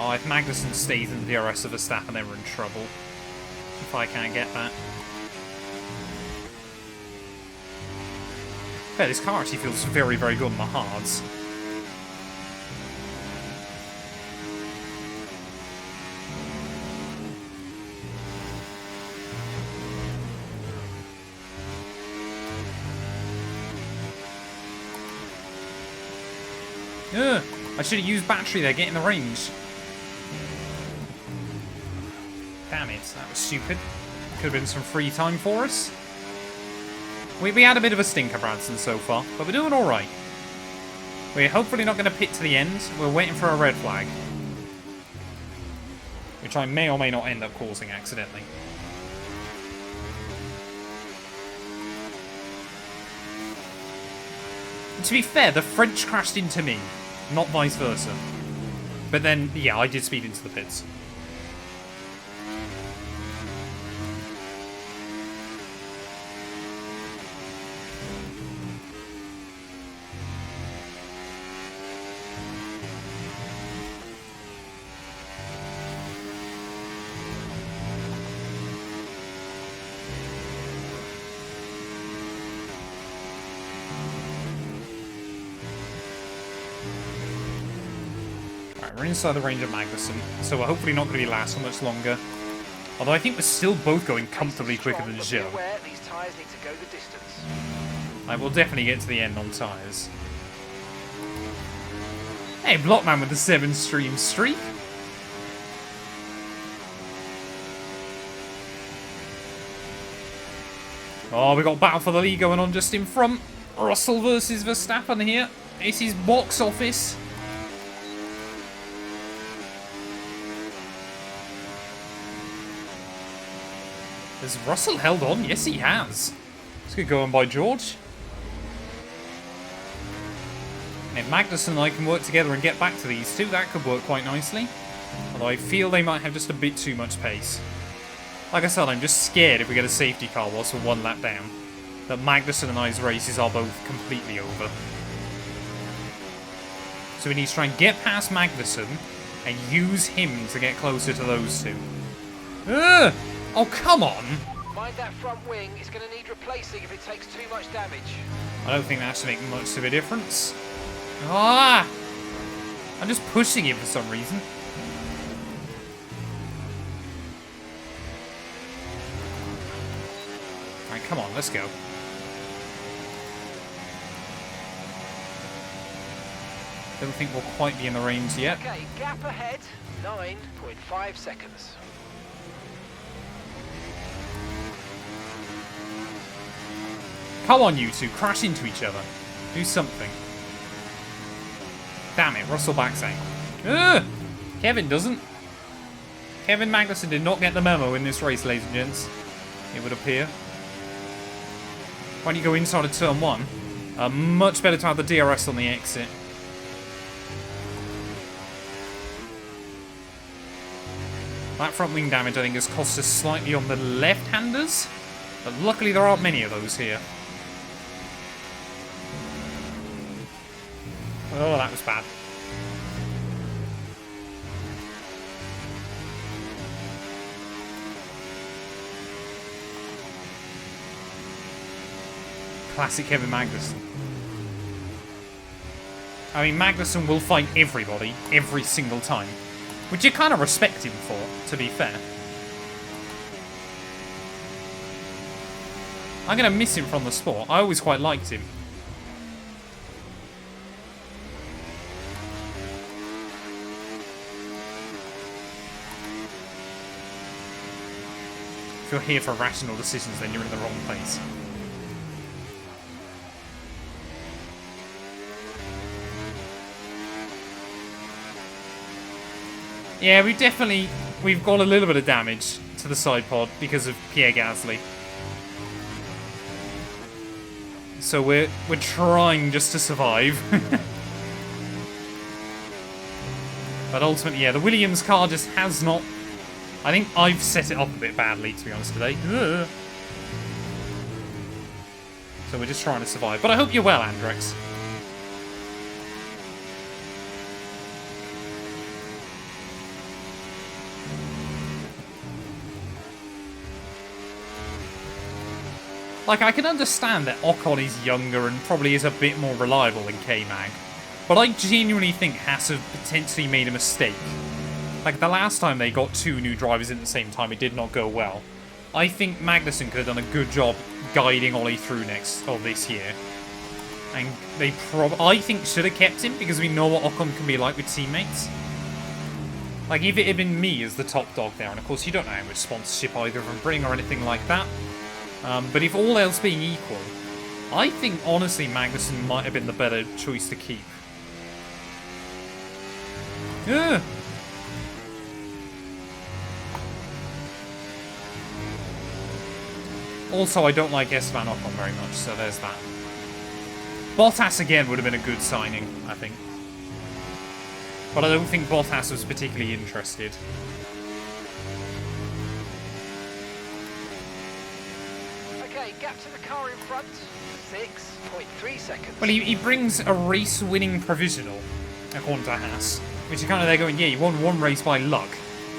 Oh, if Magnussen stays in the DRS of Verstappen, then we're in trouble. If I can't get that. Yeah, this car actually feels very, very good on the hards. Ugh, I should have used battery there, get in the range. Damn it, that was stupid. Could have been some free time for us. We had a bit of a stinker, Bradson, so far, but we're doing alright. We're hopefully not going to pit to the end. We're waiting for a red flag. Which I may or may not end up causing accidentally. to be fair, the French crashed into me, not vice versa. But then, yeah, I did speed into the pits. We're inside the range of Magnussen, so we're hopefully not going to be last for much longer. Although I think we're still both going comfortably quicker than Joe. These tyres need to go the distance. I will definitely get to the end on tyres. Hey, Blockman with the 7-stream streak. Oh, we got battle for the lead going on just in front. Russell versus Verstappen here. This is box office. Has Russell held on? Yes, he has. Let's get going by George. And if Magnussen and I can work together and get back to these two, that could work quite nicely. Although I feel they might have just a bit too much pace. Like I said, I'm just scared if we get a safety car whilst we're one lap down, that Magnussen and I's races are both completely over. So we need to try and get past Magnussen and use him to get closer to those two. Ugh! Oh, come on! Mind that front wing, it's going to need replacing if it takes too much damage. I don't think that should make much of a difference. Ah! I'm just pushing him for some reason. Alright, come on, let's go. Don't think we'll quite be in the range yet. Okay, gap ahead, 9.5 seconds. Come on, you two, crash into each other. Do something. Damn it, Russell backs out. Ugh! Kevin doesn't. Kevin Magnussen did not get the memo in this race, ladies and gents. It would appear. When you go inside of turn 1, much better to have the DRS on the exit. That front wing damage, I think, has cost us slightly on the left-handers. But luckily there aren't many of those here. Oh, that was bad. Classic Kevin Magnussen. I mean, Magnussen will fight everybody, every single time. Which you kind of respect him for, to be fair. I'm going to miss him from the sport. I always quite liked him. If you're here for rational decisions, then you're in the wrong place. Yeah, we've got a little bit of damage to the side pod because of Pierre Gasly. So we're trying just to survive. But ultimately, yeah, the Williams car just has not... I think I've set it up a bit badly, to be honest, today. Ugh. So we're just trying to survive. But I hope you're well, Andrex. Like, I can understand that Ocon is younger and probably is a bit more reliable than K-Mag. But I genuinely think Haas have potentially made a mistake. Like, the last time they got two new drivers in at the same time, it did not go well. I think Magnussen could have done a good job guiding Ollie through this year. And they I think should have kept him, because we know what Ocon can be like with teammates. Like, if it had been me as the top dog there, and of course you don't know how much sponsorship either of them bring or anything like that. But if all else being equal, I think, honestly, Magnussen might have been the better choice to keep. Ugh. Also, I don't like Esteban Ocon very much, so there's that. Bottas again would have been a good signing, I think. But I don't think Bottas was particularly interested. Okay, gap to the car in front, 6.3 seconds. Well, he brings a race-winning provisional, according to Haas. Which is kind of there going, yeah, you won one race by luck.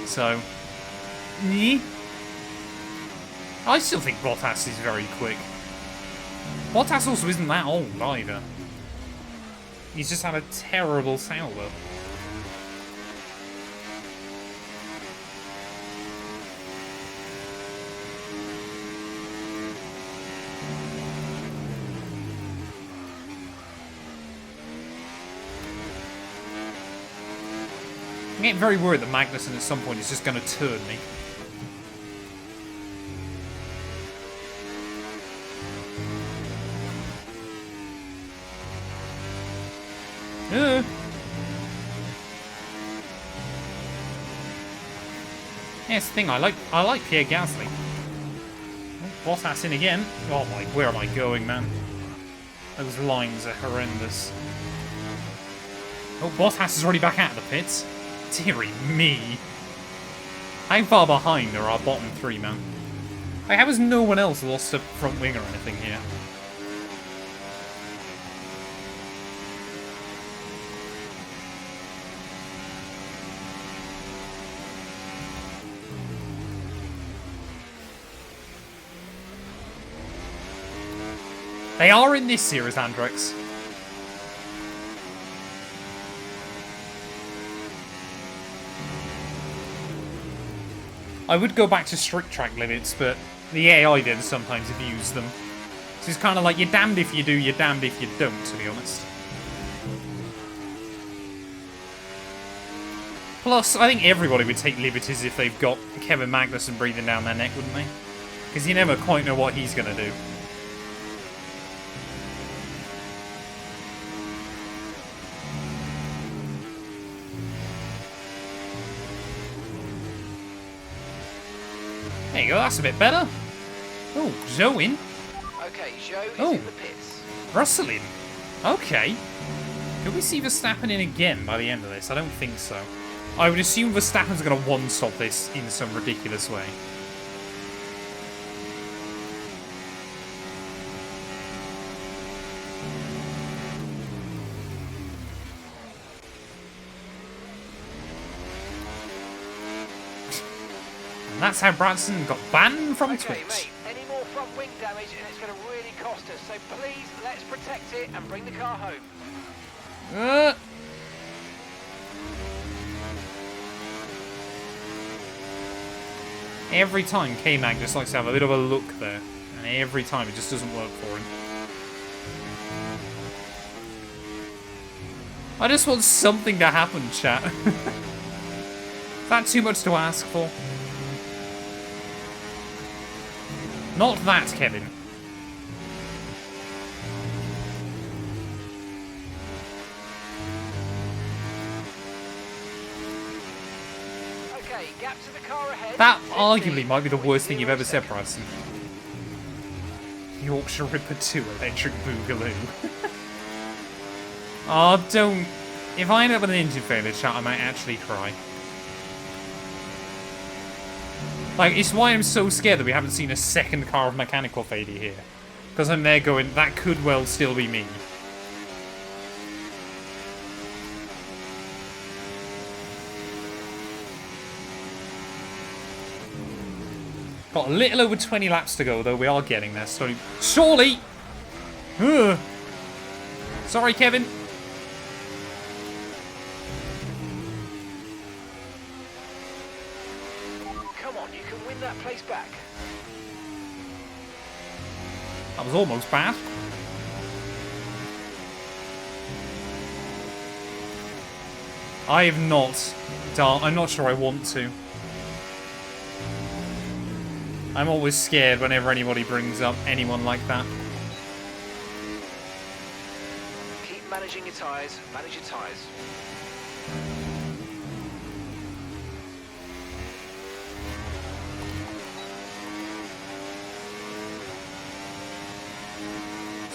So, yeah. I still think Bottas is very quick. Bottas also isn't that old either. He's just had a terrible Sauber. I'm getting very worried that Magnussen at some point is just going to turn me. Yeah, it's the thing, I like Pierre Gasly. Oh, Bottas in again. Oh my, where am I going, man? Those lines are horrendous. Oh, Bottas is already back out of the pits. Deary me. How far behind are our bottom three, man? Like, how has no one else lost a front wing or anything here? They are in this series, Andrex. I would go back to strict track limits, but the AI did sometimes abuse them. So it's kind of like, you're damned if you do, you're damned if you don't, to be honest. Plus, I think everybody would take liberties if they've got Kevin Magnussen breathing down their neck, wouldn't they? Because you never quite know what he's going to do. There you go, that's a bit better. Oh, Zhou in. Okay, Zhou is in the pits. Russell in. Okay. Could we see Verstappen in again by the end of this? I don't think so. I would assume Verstappen's going to one-stop this in some ridiculous way. And that's how Branson got banned from Okay, Twitch. mate, any more front wing damage and it's going to really cost us. So please, let's protect it and bring the car home. Every time K-Mag just likes to have a bit of a look there. And every time it just doesn't work for him. I just want something to happen, chat. Is that too much to ask for? Not that, Kevin. Okay, gap to the car ahead. That arguably might be the worst thing you've ever said, Bryson. Yorkshire Ripper 2 Electric Boogaloo. Oh, don't. If I end up with an engine failure, chat, I might actually cry. Like, it's why I'm so scared that we haven't seen a second car of mechanical failure here. Because I'm there going, that could well still be me. Got a little over 20 laps to go, though. We are getting there slowly. Surely! Ugh. Sorry, Kevin. Come on, you can win that place back. That was almost bad. I have not done. I'm not sure I want to. I'm always scared whenever anybody brings up anyone like that. Keep managing your tyres, manage your tyres.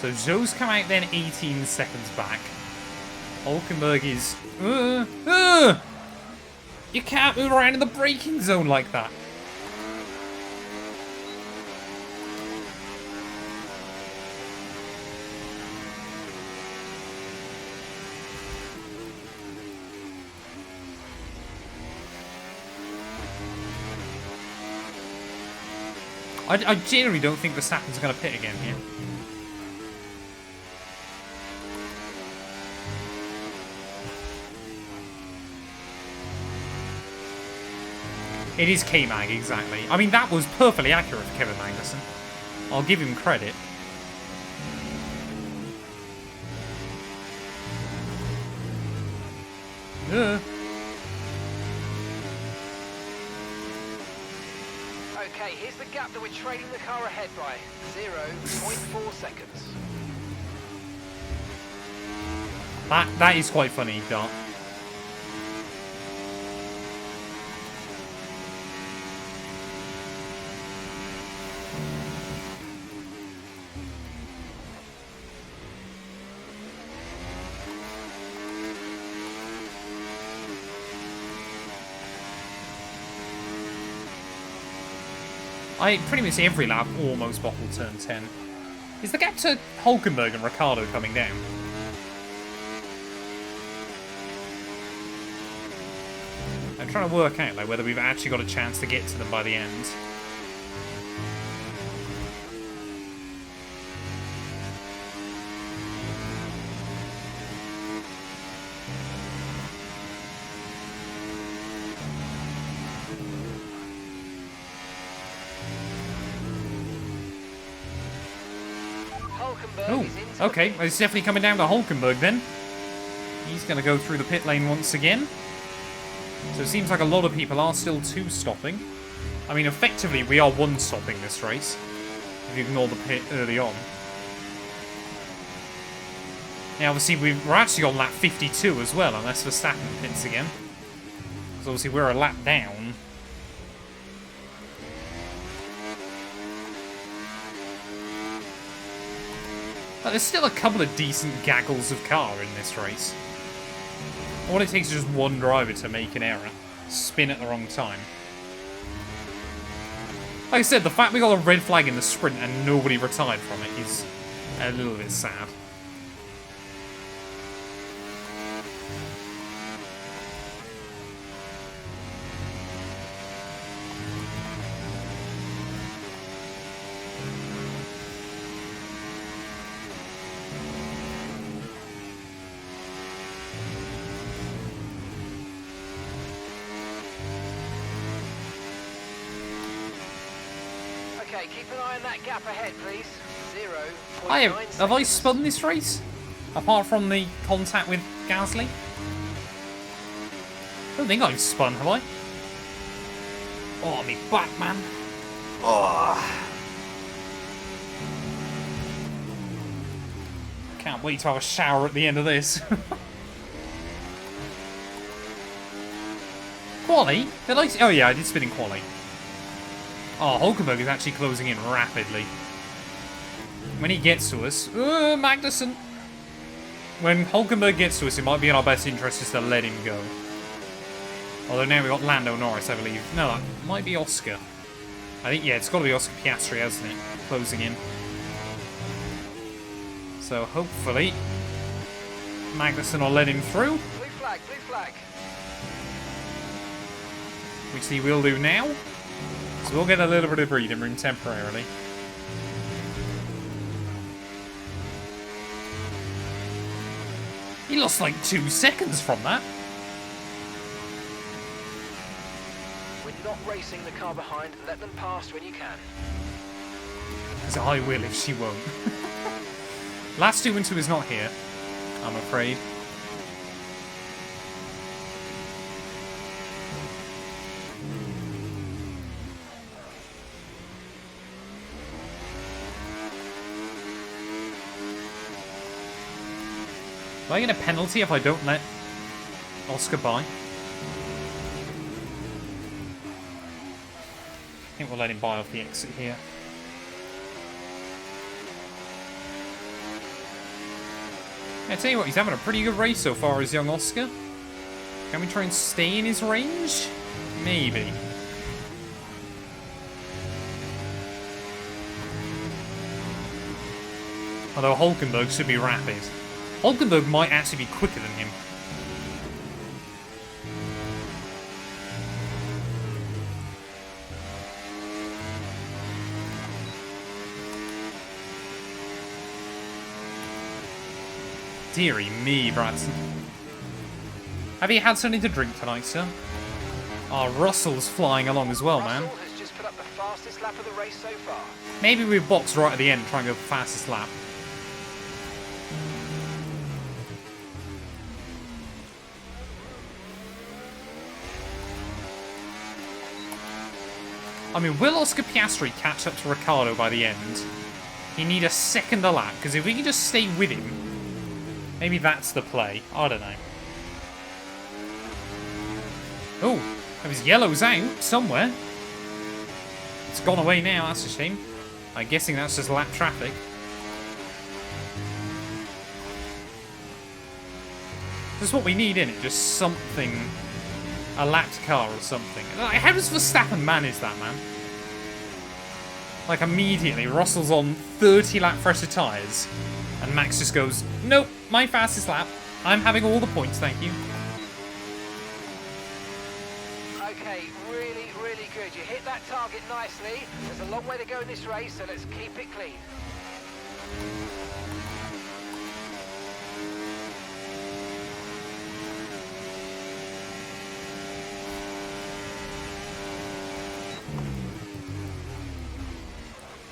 So Zhou's come out then 18 seconds back. Hulkenberg is... You can't move around in the braking zone like that. I generally don't think Verstappen's going to pit again here. It is K-Mag, exactly. I mean, that was perfectly accurate for Kevin Magnussen. I'll give him credit. Okay, here's the gap that we're trailing the car ahead by. 0.4 seconds. That is quite funny, Dart. I pretty much every lap almost bottled turn 10. Is the gap to Hulkenberg and Ricciardo coming down? I'm trying to work out like whether we've actually got a chance to get to them by the end. Oh, okay. Well, it's definitely coming down to Hulkenberg then. He's going to go through the pit lane once again. So it seems like a lot of people are still two-stopping. I mean, effectively, we are one-stopping this race, if you ignore the pit early on. Now, obviously, we're actually on lap 52 as well, unless Verstappen pits again. Because obviously, we're a lap down. But there's still a couple of decent gaggles of car in this race. All it takes is just one driver to make an error. Spin at the wrong time. Like I said, the fact we got a red flag in the sprint and nobody retired from it is a little bit sad. Okay, keep an eye on that gap ahead, please. 0.9 Have I spun this race? Apart from the contact with Gasly? I don't think I've spun, have I? Oh, me back, man. Oh. Can't wait to have a shower at the end of this. Quali? Did I? Oh yeah, I did spin in quali. Oh, Hulkenberg is actually closing in rapidly. When he gets to us... Magnussen! When Hulkenberg gets to us, it might be in our best interest just to let him go. Although now we've got Lando Norris, I believe. No, that might be Oscar. I think, yeah, it's got to be Oscar Piastri, hasn't it? Closing in. So, hopefully, Magnussen will let him through. Blue flag, blue flag. Which he will do now. So we'll get a little bit of breathing room temporarily. He lost like 2 seconds from that. We're not racing the car behind. Let them pass when you can. Because I will if she won't. Last 2-2 is not here, I'm afraid. Do I get a penalty if I don't let Oscar by? I think we'll let him by off the exit here. I tell you what, he's having a pretty good race so far as young Oscar. Can we try and stay in his range? Maybe. Although Hulkenberg should be rapid. Hulkenberg might actually be quicker than him. Deary me, Bradson. Have you had something to drink tonight, sir? Oh, Russell's flying along as well, man. Russell has just put up the fastest lap of the race so far. Maybe we box right at the end, try and go for fastest lap. I mean, will Oscar Piastri catch up to Ricciardo by the end? He need a second a lap, because if we can just stay with him, maybe that's the play. I don't know. Oh, his yellow's out somewhere. It's gone away now, that's a shame. I'm guessing that's just lap traffic. Just what we need, innit? Just something. A lapped car or something. Like, how does Verstappen manage that, man? Like, immediately, Russell's on 30 lap fresher tyres, and Max just goes, nope, my fastest lap. I'm having all the points, thank you. Okay, really, really good. You hit that target nicely. There's a long way to go in this race, so let's keep it clean.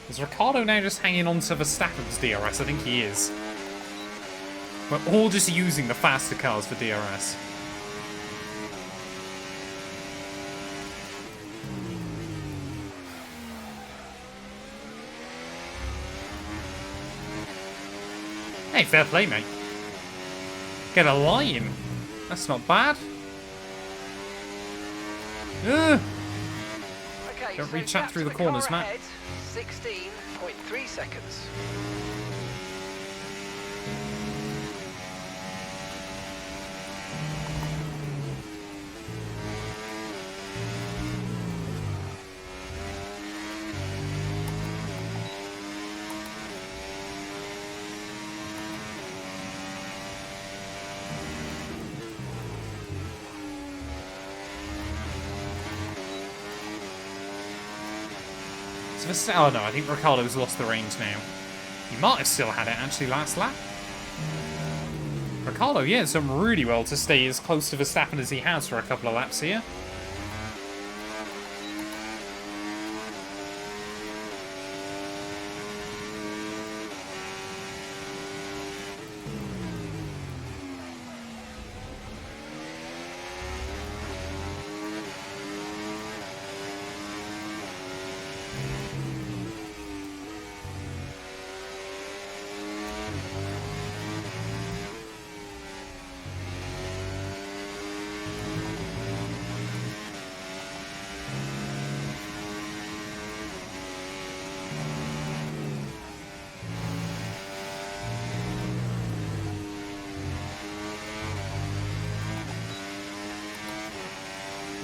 Is Ricciardo now just hanging on to Verstappen's DRS? I think he is. We're all just using the faster cars for DRS. Hey, fair play, mate. Get a line. That's not bad. Ugh. Okay, Don't so reach gap out through to the corners, car Matt. ahead, 16.3 seconds. Oh no, I think Ricciardo's lost the range now. He might have still had it actually last lap. Ricciardo, yeah, has done really well to stay as close to Verstappen as he has for a couple of laps here.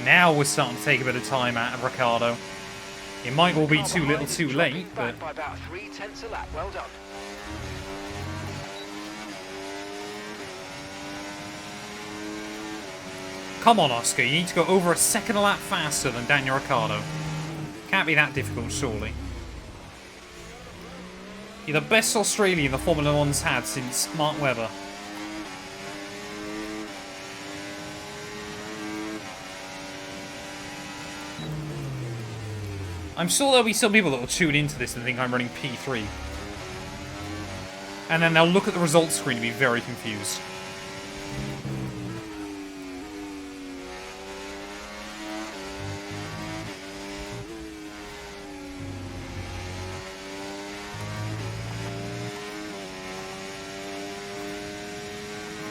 Now we're starting to take a bit of time out of Ricciardo. It might all be too little too late, but... by about 0.3 a lap. Well done. Come on, Oscar, you need to go over a second a lap faster than Daniel Ricciardo. Can't be that difficult, surely. You're the best Australian the Formula One's had since Mark Webber. I'm sure there'll be some people that will tune into this and think I'm running P3. And then they'll look at the results screen and be very confused.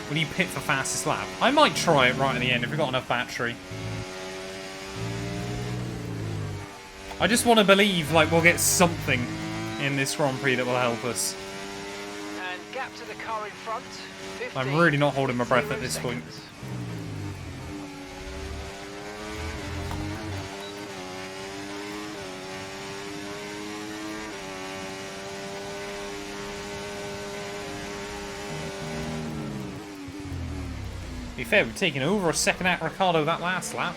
Will you pit for fastest lap? I might try it right at the end if we've got enough battery. I just want to believe, like, we'll get something in this Grand Prix that will help us. And gap to the car in front. 15, I'm really not holding my breath at this point. seconds. To be fair, we've taken over a second out Ricciardo that last lap.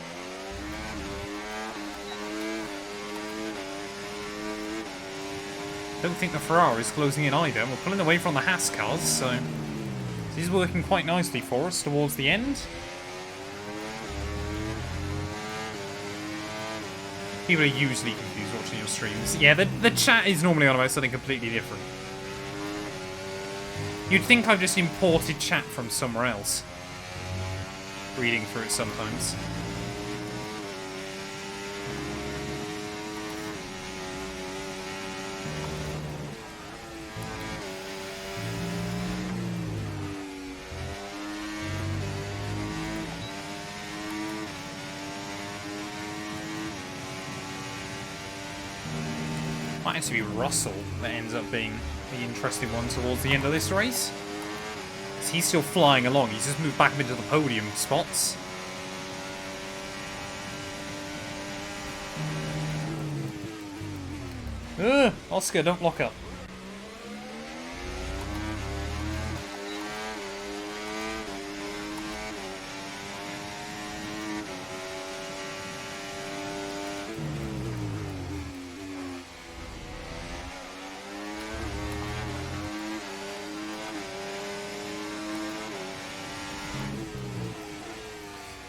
Don't think the Ferrari's closing in either. We're pulling away from the Haas cars, so this is working quite nicely for us towards the end. People are usually confused watching your streams. Yeah, the chat is normally on about something completely different. You'd think I've just imported chat from somewhere else. Reading through it sometimes. Might actually be Russell that ends up being the interesting one towards the end of this race. He's still flying along. He's just moved back up into the podium spots. Oscar, don't lock up.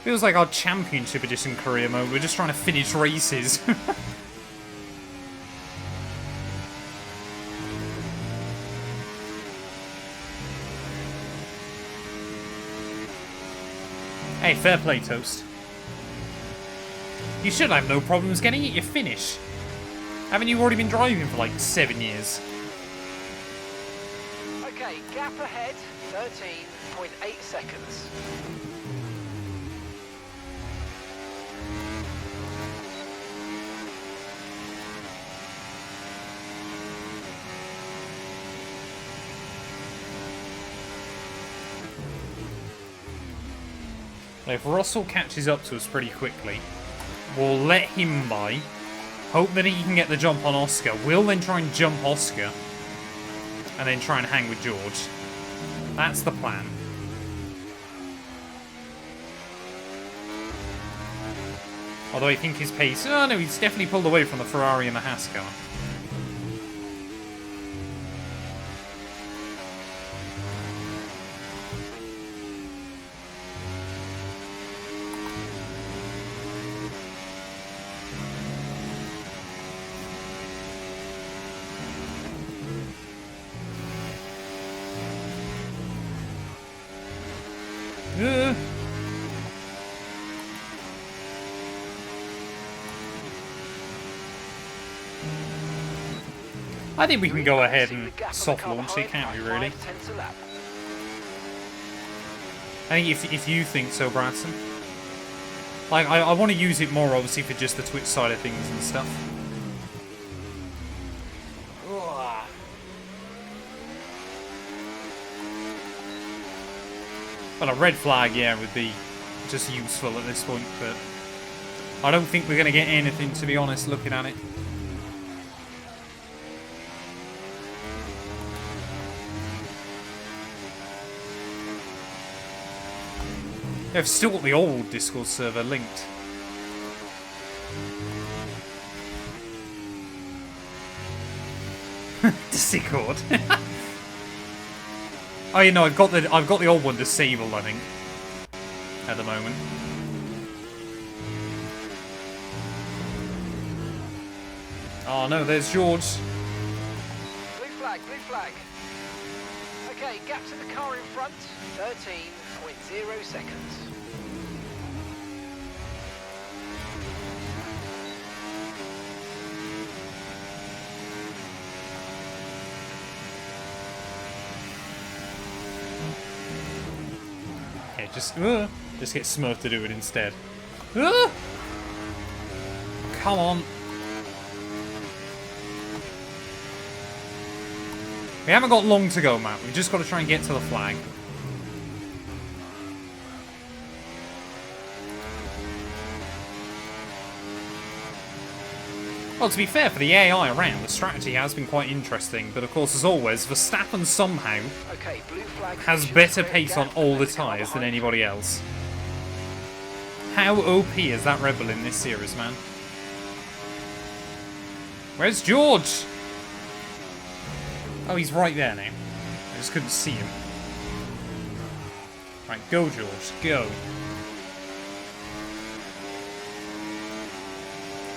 Feels like our championship edition career mode. We're just trying to finish races. Hey, fair play, Toast. You should have no problems getting it. Your finish. Haven't you already been driving for like 7 years? Okay, gap ahead, 13.8 seconds. If Russell catches up to us pretty quickly, we'll let him by. Hope that he can get the jump on Oscar. We'll then try and jump Oscar. And then try and hang with George. That's the plan. Although I think his pace... Oh no, he's definitely pulled away from the Ferrari and the Haas car. I think we can go ahead and soft launch it, can't we, really? I think if you think so, Bradson. Like, I want to use it more, obviously, for just the Twitch side of things and stuff. Well, a red flag, yeah, would be just useful at this point, but I don't think we're going to get anything, to be honest, looking at it. They've still got the old Discord server linked. Discord. Oh, you know, I've got the old one disabled, I think, at the moment. Oh no, there's George. Blue flag, blue flag. Okay, gap to the car in front, 13.0 seconds. Okay, just get Smurf to do it instead. Come on. We haven't got long to go, Matt. We've just got to try and get to the flag. Well, to be fair, for the AI around, the strategy has been quite interesting. But of course, as always, Verstappen somehow Okay, blue flag has better pace on all the tyres than anybody else. How OP is that Red Bull in this series, man? Where's George? Oh, he's right there now. I just couldn't see him. Right, go, George. Go.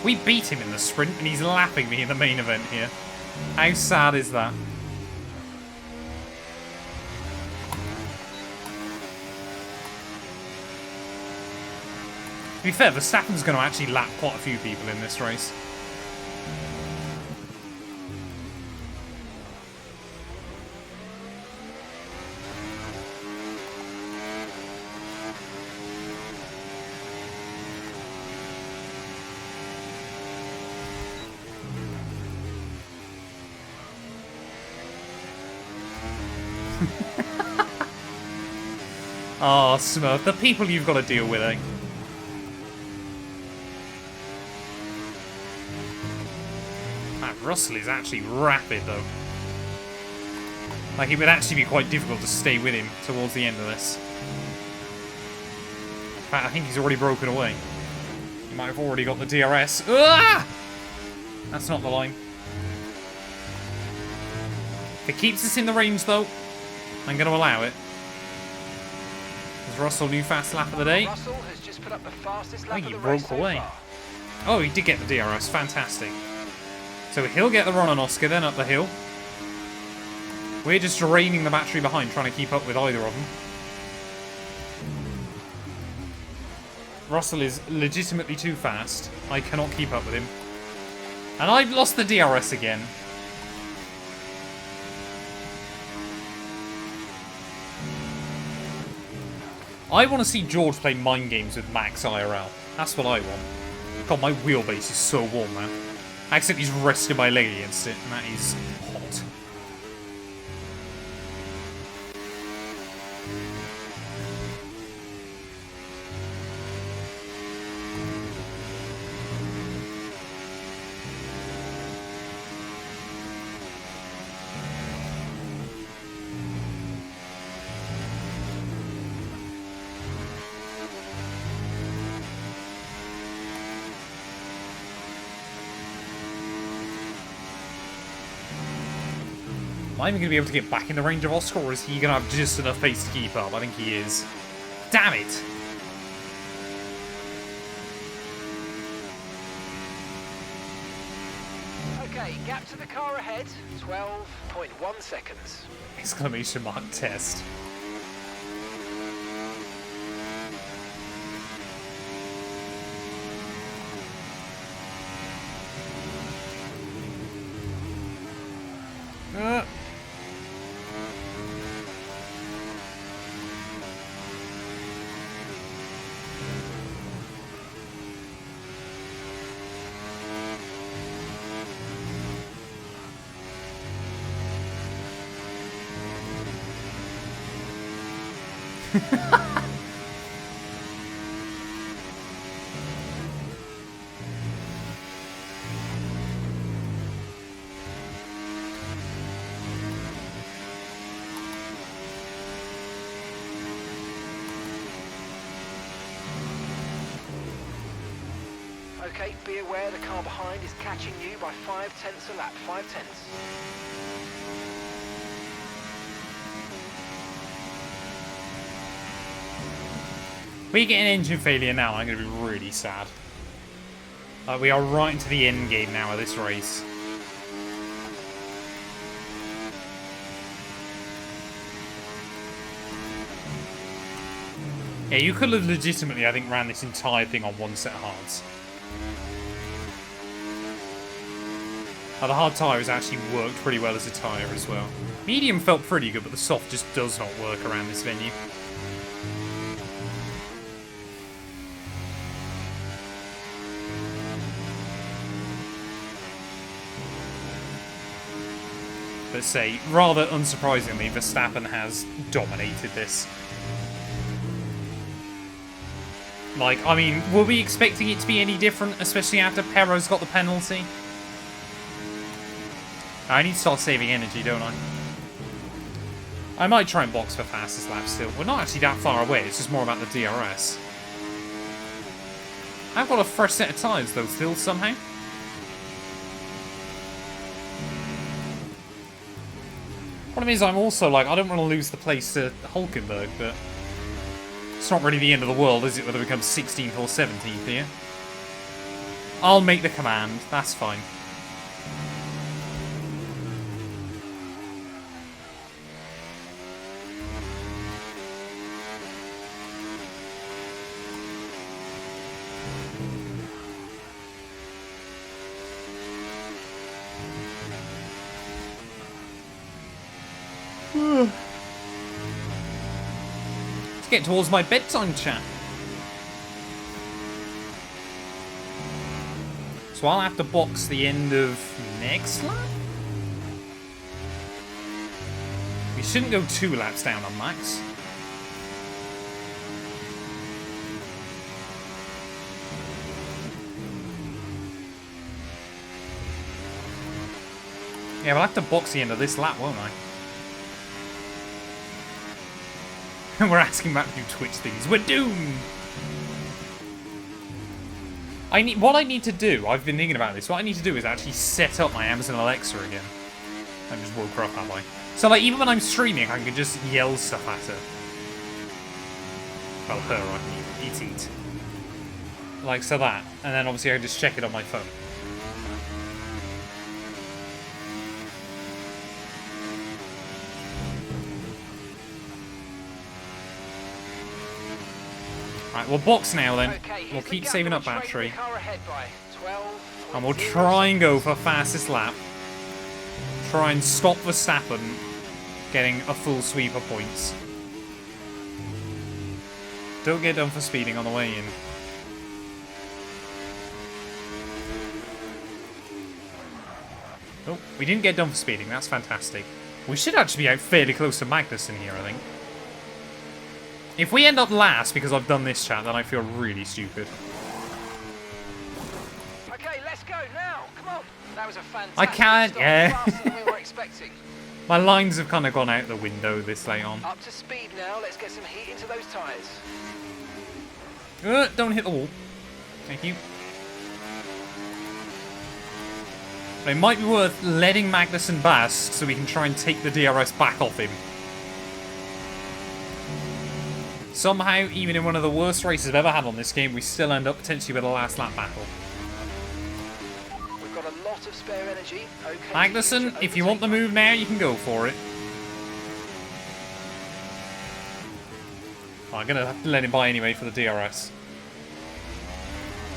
We beat him in the sprint, and he's lapping me in the main event here. How sad is that? To be fair, Verstappen's going to actually lap quite a few people in this race. Oh, Smurf, the people you've got to deal with, eh? That Russell is actually rapid, though. Like, it would actually be quite difficult to stay with him towards the end of this. In fact, I think he's already broken away. He might have already got the DRS. Ah! That's not the line. If it keeps us in the range, though, I'm going to allow it. Is Russell new fast lap of the day? Russell has just put up the fastest lap I think he of the race broke so away. far. Oh, he did get the DRS. Fantastic. So he'll get the run on Oscar, then up the hill. We're just draining the battery behind, trying to keep up with either of them. Russell is legitimately too fast. I cannot keep up with him. And I've lost the DRS again. I want to see George play mind games with Max IRL. That's what I want. God, my wheelbase is so warm, man. I accidentally just rested my leg against it, and that is hot. Am I even going to be able to get back in the range of Oscar, or is he going to have just enough pace to keep up? I think he is. Damn it! Okay, gap to the car ahead, 12.1 seconds. Exclamation mark test. Okay, be aware the car behind is catching you by 0.5 a lap, 0.5. We get an engine failure now, I'm going to be really sad. We are right into the end game now of this race. Yeah, you could have legitimately, I think, ran this entire thing on one set of hards. The hard tyre has actually worked pretty well as a tyre as well. Medium felt pretty good, but the soft just does not work around this venue. But say, rather unsurprisingly, Verstappen has dominated this. Like, I mean, were we expecting it to be any different, especially after Perez got the penalty? I need to start saving energy, don't I? I might try and box for fastest lap still. We're not actually that far away, it's just more about the DRS. I've got a fresh set of tyres, though, still, somehow. Problem is, I'm also, like, I don't want to lose the place to Hulkenberg, but... It's not really the end of the world, is it, whether it becomes 16th or 17th here? I'll make the command, that's fine. Let's get towards my bedtime chat. So I'll have to box the end of next lap? We shouldn't go 2 laps down on Max. Yeah, we'll have to box the end of this lap, won't I? We're asking Matt to do Twitch things. We're doomed! What I need to do, I've been thinking about this, what I need to do is actually set up my Amazon Alexa again. I just woke her up that way. So, like, even when I'm streaming, I can just yell stuff at her. Well, her, I mean. Eat. Like, so that. And then, obviously, I can just check it on my phone. Right, we'll box now then. Okay, we'll keep saving up battery. And we'll 12.07. try and go for fastest lap. Try and stop Verstappen getting a full sweep of points. Don't get done for speeding on the way in. Oh, we didn't get done for speeding. That's fantastic. We should actually be out fairly close to Magnussen here, I think. If we end up last because I've done this chat, then I feel really stupid. Okay, let's go now. Come on. That was a fantastic I can't, stop, yeah. faster than we were expecting. My lines have kind of gone out the window this late on. Up to speed now. Let's get some heat into those tyres. Don't hit the wall. Thank you. But it might be worth letting Magnussen bast so we can try and take the DRS back off him. Somehow, even in one of the worst races I've ever had on this game, we still end up potentially with a last lap battle. We've got a lot of spare energy. Okay. Magnussen, if you want the move now, you can go for it. I'm going to have to let him by anyway for the DRS.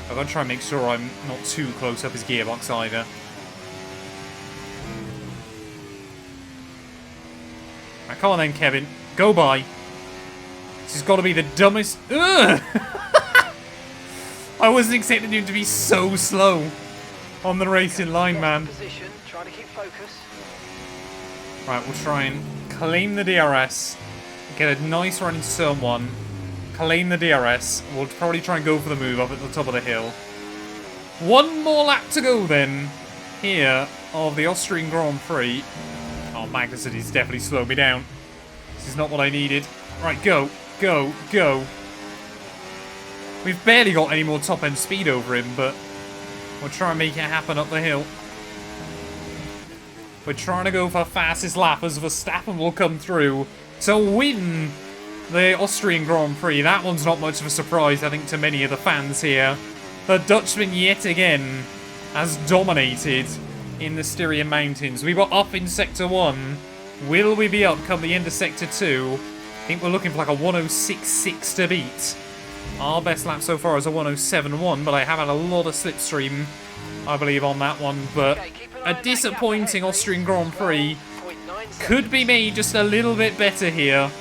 I've got to try and make sure I'm not too close up his gearbox either. Right, come on then, Kevin. Go by. This has got to be the dumbest... Ugh! I wasn't expecting him to be so slow on the racing line, man. Position, trying to keep focus. Right, we'll try and claim the DRS. Get a nice run in turn 1. Claim the DRS. We'll probably try and go for the move up at the top of the hill. One more lap to go then. Here of the Austrian Grand Prix. Oh, Magnussen, he's definitely slowed me down. This is not what I needed. Right, go. Go. Go. We've barely got any more top-end speed over him, but we'll try and make it happen up the hill. We're trying to go for fastest lap as Verstappen will come through to win the Austrian Grand Prix. That one's not much of a surprise, I think, to many of the fans here. The Dutchman, yet again, has dominated in the Styrian Mountains. We were up in Sector 1. Will we be up come the end of Sector 2? I think we're looking for like a 106.6 to beat. Our best lap so far is a 107.1, but I have had a lot of slipstream, I believe, on that one. But a disappointing Austrian Grand Prix could be made just a little bit better here.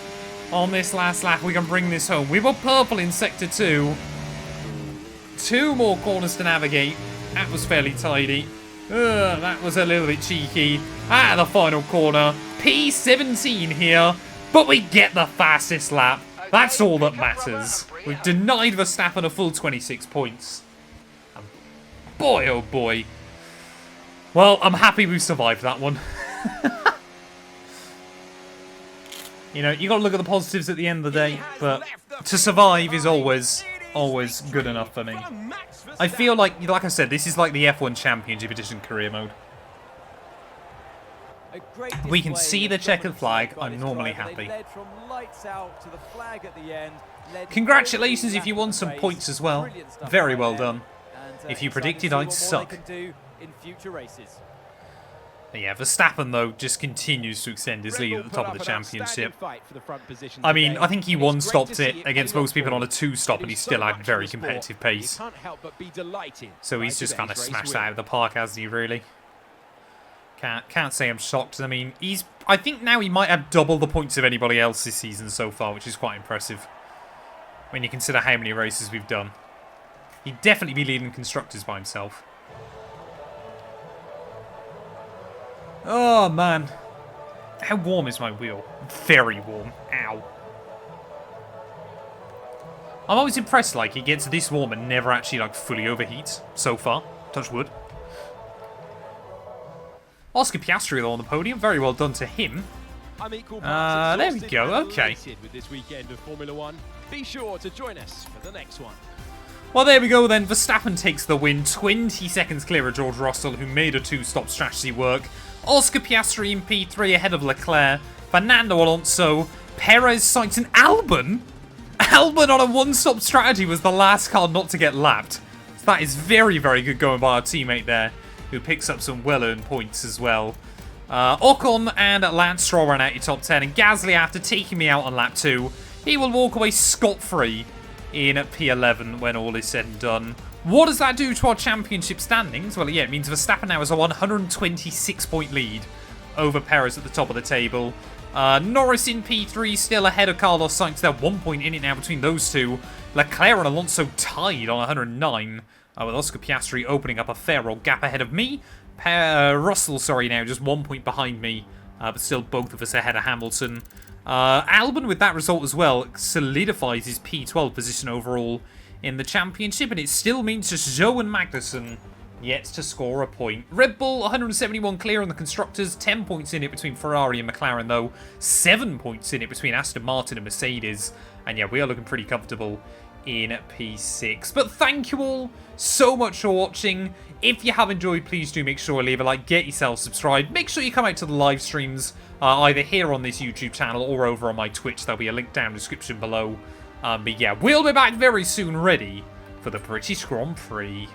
On this last lap, we can bring this home. We were purple in Sector 2. 2 more corners to navigate. That was fairly tidy. That was a little bit cheeky. Out of the final corner. P17 here. But we get the fastest lap. That's all that matters. We've denied Verstappen a full 26 points. And boy, oh boy. Well, I'm happy we survived that one. You know, you got to look at the positives at the end of the day, but to survive is always good enough for me. I feel like I said, this is like the F1 Championship Edition career mode. We can see the checkered flag. I'm normally happy. Congratulations if you won some points as well. Very well done. If you predicted I'd suck. Yeah, Verstappen, though, just continues to extend his lead at the top of the championship. I mean, I think he one-stopped it against most people on a two-stop, and he still had very competitive pace. So he's just kind of smashed that out of the park, hasn't he, really? Can't say I'm shocked. I mean, I think now he might have double the points of anybody else this season so far, which is quite impressive when you consider how many races we've done. He'd definitely be leading constructors by himself. Oh, man. How warm is my wheel? Very warm. Ow. I'm always impressed, like, he gets this warm and never actually, like, fully overheats so far. Touch wood. Oscar Piastri, though, on the podium. Very well done to him. There we go. Okay. With this weekend of Formula 1. Be sure to join us for the next one. Well, there we go then. Verstappen takes the win. 20 seconds clear of George Russell, who made a two-stop strategy work. Oscar Piastri in P3 ahead of Leclerc. Fernando Alonso. Perez sights an Albon. Albon on a one-stop strategy was the last car not to get lapped. So that is very, very good going by our teammate there, who picks up some well-earned points as well. Ocon and Lance Stroll ran out your top 10. And Gasly, after taking me out on lap 2, he will walk away scot-free in P11 when all is said and done. What does that do to our championship standings? Well, yeah, it means Verstappen now has a 126-point lead over Perez at the top of the table. Norris in P3 still ahead of Carlos Sainz. They're 1 point in it now between those two. Leclerc and Alonso tied on 109, with Oscar Piastri opening up a fair old gap ahead of me. Russell, now just 1 point behind me, but still both of us ahead of Hamilton. Albon, with that result as well, solidifies his P12 position overall in the championship, and it still means just Zhou and Magnussen yet to score a point. Red Bull, 171 clear on the constructors, 10 points in it between Ferrari and McLaren, though, 7 points in it between Aston Martin and Mercedes, and yeah, we are looking pretty comfortable in P6. But thank you all so much for watching. If you have enjoyed, please do make sure to leave a like, get yourself subscribed. Make sure you come out to the live streams, either here on this YouTube channel or over on my Twitch. There'll be a link down in the description below. But yeah, we'll be back very soon, ready for the British Grand Prix.